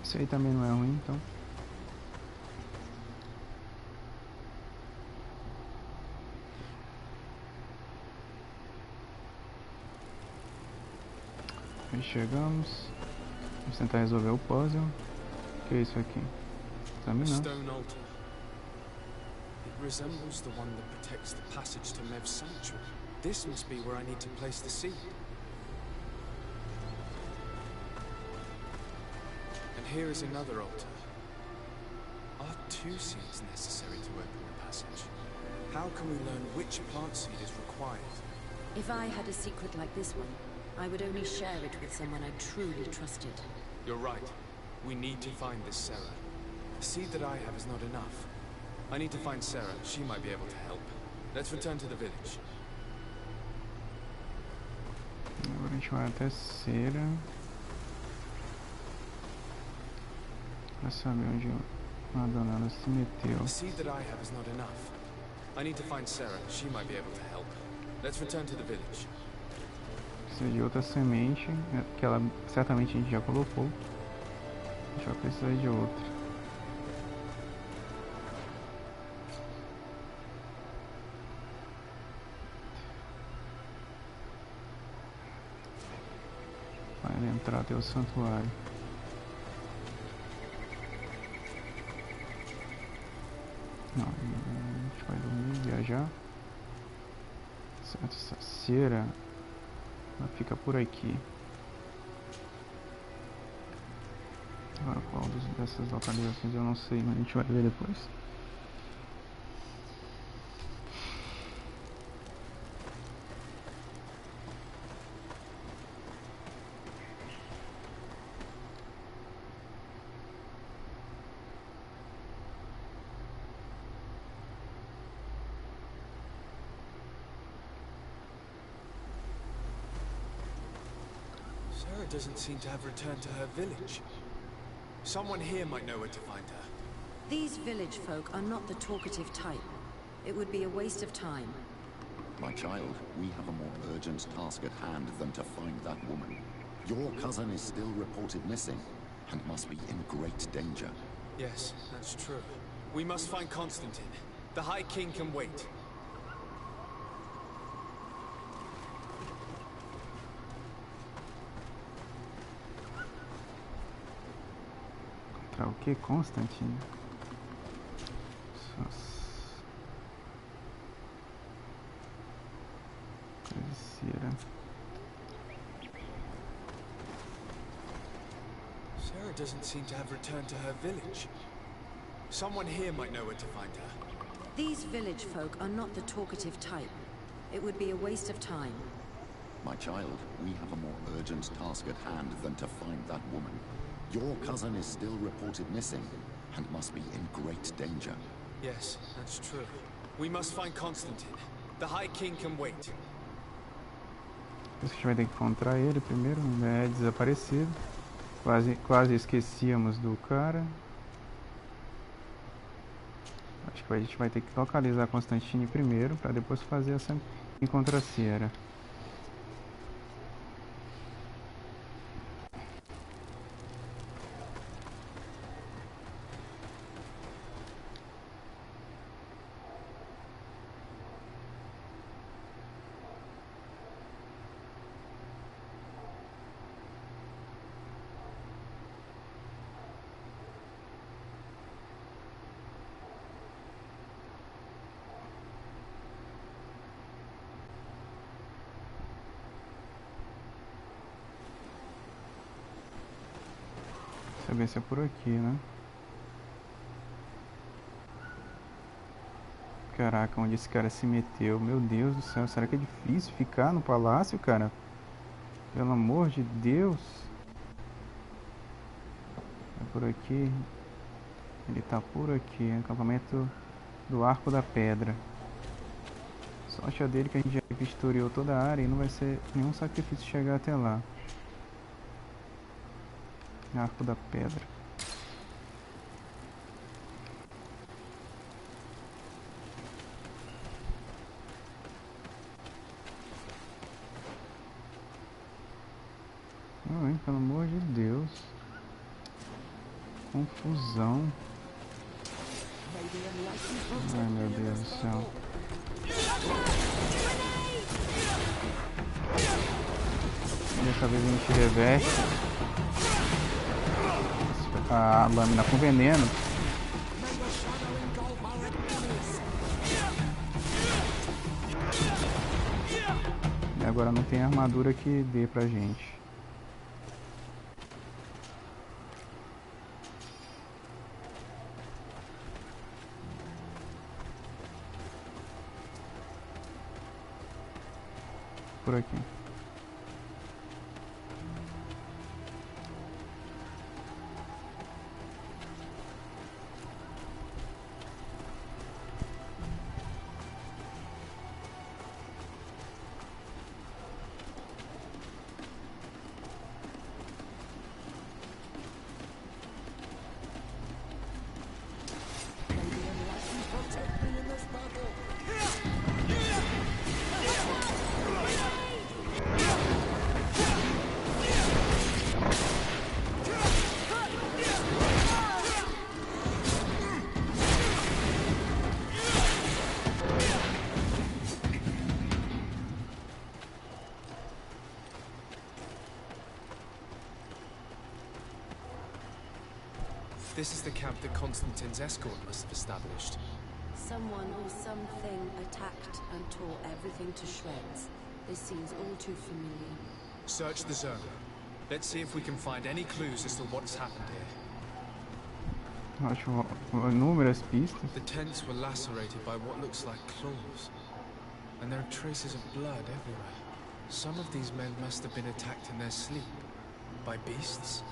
Speaker 1: Esse aí também não é ruim, então. Aí chegamos. Vamos tentar resolver o puzzle. O que é isso aqui? Examinar.
Speaker 4: Stone altar. It resembles the one that protects the passage to Mev's sanctuary. This must be where I need to place the seed. And here is another altar. Are 2 seeds necessary to open the passage? How can we learn which plant seed is required?
Speaker 10: If I had a secret like this one, I would only share it with someone I truly trusted.
Speaker 4: You're right. We need to find this Ciera. The seed that I have is not enough. I need to find Ciera. She might be able to help. Let's return to the village.
Speaker 1: Agora a gente vai até Ciera pra saber onde a dona se meteu.
Speaker 4: The seed that I have is not enough. I need to find Ciera. She might be able to help. Let's return to the village.
Speaker 1: Precisa de outra semente, que ela certamente a gente já colocou. A gente vai precisar de outra. Vai entrar até o santuário. Não, a gente vai dormir, viajar. Essa Ciera, ela fica por aqui. Agora qual dessas localizações eu não sei, mas a gente vai ver depois.
Speaker 4: Ciera doesn't seem to have returned to her village. Someone here might know where to find her.
Speaker 10: These village folk are not the talkative type. It would be a waste of time.
Speaker 11: My child, we have a more urgent task at hand than to find that woman. Your cousin is still reported missing, and must be in great danger.
Speaker 4: Yes, that's true. We must find Cosntatine. The High King can wait.
Speaker 1: Pra o que, Cosntatine? Ciera.
Speaker 4: Ciera doesn't seem to have returned to her village. Someone here might know where to find her.
Speaker 10: These village folk are not the talkative type. It would be a waste of time.
Speaker 11: My child, we have a more urgent task at hand than to find that woman. Your cousin is still reported missing, and must be in great danger.
Speaker 4: Yes, that's true. We must find Cosntatine. The High King can wait.
Speaker 1: A gente vai ter que encontrar ele primeiro, é desaparecido. Quase esquecíamos do cara. Acho que a gente vai ter que localizar Cosntatine primeiro, para depois fazer essa encontrar Ciera. Saber se é por aqui, né? Caraca, onde esse cara se meteu? Meu Deus do céu, será que é difícil ficar no palácio, cara? Pelo amor de Deus. É por aqui. Ele tá por aqui, acampamento do Arco da Pedra. Só Sorte dele que a gente já vistoriou toda a área e não vai ser nenhum sacrifício chegar até lá. Arco da pedra. Ai, pelo amor de Deus. Confusão. Ai, meu Deus do céu. Dessa vez a gente reverte a lâmina com veneno. E agora não tem armadura que dê pra gente. Por aqui.
Speaker 4: This is the camp that Constantine's escort must have established.
Speaker 10: Someone or something attacked and tore everything to shreds. This seems all too familiar.
Speaker 4: Search the zone. Let's see if we can find any clues as to what's happened here.
Speaker 1: Acho inúmeras pistas.
Speaker 4: The tents were lacerated by what looks like claws. And there are traces of blood everywhere. Some of these men must have been attacked in their sleep. By beasts?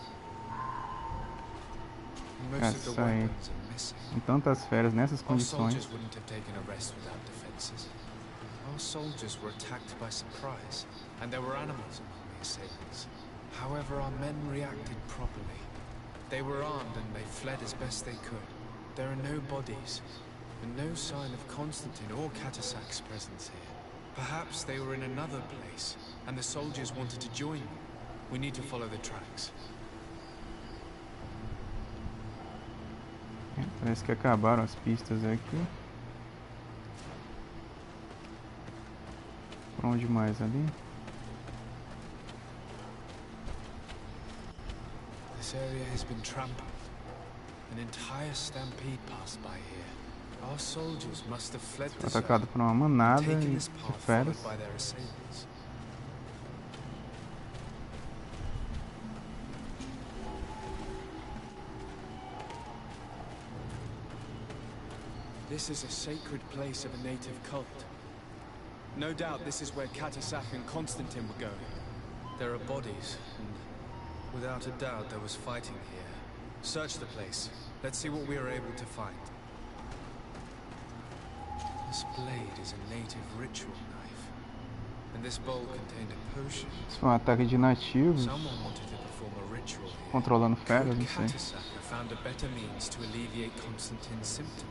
Speaker 4: Most of the weapons are missing.
Speaker 1: Em tantas feras nessas condições.
Speaker 4: Our soldiers wouldn't have taken a rest without defenses. Our soldiers were attacked by surprise, and there were animals among the assailants. However, our men reacted properly. They were armed and they fled as best they could. There are no bodies, and no sign of Constantine or Catasac's presence here. Perhaps they were in another place, and the soldiers wanted to join them. We need to follow the tracks.
Speaker 1: Parece que acabaram as pistas aqui. Por onde mais ali?
Speaker 4: This area has been trampled. An entire stampede passed by here. Our soldiers must have fled the zone,
Speaker 1: Atacado por uma manada
Speaker 4: taken
Speaker 1: de
Speaker 4: this path
Speaker 1: feras.
Speaker 4: followed by their assailants. This is a sacred place of a native cult. No doubt this is where Catasac and Constantine were going. There are bodies, and without a doubt there was fighting here. Search the place. Let's see what we are able to find. This blade is a native ritual knife, and this bowl contained a potion.
Speaker 1: Isso foi um ataque de nativos
Speaker 4: Someone wanted to perform a ritual here.
Speaker 1: controlando feras, não
Speaker 4: Could
Speaker 1: sei.
Speaker 4: Catasac have found a better means to alleviate Constantine's symptoms?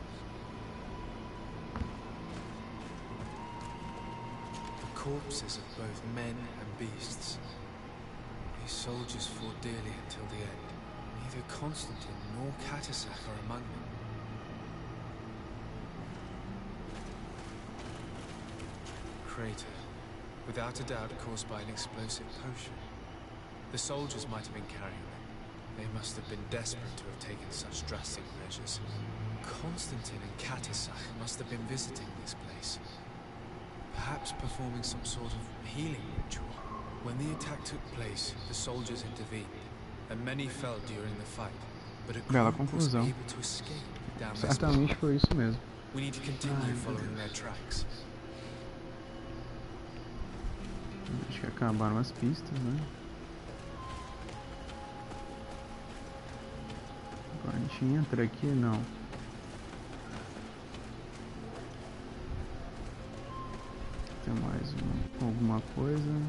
Speaker 4: Corpses of both men and beasts. These soldiers fought dearly until the end. Neither Constantine nor Catasac are among them. Crater. Without a doubt caused by an explosive potion. The soldiers might have been carrying it. They must have been desperate to have taken such drastic measures. Constantine and Catasac must have been visiting this place. Perhaps performing some sort of healing ritual. When the attack took place, the soldiers intervened, and many fell during the fight. But a group was able to escape down this path.
Speaker 1: Certamente foi isso mesmo.
Speaker 4: We need to continue following their tracks.
Speaker 1: Acho que acabaram as pistas, né? Agora a gente entra aqui, não. mais alguma coisa.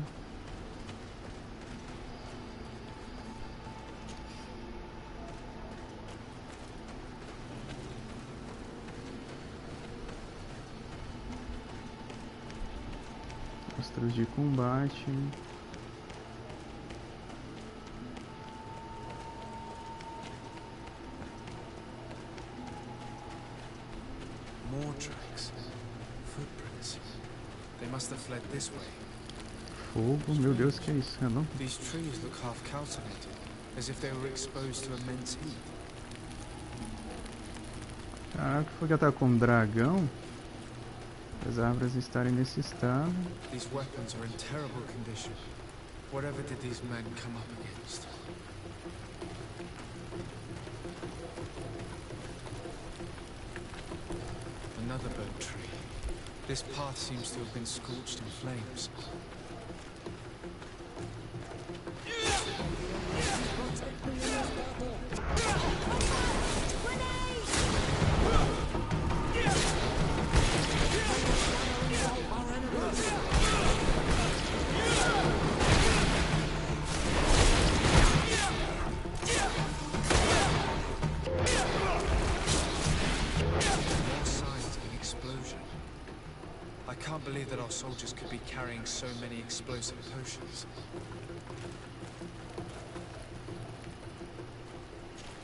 Speaker 1: Astros de combate.
Speaker 4: More tracks. Footprints. They must have fled this way.
Speaker 1: Fogo, meu Deus, que é isso? Não?
Speaker 4: These trees look half calcinated, as if they were exposed to immense heat.
Speaker 1: Caraca, foi que atacou um dragão? As árvores estarem nesse estado.
Speaker 4: These weapons are in terrible condition. Whatever did these men come up against? Another burnt tree. This path seems to have been scorched in flames. I can't believe that our soldiers could be carrying so many explosive potions.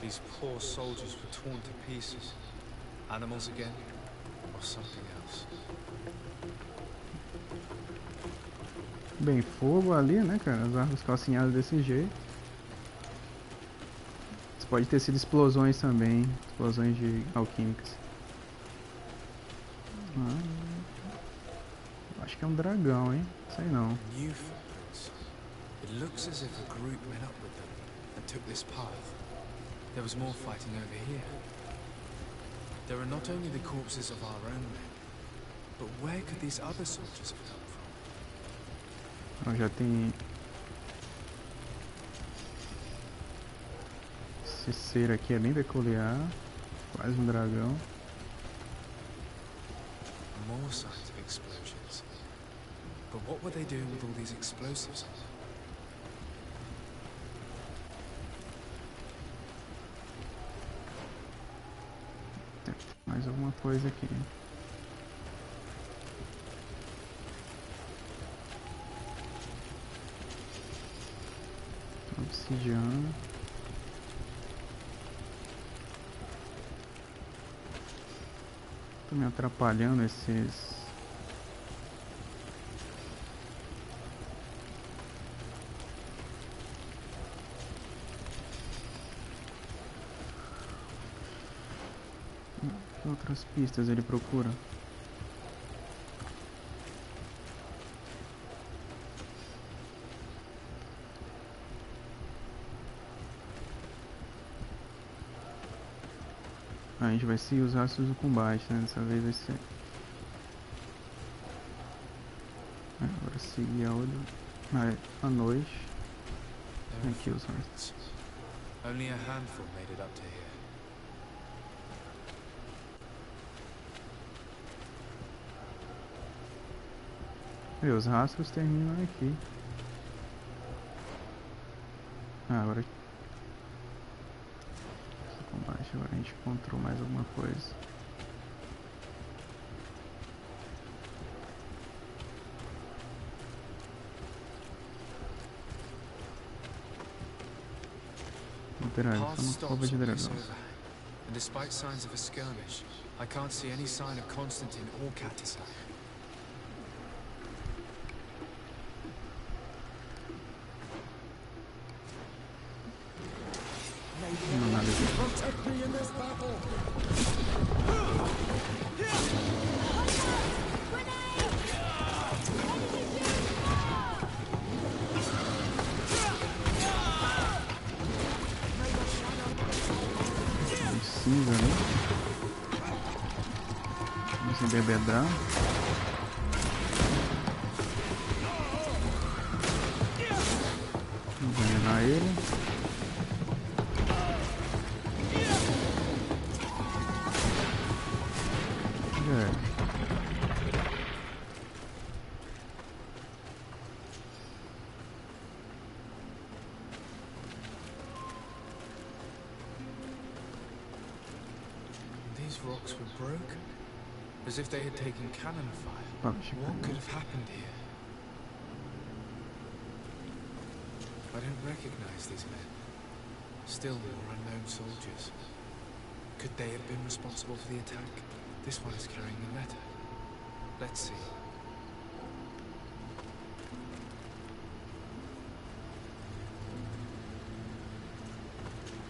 Speaker 4: These poor soldiers were torn to pieces. Animals again, or something else.
Speaker 1: Bem, fogo ali, né, cara? As árvores calcinhadas desse jeito. Isso pode ter sido explosões também. Explosões de alquímicas. Acho que é um dragão, hein? Sei não.
Speaker 4: New footprints. It looks as if a group met up with them and took this path. There was more fighting over here. There are not only the corpses of our own men, but where could these other soldiers have come from?
Speaker 1: Já tem esse ser aqui, é bem peculiar. Quase um dragão.
Speaker 4: More signs of explosions. But what were they doing with all these explosives?
Speaker 1: Mais alguma coisa aqui. Obsidiana. Tô me atrapalhando esses... Que outras pistas ele procura? A gente vai seguir os rastros do combate, né? Dessa vez vai ser... Agora seguir a olho... à noite. Aqui os rastros.
Speaker 4: Only a handful made it up to here.
Speaker 1: E os rastros terminam aqui. Agora... combate, agora a gente encontrou mais alguma coisa. Dragão, uma cova de dragão.
Speaker 4: And despite signs of a skirmish, I can't see any sign of Cosntatine or Catisac.
Speaker 1: Cinza, né? Vamos embebedar. Vamos envenenar ele.
Speaker 4: locks were broken, as if they had taken cannon fire. What could have happened here? I don't recognize these men. Still more unknown soldiers. Could they have been responsible for the attack? This one is carrying a letter. Let's see.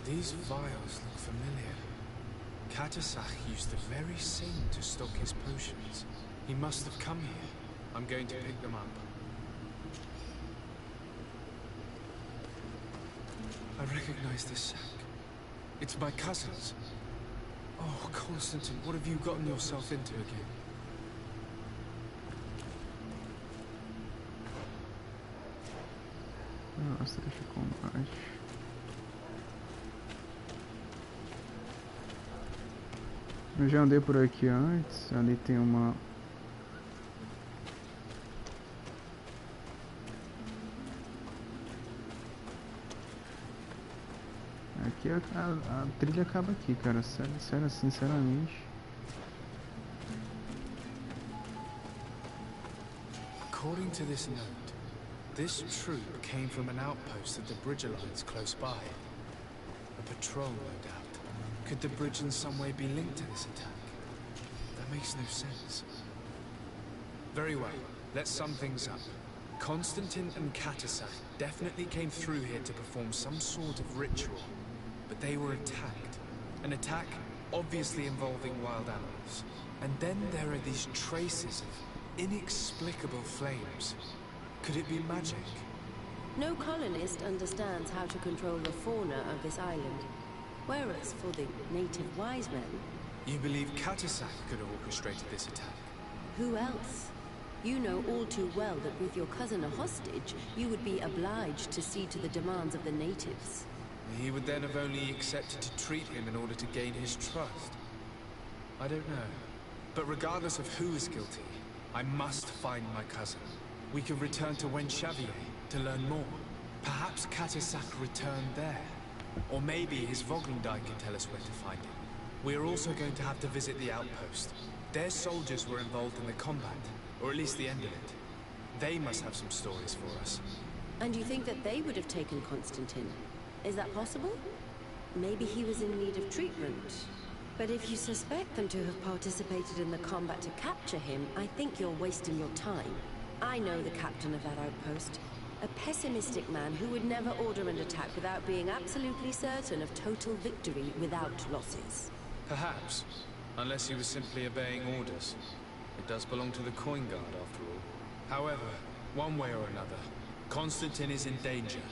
Speaker 4: These vials look familiar. Katasach used the very same to stock his potions. He must have come here. I'm going to pick them up. I recognize this sack. It's my cousin's. Oh, Cosntatine, what have you gotten yourself into again?
Speaker 1: Nossa, deixa eu comprar. Eu já andei por aqui antes. Ali tem uma... Aqui a trilha acaba aqui, cara. Sério, sinceramente.
Speaker 4: According to this note, this troop came from an outpost of the Bridge Alliance close by. A patrol, no doubt. Could the bridge in some way be linked to this attack? That makes no sense. Very well, let's sum things up. Cosntatine and Katasach definitely came through here to perform some sort of ritual. But they were attacked. An attack obviously involving wild animals. And then there are these traces of inexplicable flames. Could it be magic?
Speaker 14: No colonist understands how to control the fauna of this island. Whereas for the native wise men...
Speaker 4: You believe Katasach could have orchestrated this attack?
Speaker 14: Who else? You know all too well that with your cousin a hostage, you would be obliged to see to the demands of the natives.
Speaker 4: He would then have only accepted to treat him in order to gain his trust. I don't know. But regardless of who is guilty, I must find my cousin. We can return to Wenchavier to learn more. Perhaps Katasach returned there. Or maybe his Voglendai can tell us where to find him. We're also going to have to visit the outpost. Their soldiers were involved in the combat, or at least the end of it. They must have some stories for us.
Speaker 14: And you think that they would have taken Cosntatine? Is that possible? Maybe he was in need of treatment. But if you suspect them to have participated in the combat to capture him, I think you're wasting your time. I know the captain of that outpost. A pessimistic man who would never order an attack without being absolutely certain of total victory without losses.
Speaker 4: Perhaps. Unless he was simply obeying orders. It does belong to the Coin Guard, after all. However, one way or another, Cosntatine is in danger.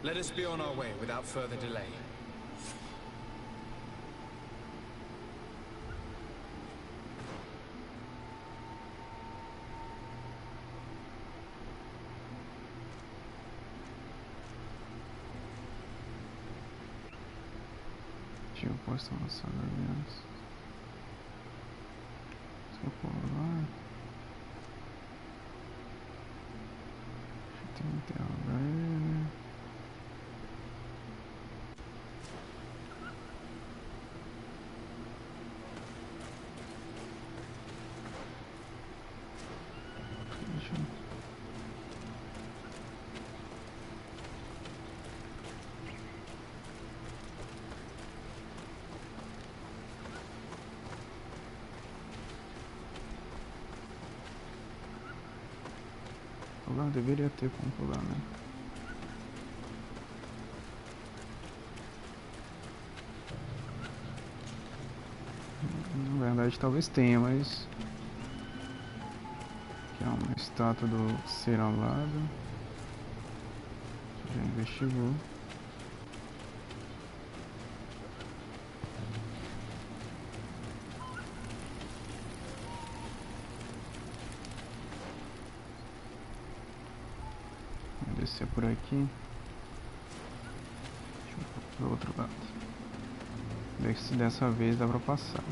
Speaker 4: Let us be on our way without further delay.
Speaker 1: Tinha o posto lançado ali antes. Se eu for lá... Tem um interrogar ele. Lá deveria ter como pular, né? Na verdade talvez tenha, mas... Aqui é uma estátua do Ciera ao lado. Já investigou. Descer por aqui. Deixa eu ir pro outro lado. Ver se dessa vez dá pra passar.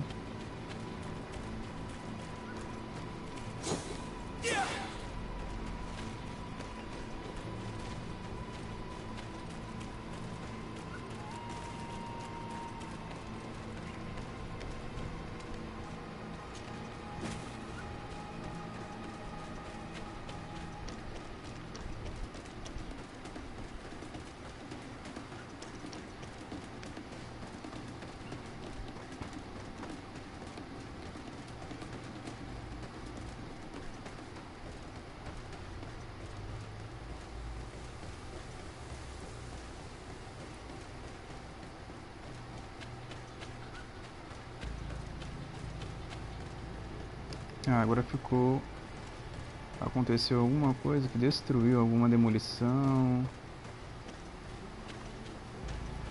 Speaker 1: Ah, agora ficou... Aconteceu alguma coisa que destruiu alguma demolição,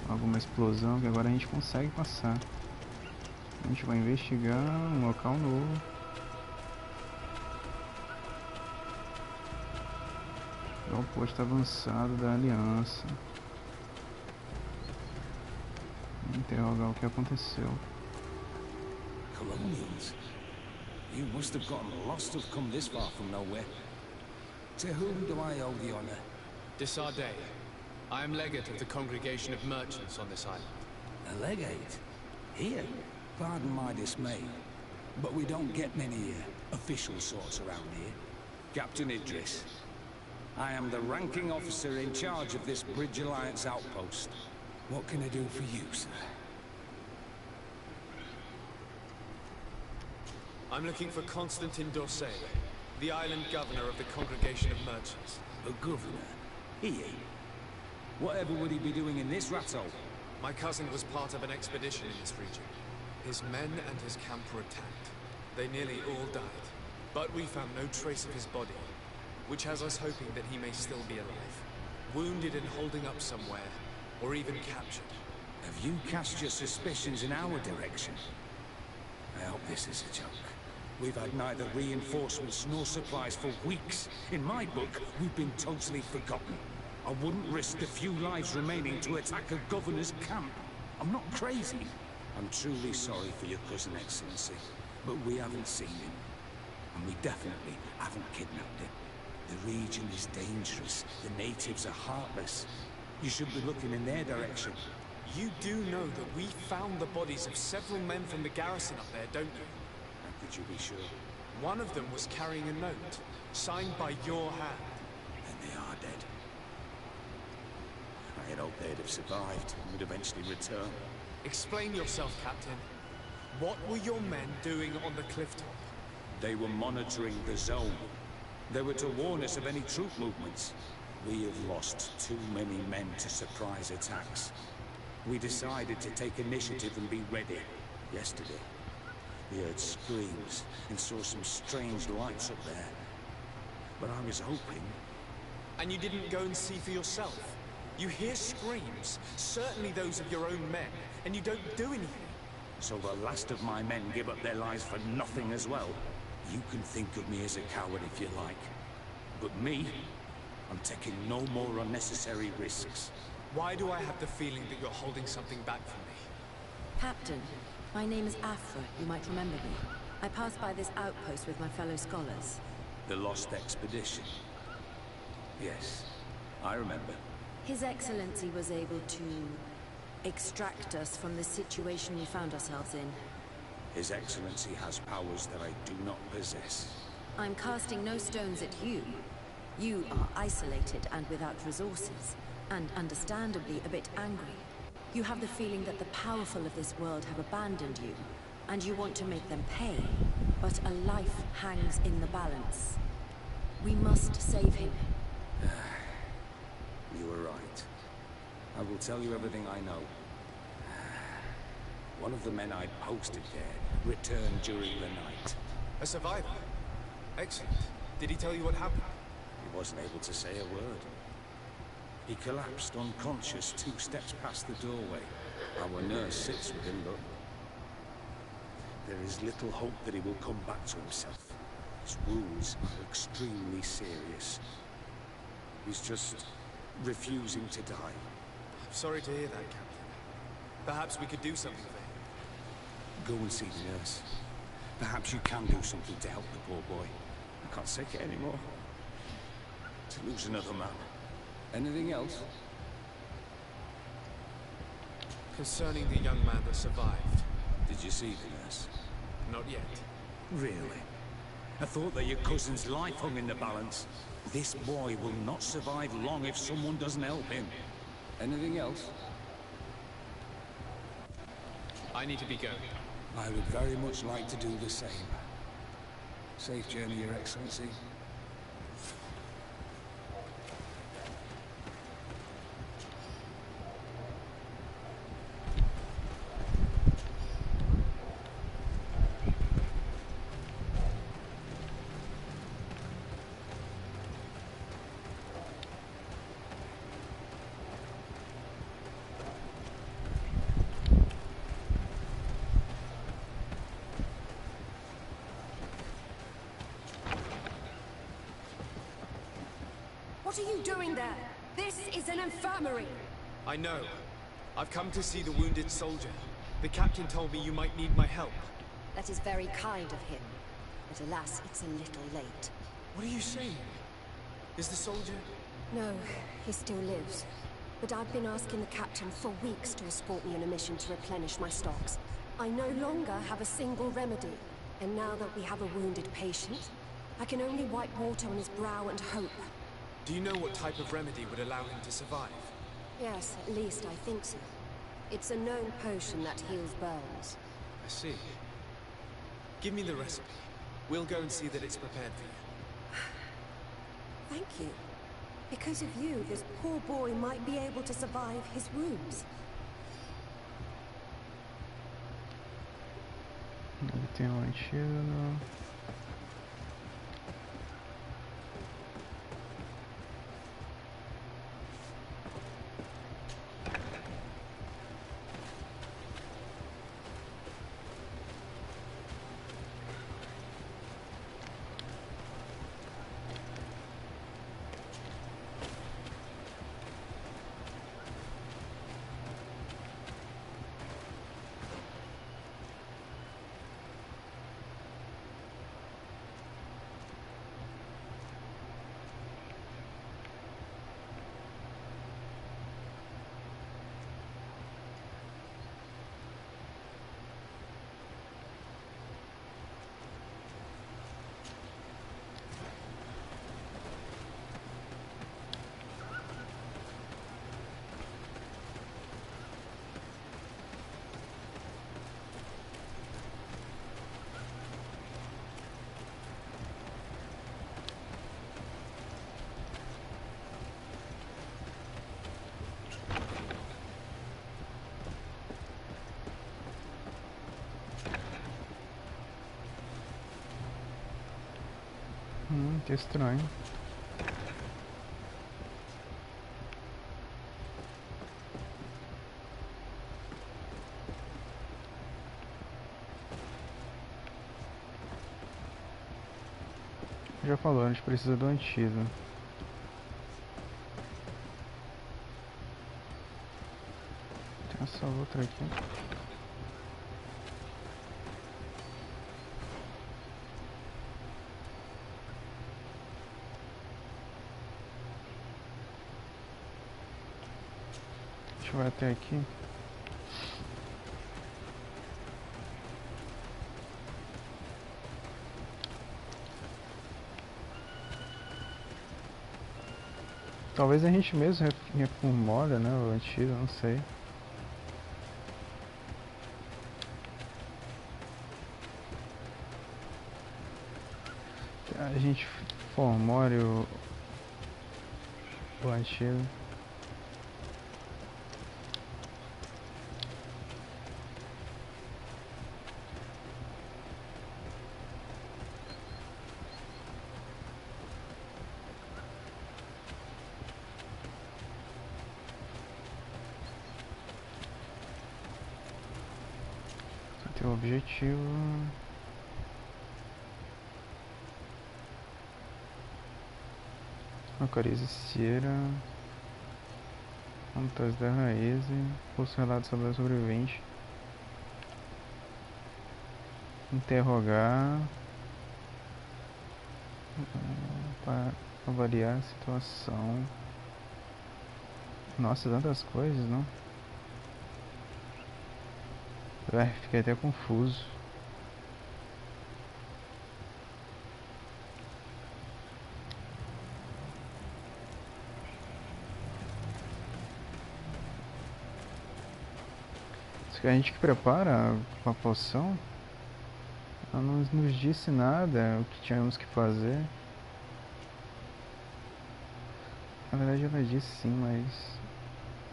Speaker 1: alguma explosão, que agora a gente consegue passar. A gente vai investigar um local novo. É o posto avançado da aliança. Interrogar o que aconteceu.
Speaker 13: Colonials? You must have gotten lost to have come this far from nowhere. To whom do I owe the honor?
Speaker 4: Desarde. I am legate of the Congregation of Merchants on this island.
Speaker 13: A legate? Here? Pardon my dismay, but we don't get many official sorts around here. Captain Idris. I am the ranking officer in charge of this Bridge Alliance outpost. What can I do for you, sir?
Speaker 4: I'm looking for Cosntatine d'Orsay, the island governor of the Congregation of Merchants.
Speaker 13: A governor? He? Whatever would he be doing in this rattle?
Speaker 4: My cousin was part of an expedition in this region. His men and his camp were attacked. They nearly all died. But we found no trace of his body, which has us hoping that he may still be alive. Wounded and holding up somewhere, or even captured.
Speaker 13: Have you cast your suspicions in our direction? I hope this is a joke. We've had neither reinforcements nor supplies for weeks. In my book, we've been totally forgotten. I wouldn't risk the few lives remaining to attack a governor's camp. I'm not crazy. I'm truly sorry for your cousin, Excellency, but we haven't seen him. And we definitely haven't kidnapped him. The region is dangerous. The natives are heartless. You should be looking in their direction.
Speaker 4: You do know that we found the bodies of several men from the garrison up there, don't you?
Speaker 13: How could you be sure?
Speaker 4: One of them was carrying a note, signed by your hand.
Speaker 13: Then they are dead. I had hoped they'd have survived and would eventually return.
Speaker 4: Explain yourself, Captain. What were your men doing on the cliff top?
Speaker 13: They were monitoring the zone. They were to warn us of any troop movements. We have lost too many men to surprise attacks. We decided to take initiative and be ready. Yesterday, we heard screams and saw some strange lights up there. But I was hoping...
Speaker 4: And you didn't go and see for yourself? You hear screams, certainly those of your own men, and you don't do anything.
Speaker 13: So the last of my men give up their lives for nothing as well? You can think of me as a coward if you like. But me, I'm taking no more unnecessary risks.
Speaker 4: Why do I have the feeling that you're holding something back from me?
Speaker 14: Captain, my name is Afra, you might remember me. I passed by this outpost with my fellow scholars.
Speaker 13: The Lost Expedition? Yes, I remember.
Speaker 14: His Excellency was able to extract us from the situation we found ourselves in.
Speaker 13: His Excellency has powers that I do not possess.
Speaker 14: I'm casting no stones at you. You are isolated and without resources, and understandably a bit angry. You have the feeling that the powerful of this world have abandoned you, and you want to make them pay. But a life hangs in the balance. We must save him.
Speaker 13: You were right. I will tell you everything I know. One of the men I posted there returned during the night.
Speaker 4: A survivor? Excellent. Did he tell you what happened?
Speaker 13: He wasn't able to say a word. He collapsed unconscious 2 steps past the doorway. Our nurse sits with him, but there is little hope that he will come back to himself. His wounds are extremely serious. He's just refusing to die.
Speaker 4: I'm sorry to hear that, Captain. Perhaps we could do something for him.
Speaker 13: Go and see the nurse. Perhaps you can do something to help the poor boy. I can't take it anymore. To lose another man. Anything else?
Speaker 4: Concerning the young man that survived.
Speaker 13: Did you see the nurse?
Speaker 4: Not yet.
Speaker 13: Really? I thought that your cousin's life hung in the balance. This boy will not survive long if someone doesn't help him. Anything else?
Speaker 4: I need to be going.
Speaker 13: I would very much like to do the same. Safe journey, Your Excellency.
Speaker 8: What are you doing there? This is an infirmary.
Speaker 4: I know. I've come to see the wounded soldier. The captain told me you might need my help.
Speaker 8: That is very kind of him. But alas, it's a little late.
Speaker 4: What are you saying? Is the soldier...
Speaker 8: No, he still lives. But I've been asking the captain for weeks to escort me on a mission to replenish my stocks. I no longer have a single remedy. And now that we have a wounded patient, I can only wipe water on his brow and hope.
Speaker 4: Do you know what type of remedy would allow him to survive?
Speaker 8: Yes, at least I think so. It's a known potion that heals burns.
Speaker 4: I see. Give me the recipe. We'll go and see that it's prepared for you.
Speaker 8: Thank you. Because of you, this poor boy might be able to survive his wounds.
Speaker 1: Ele tem antídoto. Que estranho. Já falou, a gente precisa do antídoto. Tem essa outra aqui. Vai até aqui. Talvez a gente mesmo reformule, né, o antídoto, não sei. A gente formule o antídoto. O objetivo localize Ciera, contas da raiz e posso relatos sobre o sobrevivente, interrogar para avaliar a situação. Nossa, tantas coisas, não? Fiquei até confuso. Isso que a gente que prepara a poção, ela não nos disse nada o que tínhamos que fazer. Na verdade ela disse sim, mas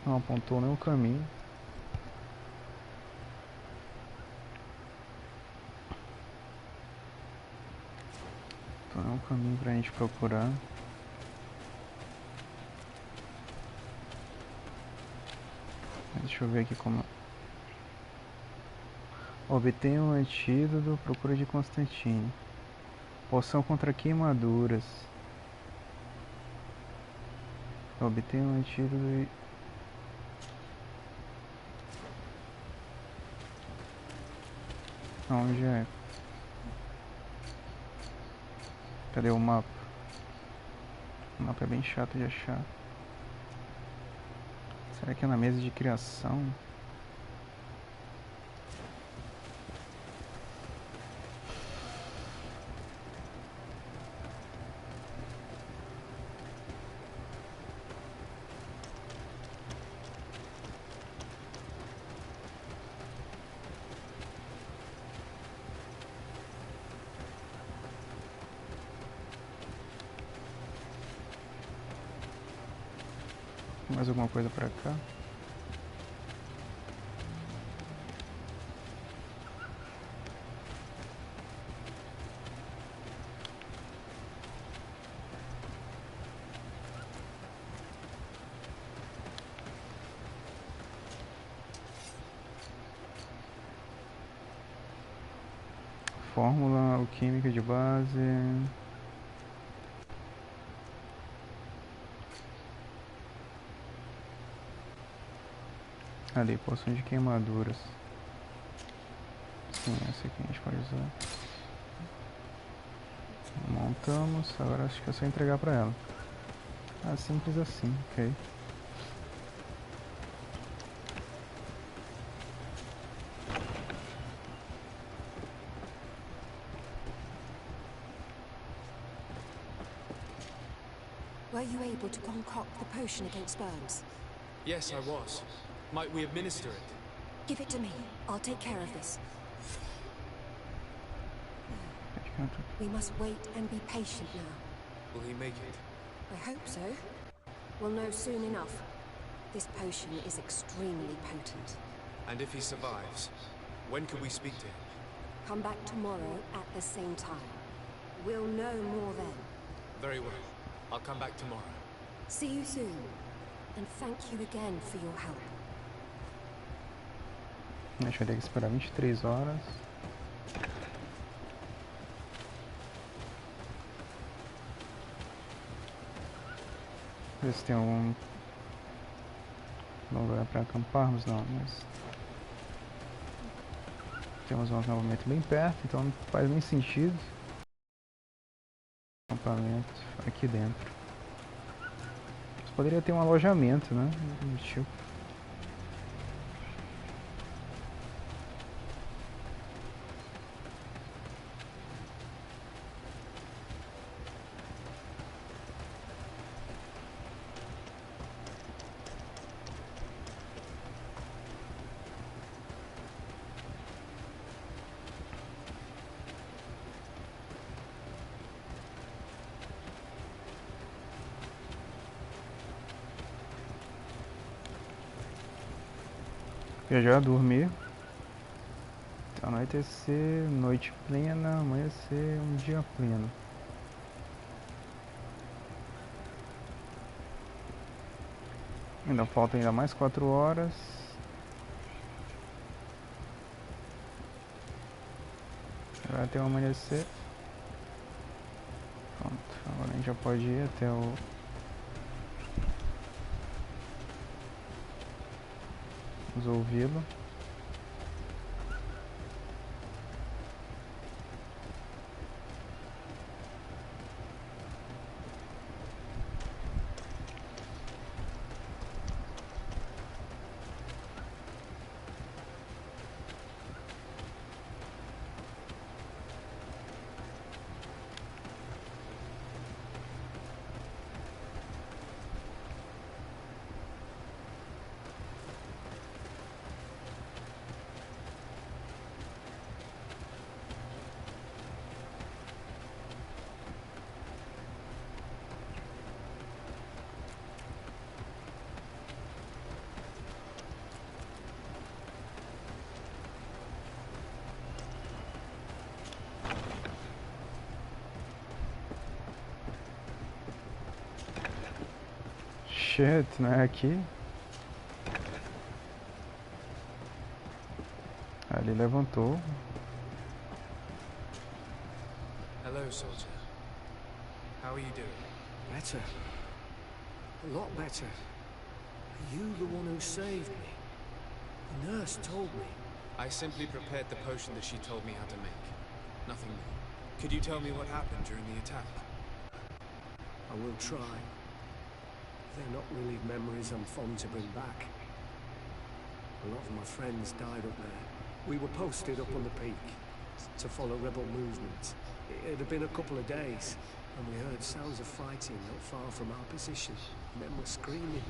Speaker 1: não apontou nenhum caminho. Então é um caminho pra gente procurar. Deixa eu ver aqui como... Obtenha um antídoto, procura de Cosntatine. Poção contra queimaduras. Obter um retiro do... Onde é? Cadê o mapa? O mapa é bem chato de achar. Será que é na mesa de criação? Mais alguma coisa pra cá? Fórmula alquímica de base. Ali, poção de queimaduras. Sim, essa aqui a gente pode usar. Montamos, agora acho que é só entregar pra ela. Ah, simples assim, ok.
Speaker 8: Were you able to concoct the potion against burns?
Speaker 4: Yes, I was. Might we administer it?
Speaker 8: Give it to me. I'll take care of this. We must wait and be patient now.
Speaker 4: Will he make it?
Speaker 8: I hope so. We'll know soon enough. This potion is extremely potent.
Speaker 4: And if he survives, when could we speak to him?
Speaker 8: Come back tomorrow at the same time. We'll know more then.
Speaker 4: Very well. I'll come back tomorrow.
Speaker 8: See you soon. And thank you again for your help.
Speaker 1: A gente vai ter que esperar 23 horas. Ver se tem algum lugar para acamparmos, não, mas temos um acampamento bem perto, então não faz nem sentido acampamento aqui dentro. Mas poderia ter um alojamento, né? Tipo. Já dormir. Então anoitecer, noite plena, amanhecer, um dia pleno. Ainda falta ainda mais 4 horas. Vai até o amanhecer. Pronto, agora a gente já pode ir até o ouvi-lo. Shit, né? Aqui. Ali levantou.
Speaker 4: Hello, soldier. How are you doing?
Speaker 13: Better.
Speaker 6: A lot better. Are you the one who saved me? The nurse told me.
Speaker 4: I simply prepared the potion that she told me how to make. Nothing more. Could you tell me what happened during the attack?
Speaker 6: I will try. They're not really memories I'm fond to bring back. A lot of my friends died up there. We were posted up on the peak to follow rebel movements. It had been a couple of days, and we heard sounds of fighting not far from our position. Men were screaming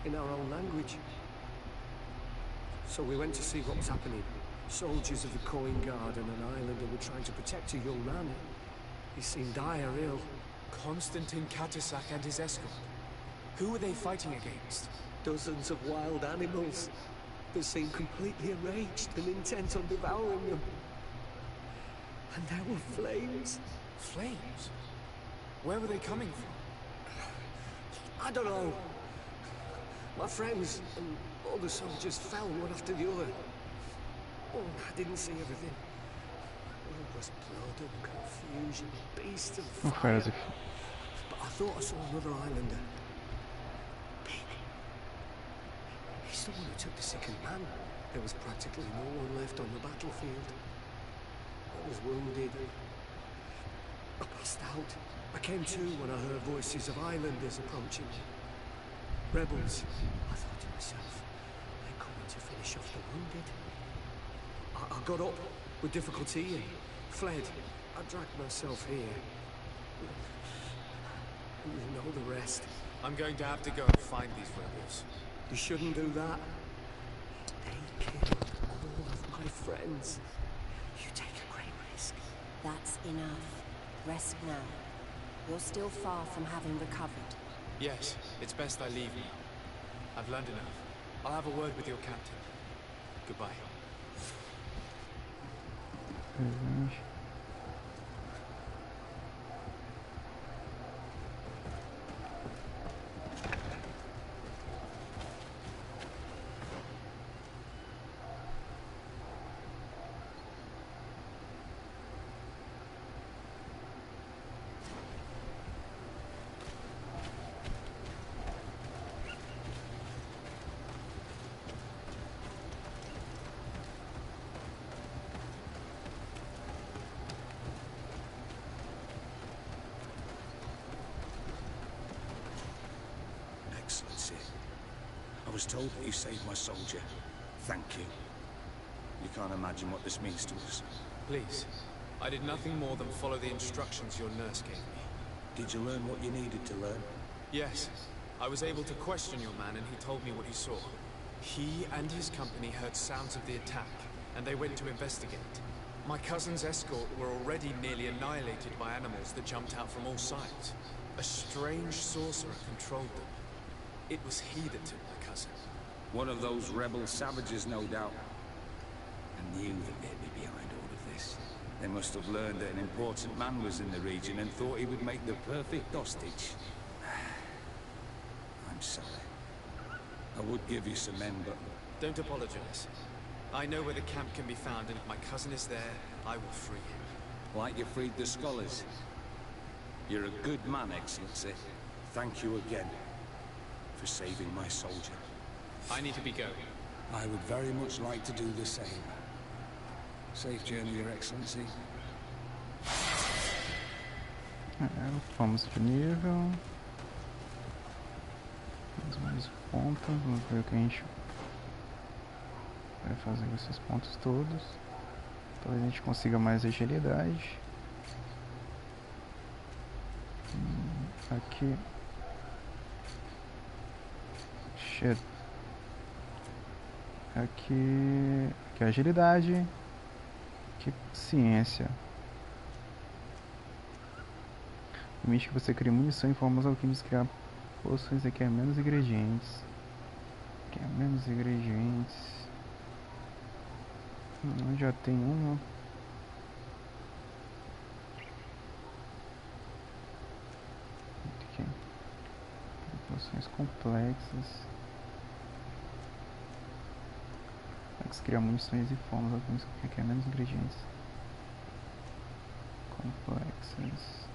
Speaker 6: in our own language. So we went to see what was happening. Soldiers of the Coin Guard and an islander were trying to protect a young man. He seemed dire ill.
Speaker 4: Cosntatine Katisak and his escort. Who were they fighting against?
Speaker 6: Dozens of wild animals. They seemed completely enraged and intent on devouring them. And there were flames.
Speaker 4: Flames? Where were they coming from?
Speaker 6: I don't know. My friends and all the soldiers fell one after the other. Oh, I didn't see everything. There was blood and confusion, beasts and fire. But I thought I saw another islander. He's the one who took the sickened man. There was practically no one left on the battlefield. I was wounded. I passed out. I came to when I heard voices of islanders approaching me. Rebels. I thought to myself, they're coming to finish off the wounded. I got up with difficulty and fled. I dragged myself here. And you know the rest.
Speaker 4: I'm going to have to go and find these rebels.
Speaker 6: You shouldn't do that. They killed all of my friends. You take a great risk.
Speaker 8: That's enough. Rest now. You're still far from having recovered.
Speaker 4: Yes, it's best I leave now. I've learned enough. I'll have a word with your captain. Goodbye.
Speaker 13: Excellency, I was told that you saved my soldier. Thank you. You can't imagine what this means to us.
Speaker 4: Please. I did nothing more than follow the instructions your nurse gave me.
Speaker 13: Did you learn what you needed to learn?
Speaker 4: Yes. I was able to question your man and he told me what he saw. He and his company heard sounds of the attack, and they went to investigate. My cousin's escort were already nearly annihilated by animals that jumped out from all sides. A strange sorcerer controlled them. It was he that took my cousin.
Speaker 13: One of those rebel savages, no doubt. I knew that they'd be behind all of this. They must have learned that an important man was in the region and thought he would make the perfect hostage. I'm sorry. I would give you some men, but...
Speaker 4: Don't apologize. I know where the camp can be found, and if my cousin is there, I will free him.
Speaker 13: Like you freed the scholars. You're a good man, Excellency. Thank you again for saving my soldier.
Speaker 4: I need to be going.
Speaker 13: I would very much like to do the same. Safe journey, Your Excellency.
Speaker 1: Vamos de nível. Temos mais pontos. Vamos ver o que a gente vai fazer com esses pontos todos. Talvez a gente consiga mais agilidade. Aqui. Aqui é agilidade. Aqui ciência. Permite que você crie munição e formas alquímicas, criar poções. Aqui é menos ingredientes. Aqui é menos ingredientes. Já tem uma. Aqui. Poções complexas. Criar munições e formas alquímicas, que é menos ingredientes complexas.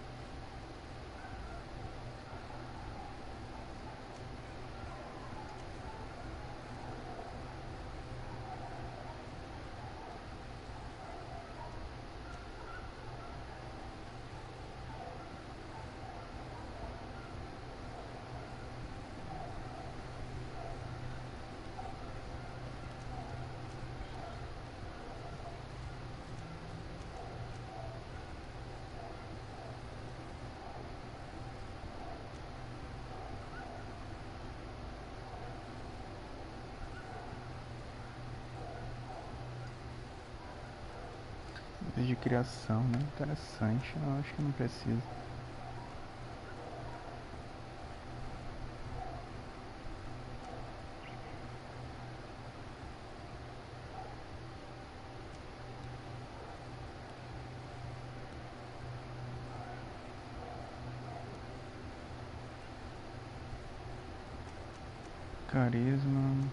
Speaker 1: Mesa de criação, né? Interessante. Eu acho que não precisa. Carisma.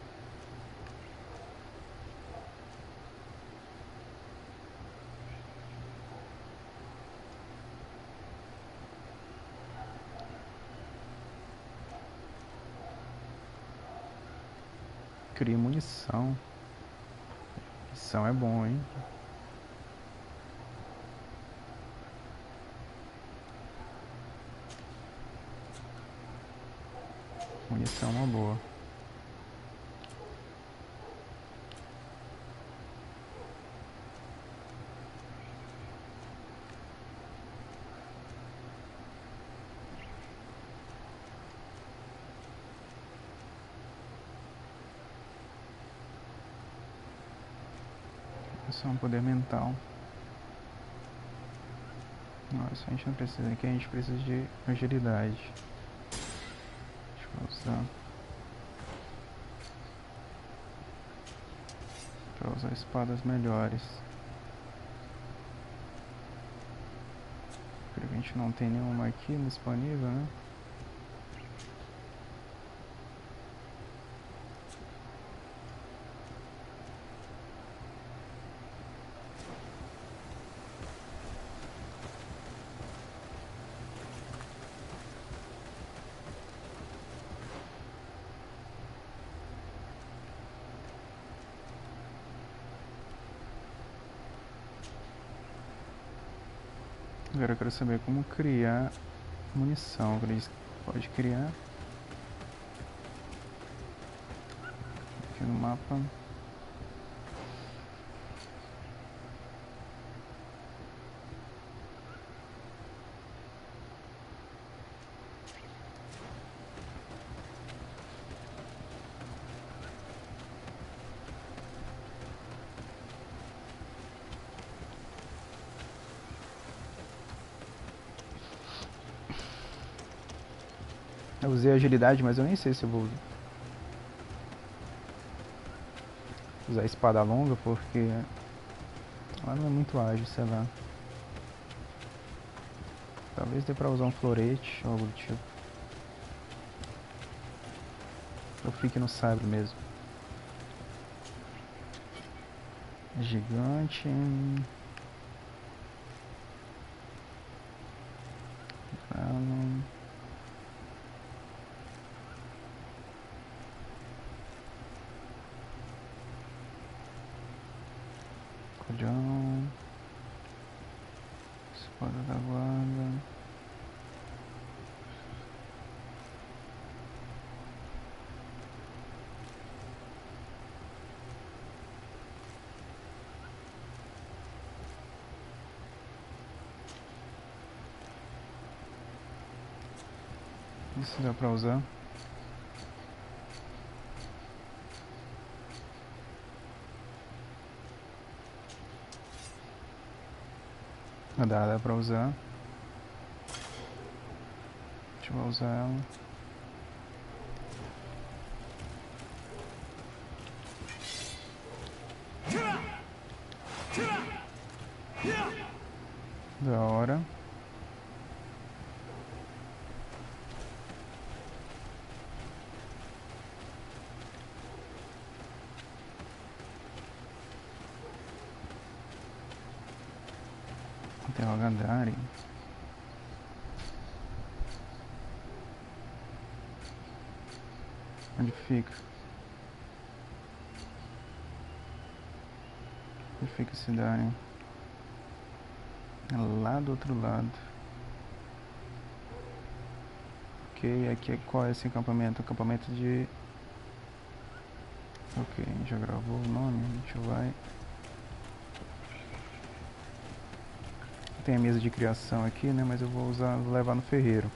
Speaker 1: Cria munição. Munição é bom, hein? Munição é uma boa. Só um poder mental. Nossa, a gente não precisa aqui, a gente precisa de agilidade. Deixa eu usar. Para usar espadas melhores. A gente não tem nenhuma aqui disponível, né? Agora eu quero saber como criar munição. Ele pode criar aqui no mapa. Eu usei agilidade, mas eu nem sei se eu vou usar espada longa, porque ela não é muito ágil, sei lá. Talvez dê pra usar um florete ou algo do tipo. Ou fique no sabre mesmo. Gigante. Colhão. Espada da guarda. Isso dá pra usar. Dá pra usar. Deixa eu usar ela. Da hora. Interrogadare. Onde fica? Onde fica esse Darien? É lá do outro lado. Ok, aqui qual é esse acampamento? Acampamento de... Ok, já gravou o nome, a gente vai... Tem a mesa de criação aqui, né? Mas eu vou levar no ferreiro.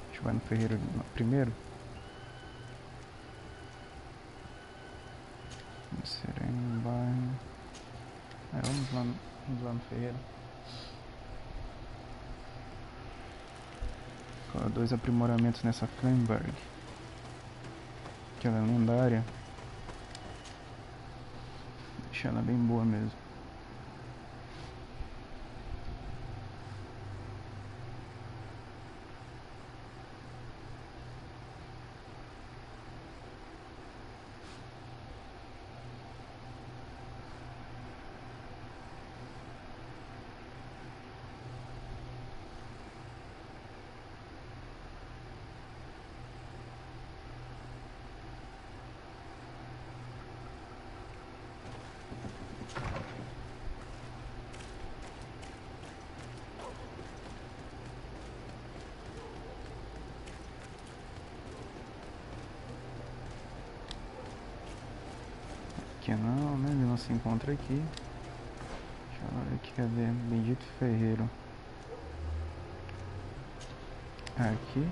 Speaker 1: A gente vai no ferreiro primeiro. Sereno, bairro. Vamos lá. Vamos lá no ferreiro. 2 aprimoramentos nessa Flamberg, que ela é lendária. Deixa ela bem boa mesmo. Aqui não, né? Ele não se encontra aqui. Deixa eu ver aqui, cadê? Bendito ferreiro. Aqui.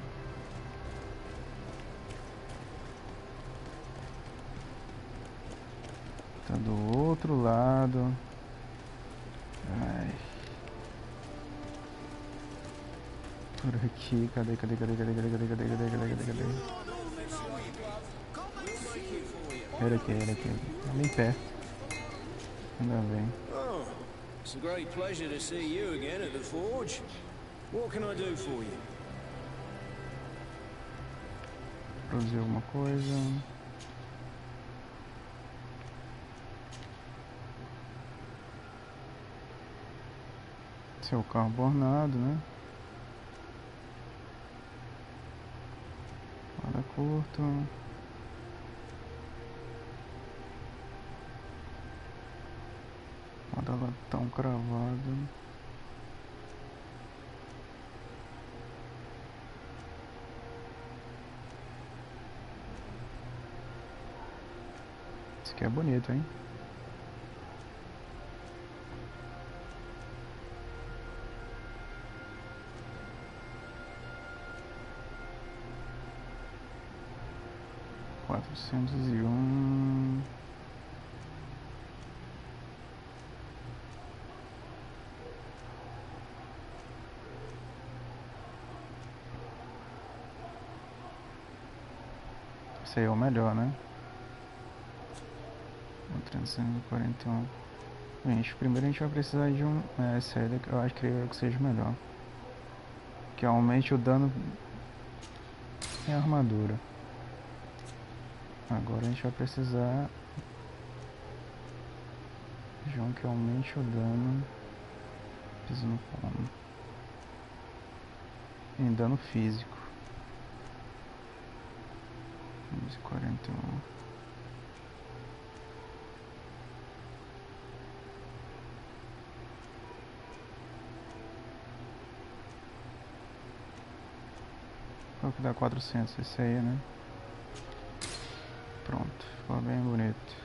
Speaker 1: Tá do outro lado. Ai. Por aqui, cadê? Era aqui. Tá bem perto. Ainda bem.
Speaker 15: Oh, it's a great pleasure to see you again at the forge. What can I do for you?
Speaker 1: Produzir alguma coisa. Seu carro bornado, né? Roda curto. Roda latão cravado. Esse aqui é bonito, hein? $401. Esse aí é o melhor, né? 341. Gente, primeiro a gente vai precisar de um... esse aí eu acho que seja o melhor. Que aumente o dano e a armadura. Agora a gente vai precisar de um que aumente o dano. Piso no pomo. Em dano físico. 41. Qual que dá 400? Esse aí, né? Pronto, ficou bem bonito.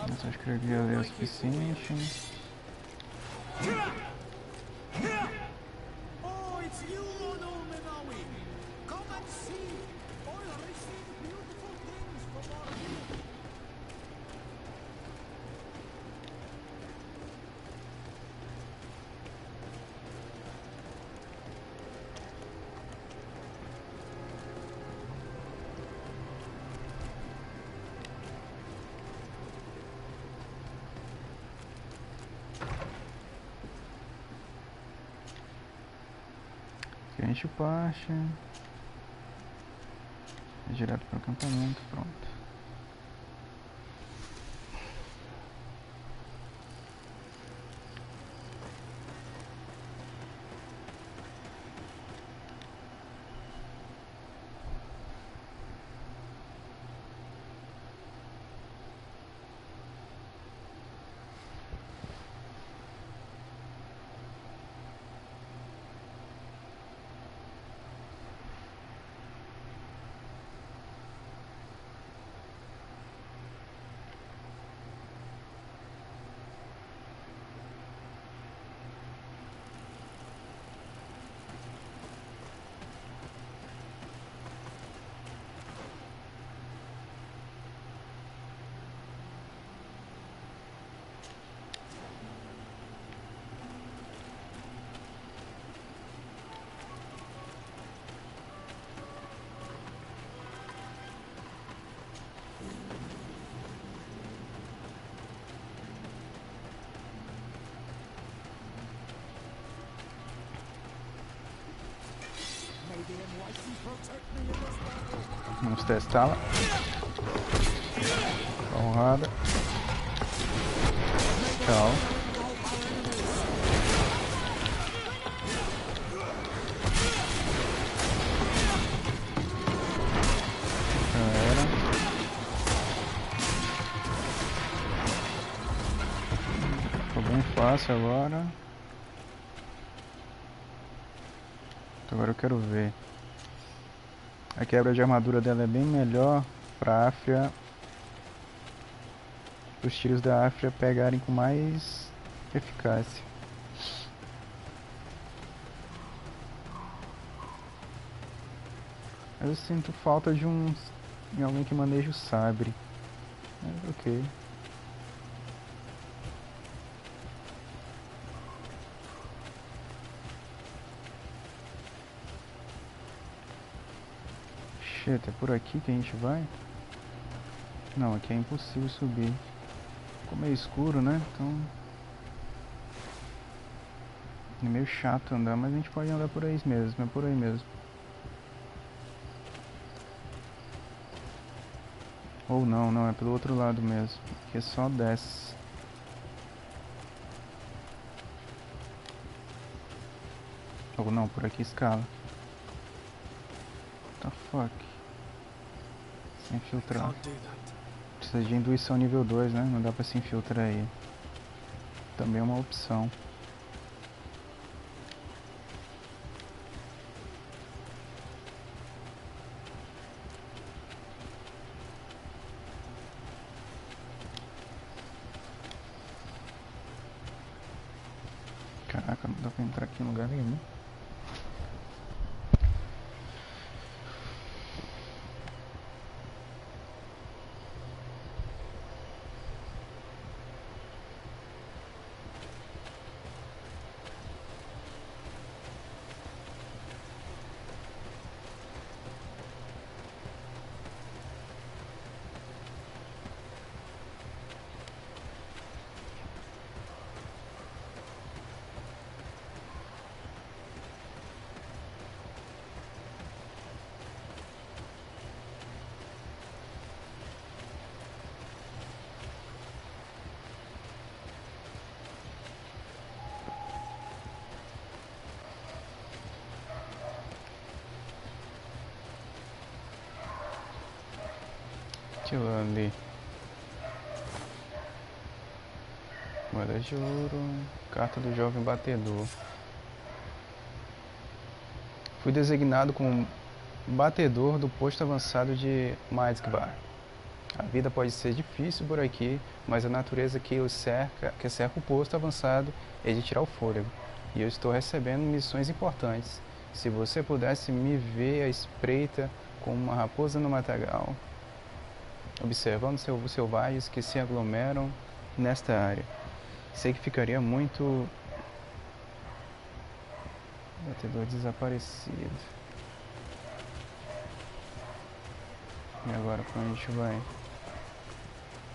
Speaker 1: Mas acho que ele é o suficiente. Aqui a gente parte direto para o acampamento, pronto. Vamos testá-la. Porrada. Tchau. Fácil agora. Agora eu quero ver. A quebra de armadura dela é bem melhor pra Áfria. Os tiros da Áfria pegarem com mais eficácia. Mas eu sinto falta de alguém que maneja o sabre. Mas ok. Shit, é por aqui que a gente vai? Não, aqui é impossível subir. Ficou meio escuro, né? Então... é meio chato andar, mas a gente pode andar por aí mesmo, é por aí mesmo. Ou não, não, é pelo outro lado mesmo. Aqui é só desce. Ou não, por aqui escala. What the fuck? Se infiltrar. Precisa de intuição nível 2, né? Não dá pra se infiltrar aí. Também é uma opção. Caraca, não dá pra entrar aqui em lugar nenhum. Aquilo ali. Moeda de ouro. Carta do jovem batedor. Fui designado como batedor do posto avançado de Maisgvar. A vida pode ser difícil por aqui, mas a natureza que cerca o posto avançado é de tirar o fôlego. E eu estou recebendo missões importantes. Se você pudesse me ver à espreita como uma raposa no matagal, observando os selvagens que se aglomeram nesta área. Sei que ficaria muito... Batedor desaparecido. E agora pra onde a gente vai?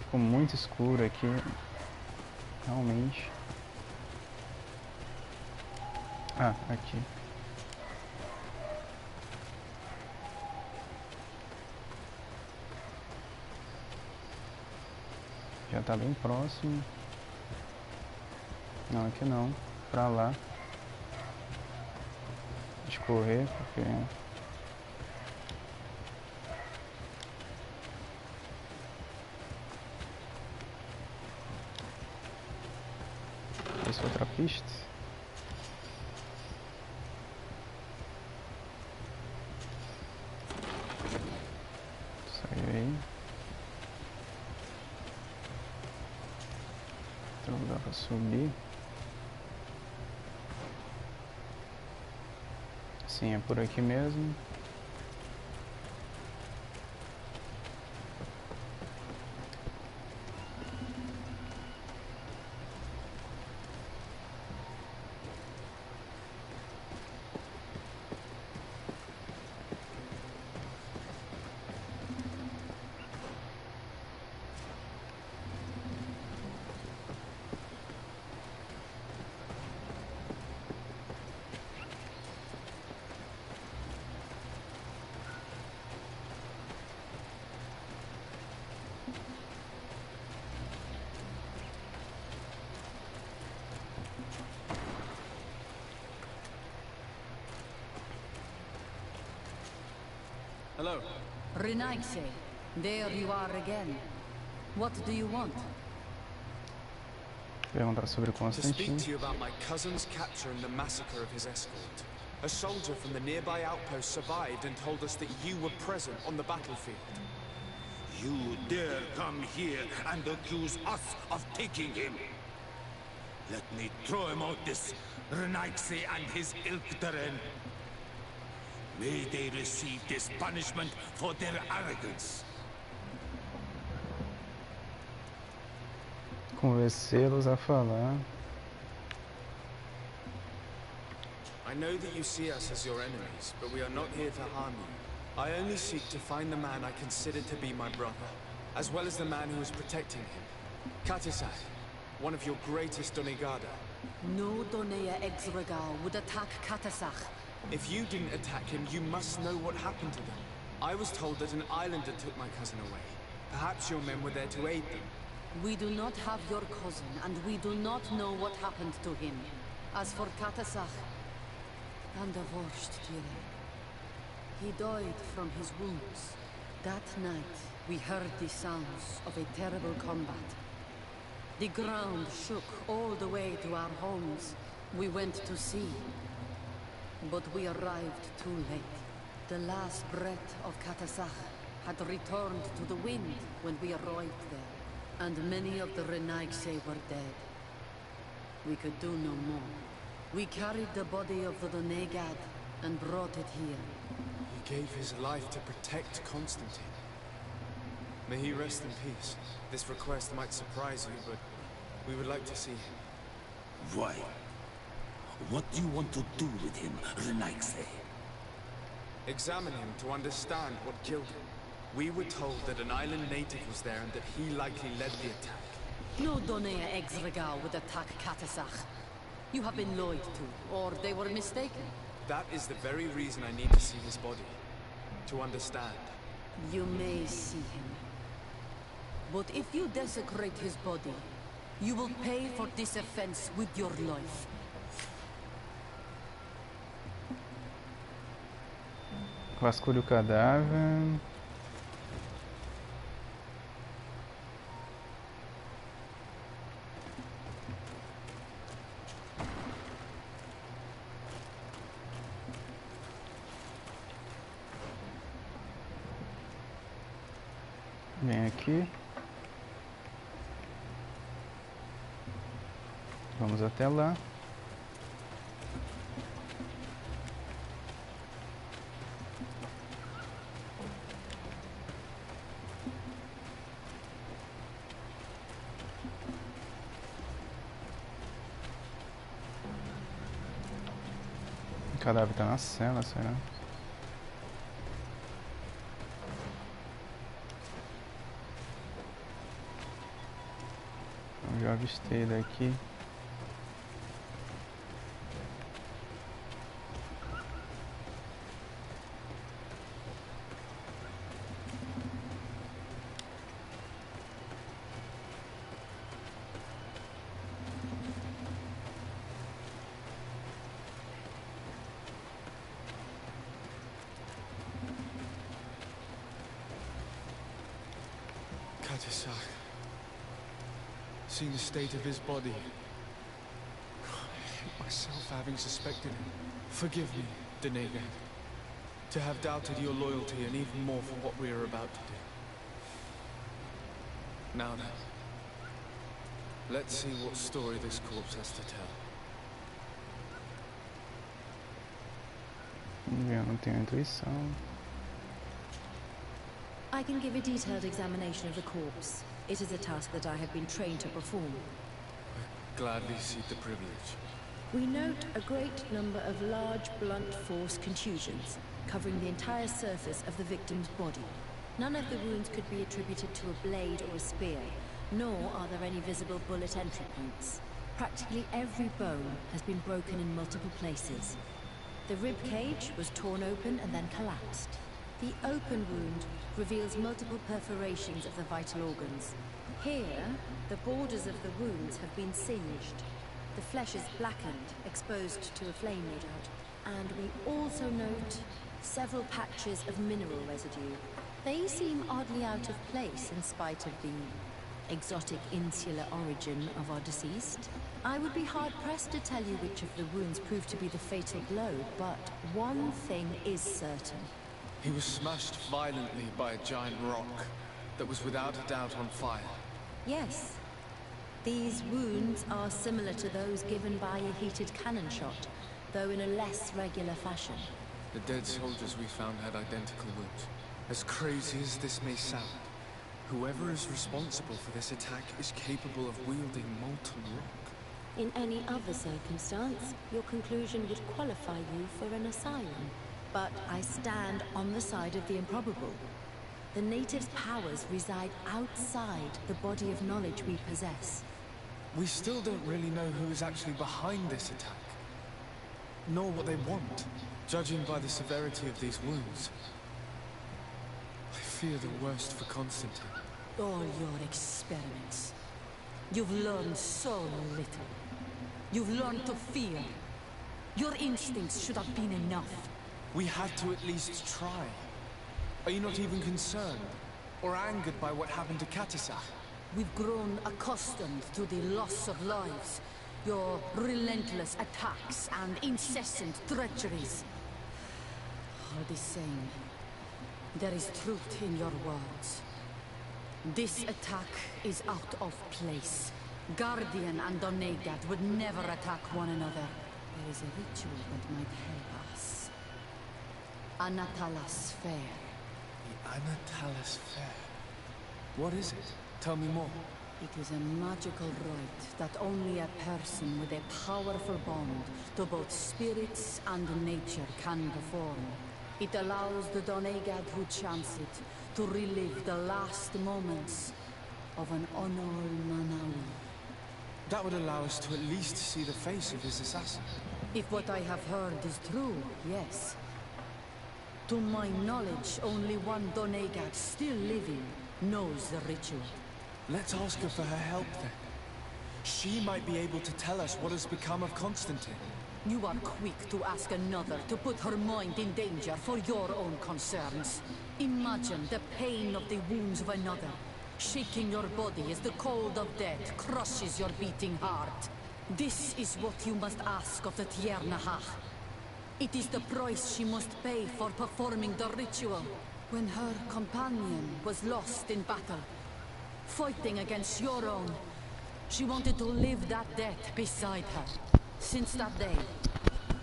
Speaker 1: Ficou muito escuro aqui. Realmente. Ah, aqui. Já tá bem próximo. Não, aqui não. Pra lá. Deixa eu correr, porque... Essa é outra pista. Saiu aí. Outro lugar pra subir. Sim, é por aqui mesmo.
Speaker 4: Hello.
Speaker 5: Renaigse, there you are again. What do you want?
Speaker 1: Perguntar sobre
Speaker 4: To speak
Speaker 1: Cosntatine.
Speaker 4: to you about my cousin's capture and the massacre of his escort. A soldier from the nearby outpost survived and told us that you were present on the battlefield.
Speaker 16: You dare come here and accuse us of taking him? Let me throw him out this Renaigse and his Ilkteren. May they receive this punishment for their arrogance.
Speaker 1: Convencê-los a falar.
Speaker 4: I know that you see us as your enemies, but we are not here to harm you. I only seek to find the man I consider to be my brother, as well as the man who is protecting him. Katisai, one of your greatest Donegada.
Speaker 5: No Donea Exregal would attack Katasach.
Speaker 4: If you didn't attack him, you must know what happened to them. I was told that an islander took my cousin away. Perhaps your men were there to aid them.
Speaker 5: We do not have your cousin, and we do not know what happened to him. As for Katasach, and the worst, Ciera. He died from his wounds. That night, we heard the sounds of a terrible combat. The ground shook all the way to our homes. We went to see, but we arrived too late. The last breath of Katasach had returned to the wind when we arrived there, and many of the Renaigse were dead. We could do no more. We carried the body of the Donegad and brought it here.
Speaker 4: He gave his life to protect Cosntatine. May he rest in peace. This request might surprise you, but we would like to see him.
Speaker 16: Why? What do you want to do with him, Renaigse?
Speaker 4: Examine him to understand what killed him. We were told that an island native was there and that he likely led the attack.
Speaker 5: No Donea Exregal would attack Katasach. You have been lied to, or they were mistaken.
Speaker 4: That is the very reason I need to see his body. To understand.
Speaker 5: You may see him. But if you desecrate his body, you will pay for this offense with your life.
Speaker 1: Vasculhe o cadáver. Vem aqui. Vamos até lá. O cadáver tá na cela, será? Eu já avistei daqui.
Speaker 4: Seeing the state of his body, I hate myself for having suspected him. Forgive me, Donegad, to have doubted your loyalty and even more for what we are about to do. Now then, let's see what story this corpse has to tell.
Speaker 1: Eu não tenho intuição.
Speaker 10: I can give a detailed examination of the corpse. It is a task that I have been trained to perform.
Speaker 4: I gladly seek the privilege.
Speaker 10: We note a great number of large, blunt force contusions, covering the entire surface of the victim's body. None of the wounds could be attributed to a blade or a spear, nor are there any visible bullet entry points. Practically every bone has been broken in multiple places. The rib cage was torn open and then collapsed. The open wound reveals multiple perforations of the vital organs. Here, the borders of the wounds have been singed. The flesh is blackened, exposed to a flame, no doubt. And we also note several patches of mineral residue. They seem oddly out of place in spite of the exotic insular origin of our deceased. I would be hard-pressed to tell you which of the wounds proved to be the fatal blow, but one thing is certain.
Speaker 4: He was smashed violently by a giant rock that was without a doubt on fire.
Speaker 10: Yes. These wounds are similar to those given by a heated cannon shot, though in a less regular fashion.
Speaker 4: The dead soldiers we found had identical wounds. As crazy as this may sound, whoever is responsible for this attack is capable of wielding molten rock.
Speaker 10: In any other circumstance, your conclusion would qualify you for an asylum. But I stand on the side of the improbable. The natives' powers reside outside the body of knowledge we possess.
Speaker 4: We still don't really know who is actually behind this attack, nor what they want, judging by the severity of these wounds. I fear the worst for Cosntatine.
Speaker 5: All your experiments. You've learned so little. You've learned to fear. Your instincts should have been enough.
Speaker 4: We had to at least try. Are you not even concerned or angered by what happened to Katasach?
Speaker 5: We've grown accustomed to the loss of lives, your relentless attacks and incessant treacheries. All the same, there is truth in your words. This attack is out of place. Guardian and Donegad would never attack one another. There is a ritual that might help us. Anatalas Fair.
Speaker 4: The Anatalas Fair? What is it? Tell me more.
Speaker 5: It is a magical rite that only a person with a powerful bond to both spirits and nature can perform. It allows the Donegad who chants it to relive the last moments of an Onol Manawi.
Speaker 4: That would allow us to at least see the face of his assassin.
Speaker 5: If what I have heard is true, yes. To my knowledge, only one Donegad still living knows the ritual.
Speaker 4: Let's ask her for her help then. She might be able to tell us what has become of Cosntatine.
Speaker 5: You are quick to ask another to put her mind in danger for your own concerns. Imagine the pain of the wounds of another. Shaking your body as the cold of death crushes your beating heart. This is what you must ask of the Tiernahach. It is the price she must pay for performing the ritual. When her companion was lost in battle, fighting against your own, she wanted to live that death beside her. Since that day,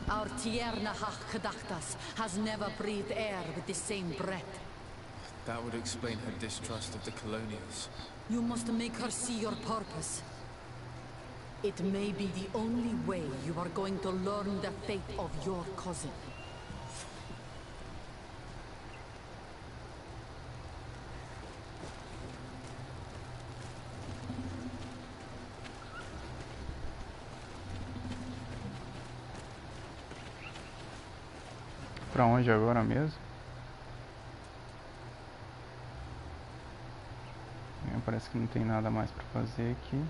Speaker 5: our Tiernahach Kadachtas has never breathed air with the same breath.
Speaker 4: That would explain her distrust of the colonials.
Speaker 5: You must make her see your purpose. It may be the only way you are going to learn the fate of your cousin.
Speaker 1: Pra onde agora mesmo? Parece que não tem nada mais pra fazer aqui.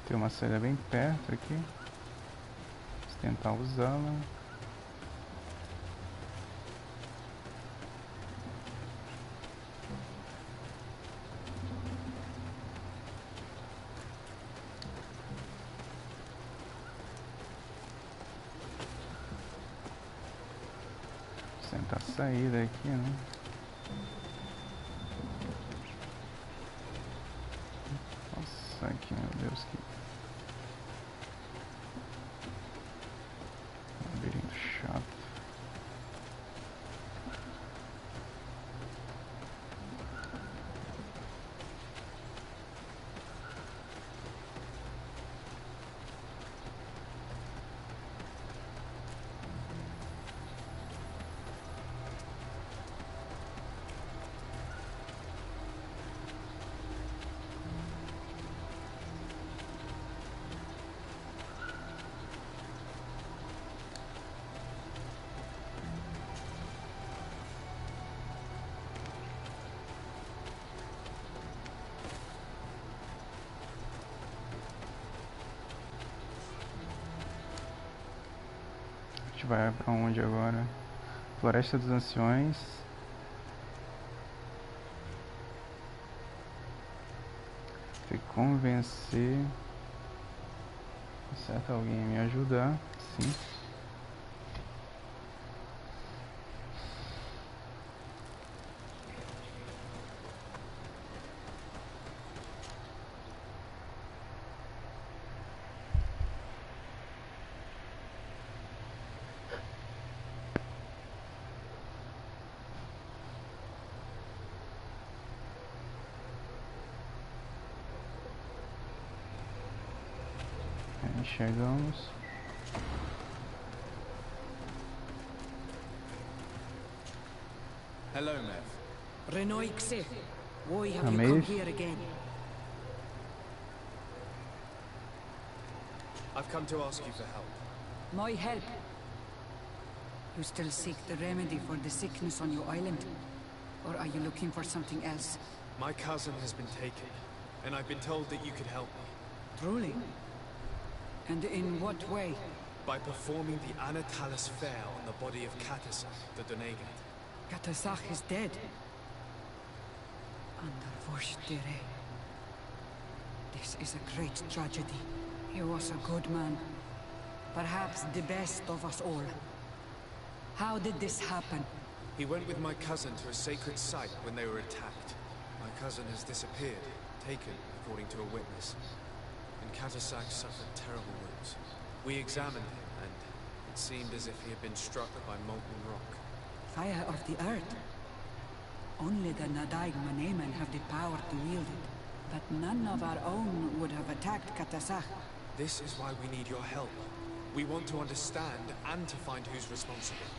Speaker 1: Tem uma saída bem perto aqui. Vamos tentar usá-la. Tentar sair daqui, né? Nossa, aqui, meu Deus, que labirinto chato. gente vai pra onde agora? Floresta dos Anciões. Tem que convencer certo alguém a me ajudar. Sim. Chegamos.
Speaker 4: Hello, Mev.
Speaker 5: Renoixe, why have you come here again?
Speaker 4: I've come to ask you for help.
Speaker 5: My help? You still seek the remedy for the sickness on your island? Or are you looking for something else?
Speaker 4: My cousin has been taken, and I've been told that you could help me.
Speaker 5: Truly? And in what way?
Speaker 4: By performing the Anatalis fair on the body of Katasach, the Donegat.
Speaker 5: Katasach is dead. Under This is a great tragedy. He was a good man. Perhaps the best of us all. How did this happen?
Speaker 4: He went with my cousin to a sacred site when they were attacked. My cousin has disappeared, taken, according to a witness. And Katasach suffered terrible wounds. We examined him, and it seemed as if he had been struck by molten rock.
Speaker 5: Fire of the earth? Only the Nadaig Manemen have the power to wield it. But none of our own would have attacked Katasach.
Speaker 4: This is why we need your help. We want to understand and to find who's responsible.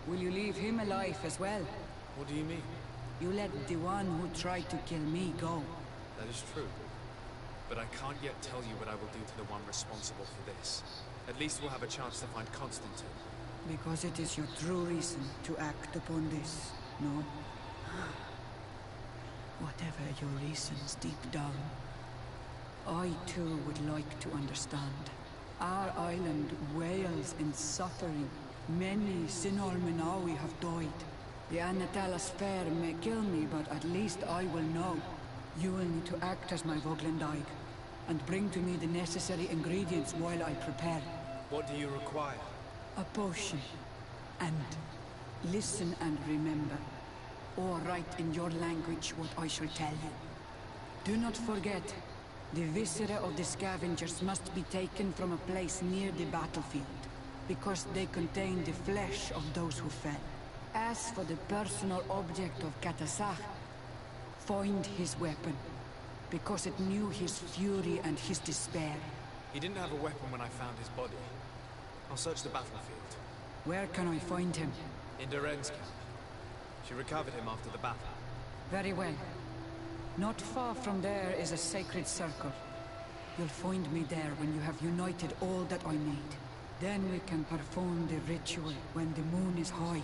Speaker 5: Will you leave him alive as well?
Speaker 4: What do you mean?
Speaker 5: You let the one who tried to kill me go.
Speaker 4: That is true. But I can't yet tell you what I will do to the one responsible for this. At least we'll have a chance to find Cosntatine.
Speaker 5: Because it is your true reason to act upon this, no? Whatever your reasons deep down, I too would like to understand. Our island wails in suffering. Many Sinol Menawi have died. The Anatalis fair may kill me, but at least I will know. You will need to act as my Voglendaig, and bring to me the necessary ingredients while I prepare.
Speaker 4: What do you require?
Speaker 5: A potion. And listen and remember, or write in your language what I shall tell you. Do not forget, the viscera of the scavengers must be taken from a place near the battlefield, because they contain the flesh of those who fell. As for the personal object of Katasach, find his weapon, because it knew his fury and his despair.
Speaker 4: He didn't have a weapon when I found his body. I'll search the battlefield.
Speaker 5: Where can I find him?
Speaker 4: In Doren's camp. She recovered him after the battle.
Speaker 5: Very well. Not far from there is a sacred circle. You'll find me there when you have united all that I need. Then we can perform the ritual when the moon is high.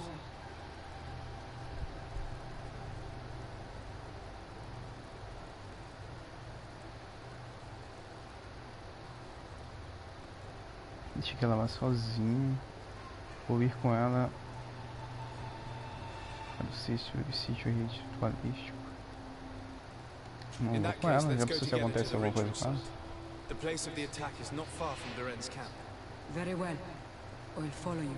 Speaker 1: Deixa que ela vá sozinha. Vou ir com ela para o sítio ritualístico. Não vou com ela, já preciso se acontece alguma coisa com ela.
Speaker 4: The place of the attack is not far from Doren's camp.
Speaker 5: Very well. I'll follow you.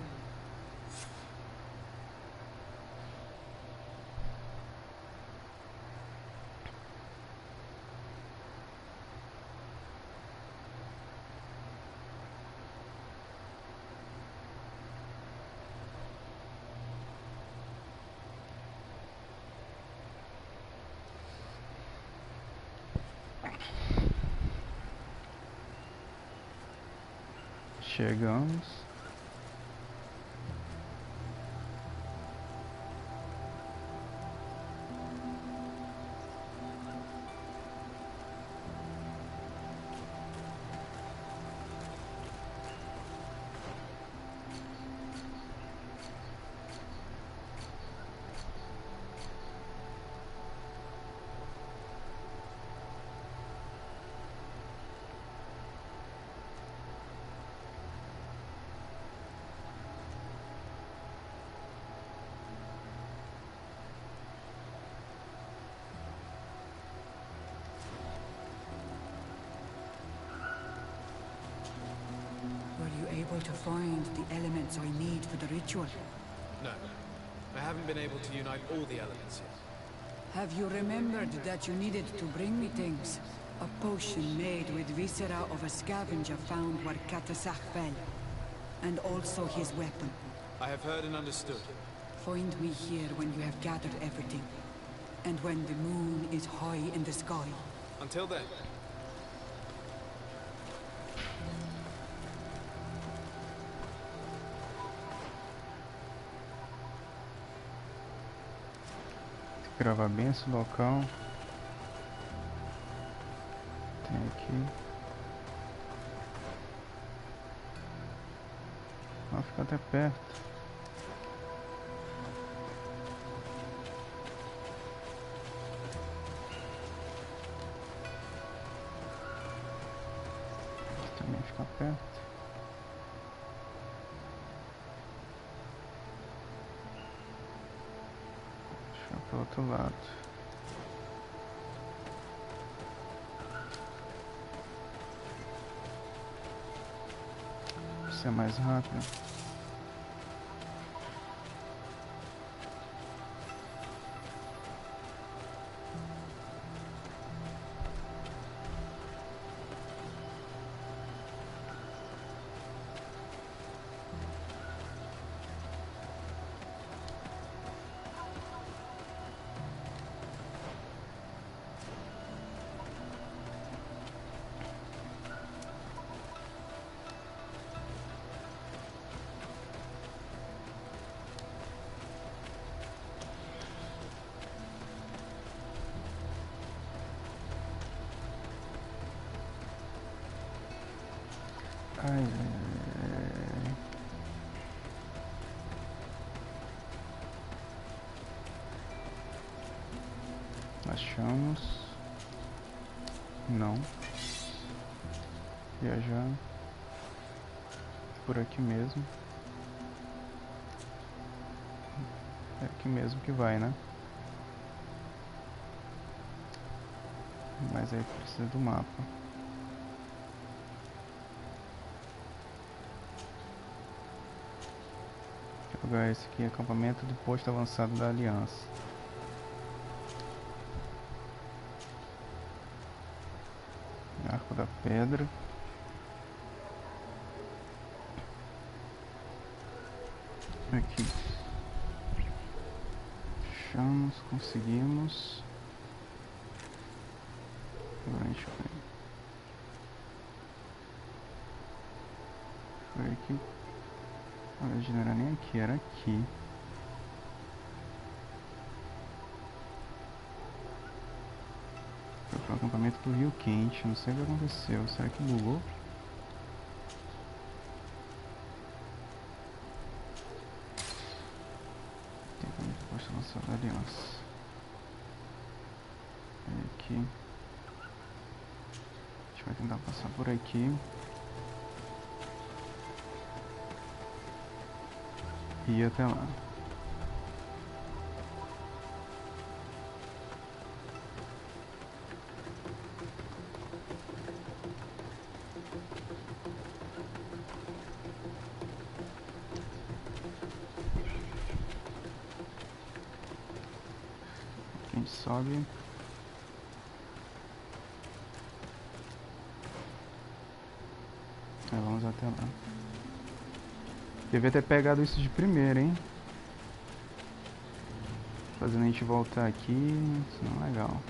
Speaker 1: Chegamos.
Speaker 5: to find the elements I need for the ritual?
Speaker 4: No. I haven't been able to unite all the elements yet.
Speaker 5: Have you remembered that you needed to bring me things? A potion made with viscera of a scavenger found where Katasach fell. And also his weapon.
Speaker 4: I have heard and understood.
Speaker 5: Find me here when you have gathered everything. And when the moon is high in the sky.
Speaker 4: Until then.
Speaker 1: Gravar bem esse local. Tem aqui. Vai ficar até perto. Esse também fica perto. Pro outro lado. Isso é mais rápido. Ai. Achamos. Não. Viajar. Por aqui mesmo. É aqui mesmo que vai, né? Mas aí precisa do mapa. Vou pegar esse aqui, acampamento do posto avançado da Aliança. Arco da Pedra. Aqui. Fechamos, conseguimos. Agora a gente foi aqui. Olha, não era nem aqui, era aqui. Foi pro acampamento do Rio Quente, não sei o que aconteceu. Será que bugou? Tem como posto lançar da Aliança. Aqui. A gente vai tentar passar por aqui. E até lá. Aqui a gente sobe. Vamos até lá. Devia ter pegado isso de primeira, hein? Fazendo a gente voltar aqui, isso não é legal.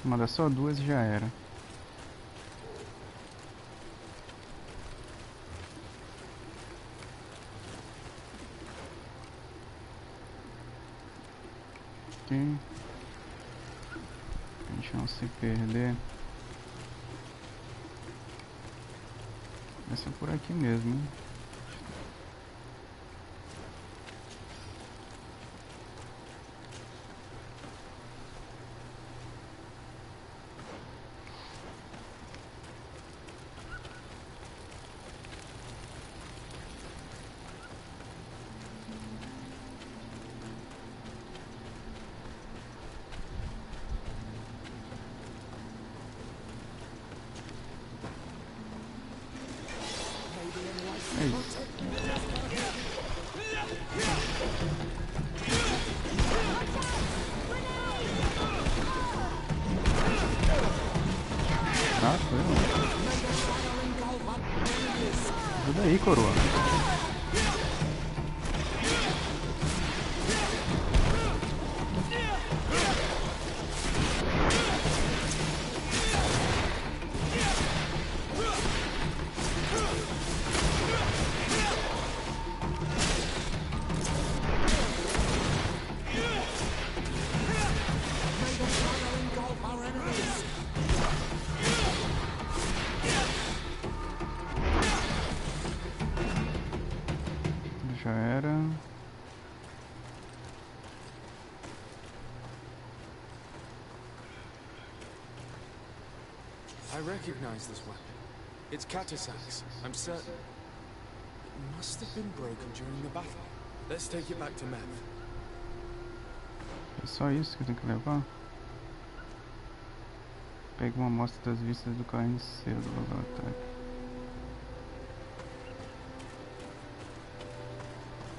Speaker 1: Manda só duas e já era. Aqui. A gente não se perder. Vai ser por aqui mesmo, hein? Ah, foi. Ajuda aí, coroa. Já era.
Speaker 4: I recognize this weapon. It's Catasax, I'm certain. It must have been broken during the battle. Let's take it back to Mev.
Speaker 1: É só isso que eu tenho que levar? Pega uma amostra das vistas do carniceiro do local do ataque.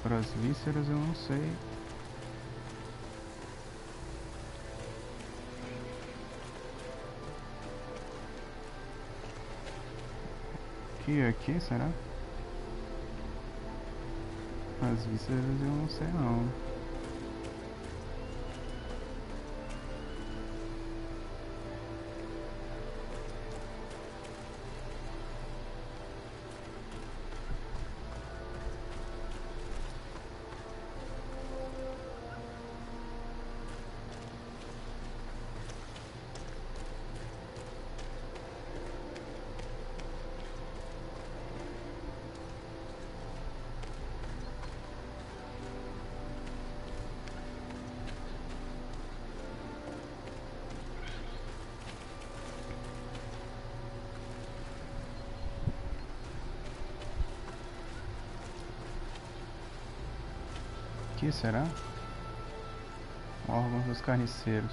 Speaker 1: Para as vísceras eu não sei. Aqui, será? As vísceras eu não sei não. Aqui, será? Órgãos dos carniceiros.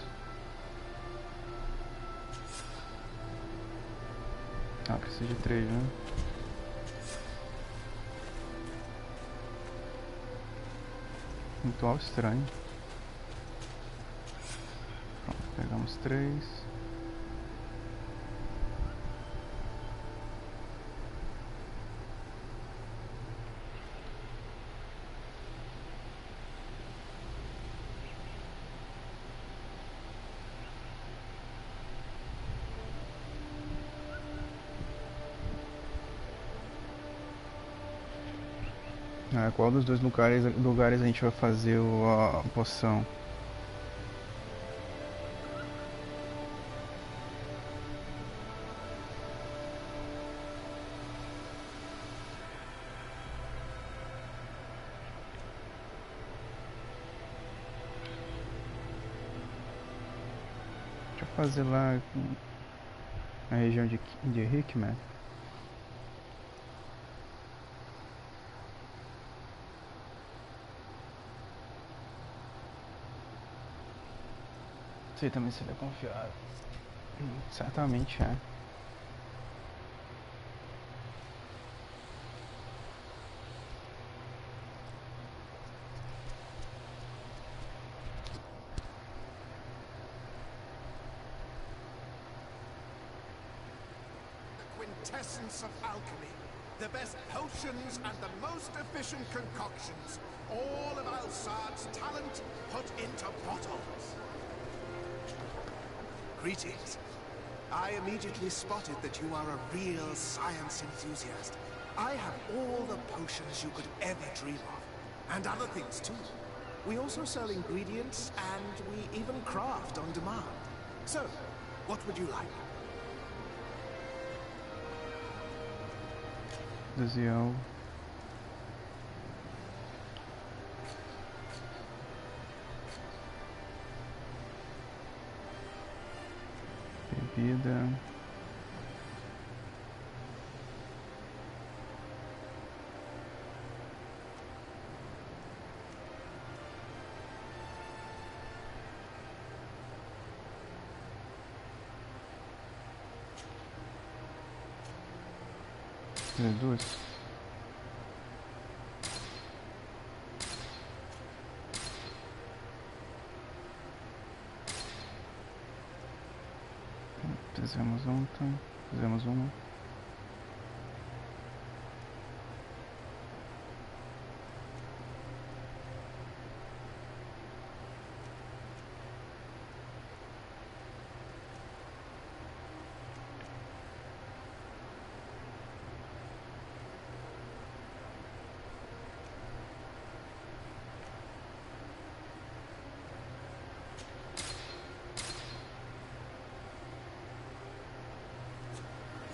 Speaker 1: Ah, precisa de 3, né? Ritual estranho. Pronto, pegamos 3. Qual dos dois lugares a gente vai fazer a poção? Deixa eu fazer lá na região de Hickman. Sei também se ele é confiável. Certamente é.
Speaker 3: The quintessence of alchemy. The best potions and the most efficient concoctions. All of Alsard's talent put into bottles. Greetings. I immediately spotted that you are a real science enthusiast. I have all the potions you could ever dream of. And other things too. We also sell ingredients and we even craft on demand. So,
Speaker 12: What would you like?
Speaker 1: Desviar. Bebida. Duas. Fizemos ontem. Fizemos uma.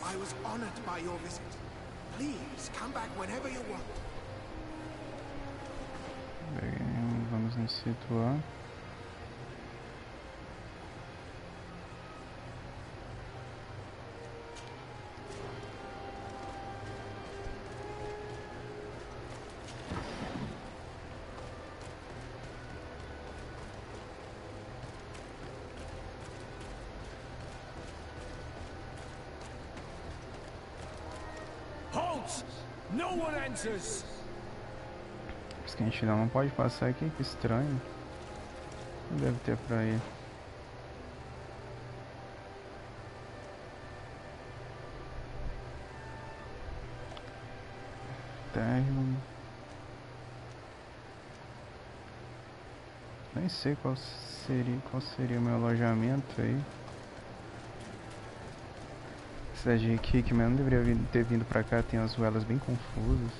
Speaker 12: I was honored by your visit. Please, come back whenever you want.
Speaker 1: Bem, vamos nos situar.
Speaker 15: No one enters.
Speaker 1: Por que a gente não pode passar aqui, que estranho. Não deve ter pra ir. Térreo. Nem sei qual seria o meu alojamento aí. Cidade de Hickman, não deveria ter vindo pra cá, tem as ruelas bem confusas.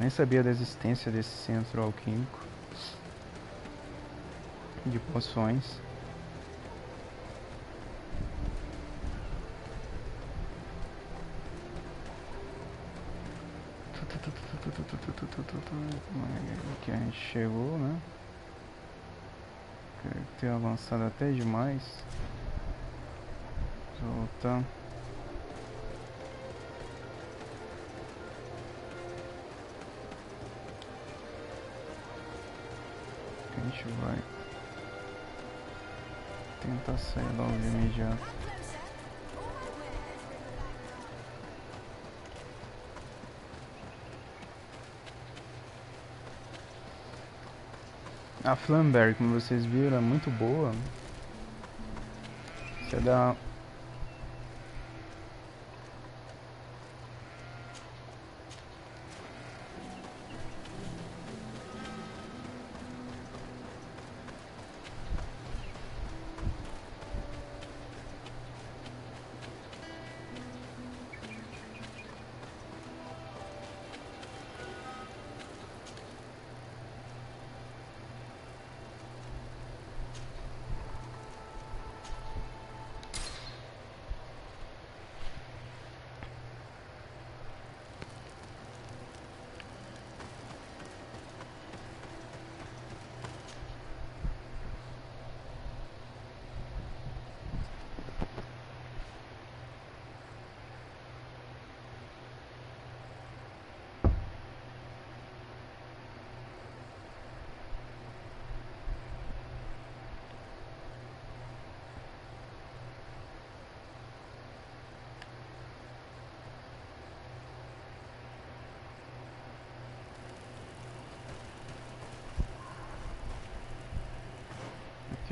Speaker 1: Nem sabia da existência desse centro alquímico de poções. Aqui a gente chegou, né? Quero ter avançado até demais. Voltar. A gente vai tentar sair logo de imediato. A Flamberry, como vocês viram, é muito boa. Você dá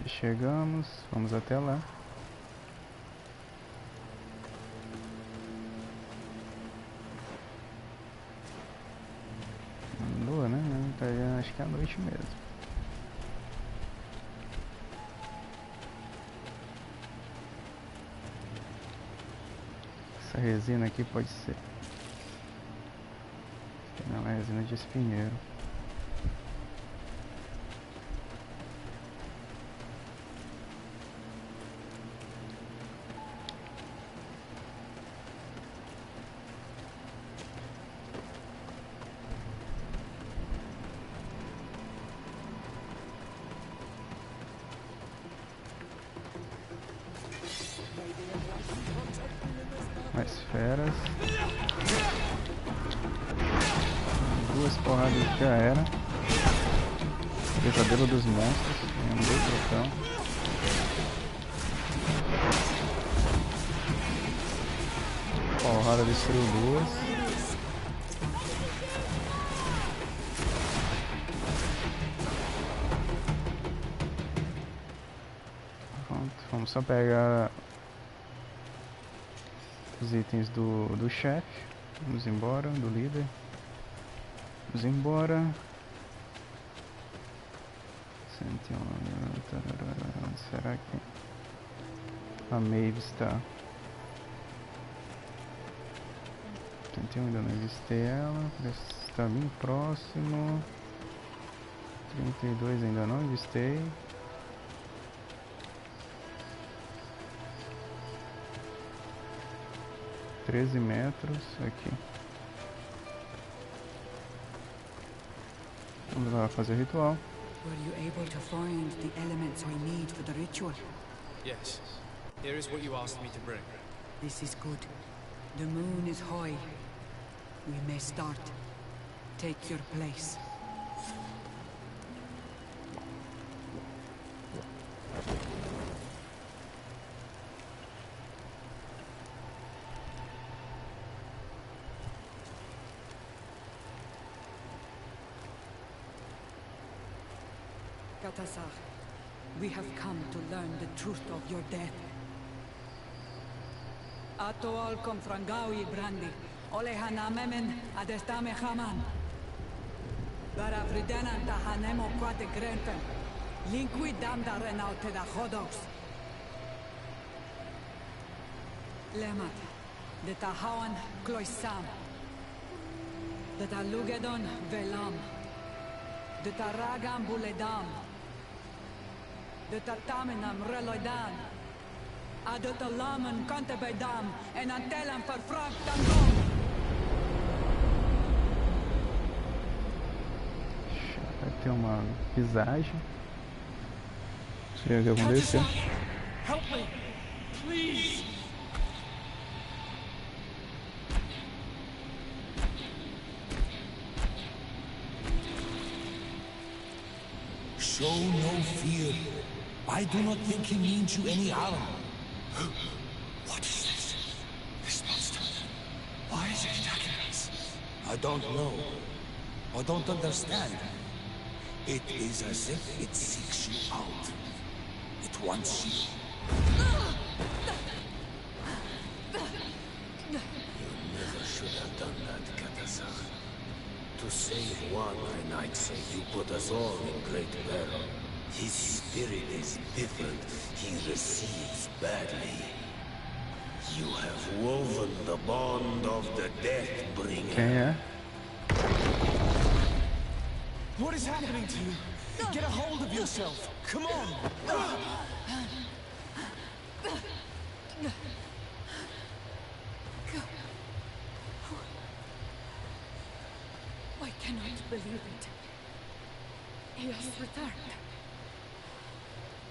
Speaker 1: chegamos, vamos até lá. Lua, né? Tá, acho que é a noite mesmo. Essa resina aqui pode ser. Não, é resina de espinheiro. Mais feras. Duas porradas já era. Pesadelo dos monstros. Um dois troféu. Porrada destruiu duas. Vamos só pegar os itens do chefe. Vamos embora, do líder. Vamos embora. 101. Será que a Maeve está? 101 ainda não avistei ela. Parece que está bem próximo. 32 ainda não avistei. 13 metros aqui. Vamos lá fazer o ritual.
Speaker 5: Were you able to find the elements I need for the ritual?
Speaker 4: Yes. Here is what you asked me to bring.
Speaker 5: This is good. The moon is high. We may start. Take your place. We have come to learn the truth of your death. Ato al confrangawi brandi, olehana memen adestame haman. Bara fridenan ta hanemo quate grenten, linkwi damda renaute da hodos. Lemat, de ta hawan kloisam, de ta lugedon velam, de ta ragam buledam. De tataminam reloidan. Adot alaman contebedam en antelam verfragtandom.
Speaker 1: Vai ter uma visagem. Deixa eu ver o que aconteceu.
Speaker 12: Help me, please.
Speaker 16: Show no fear. I do not think he means you any harm. What is this? This monster. Why is it attacking us? I don't know. I don't understand. It is as if it seeks you out. It wants you. You never should have done that, Katasach. To save one, Renaitse, you put us all in great peril. His spirit is different. He receives badly. You have woven the bond of the Deathbringer.
Speaker 12: What is happening to you? Get a hold of yourself. Come on.
Speaker 5: I cannot believe it. He has returned.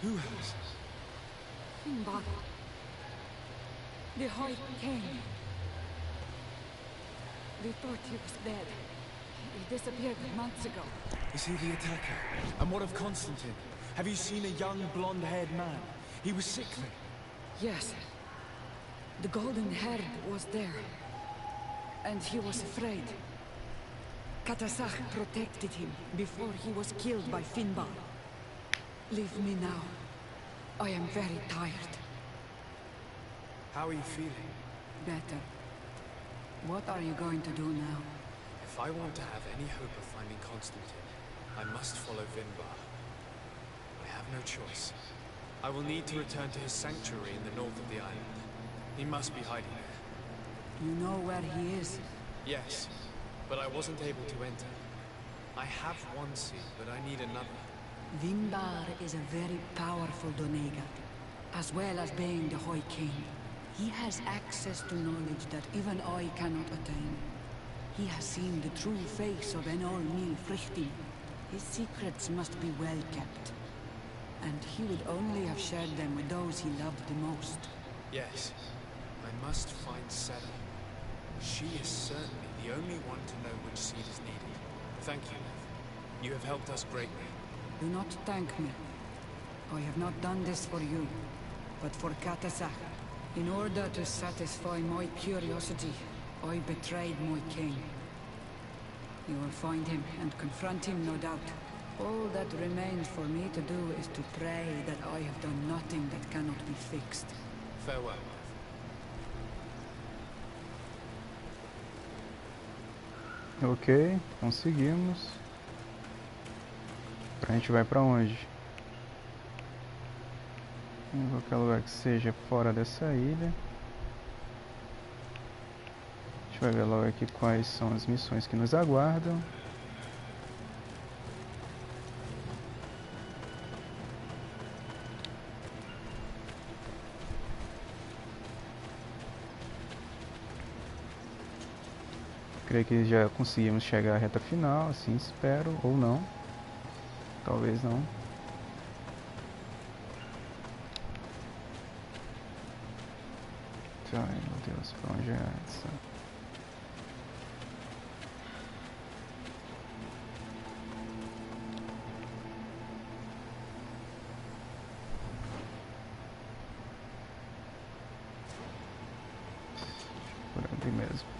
Speaker 12: Who has?
Speaker 5: Finbar. The High King. We thought he was dead. He disappeared months ago.
Speaker 12: Is he the attacker? And what of Cosntatine? Have you seen a young blonde-haired man? He was sickly.
Speaker 5: Yes. The golden haired was there. And he was afraid. Katasach protected him before he was killed by Finbar. Leave me now. I am very tired.
Speaker 4: How are you feeling?
Speaker 5: Better. What are you going to do now?
Speaker 4: If I want to have any hope of finding Cosntatine, I must follow Finbar. I have no choice. I will need to return to his sanctuary in the north of the island. He must be hiding there.
Speaker 5: You know where he is?
Speaker 4: Yes, but I wasn't able to enter. I have one seed, but I need another.
Speaker 5: Finbar is a very powerful Donegat, as well as being the High King. He has access to knowledge that even I cannot attain. He has seen the true face of Enol Mil Frichtin. His secrets must be well kept. And he would only have shared them with those he loved the most.
Speaker 4: Yes, I must find Ciera. She is certainly the only one to know which seed is needed. Thank you, Lev. You have helped us greatly.
Speaker 5: Do not thank me. I have not done this for you, but for Katasak. In order to satisfy my curiosity, I betrayed my king. You will find him and confront him, no doubt. All that remains for me to do is to pray that I have done nothing that cannot be fixed.
Speaker 4: Farewell.
Speaker 1: Ok, conseguimos. A gente vai pra onde? Em qualquer lugar que seja fora dessa ilha. A gente vai ver logo aqui quais são as missões que nos aguardam. Creio que já conseguimos chegar à reta final, assim espero, ou não. Talvez não. Ai meu Deus, pra onde é essa? Por ali mesmo.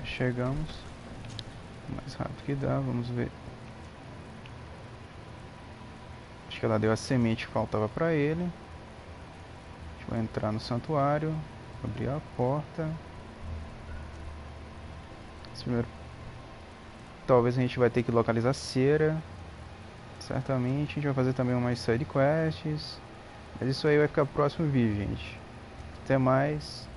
Speaker 1: Chegamos o mais rápido que dá, vamos ver. Acho que ela deu a semente que faltava para ele. A gente vai entrar no santuário, abrir a porta. Primeiro, talvez a gente vai ter que localizar Ciera. Certamente a gente vai fazer também umas side quests. Mas isso aí vai ficar pro próximo vídeo, gente. Até mais.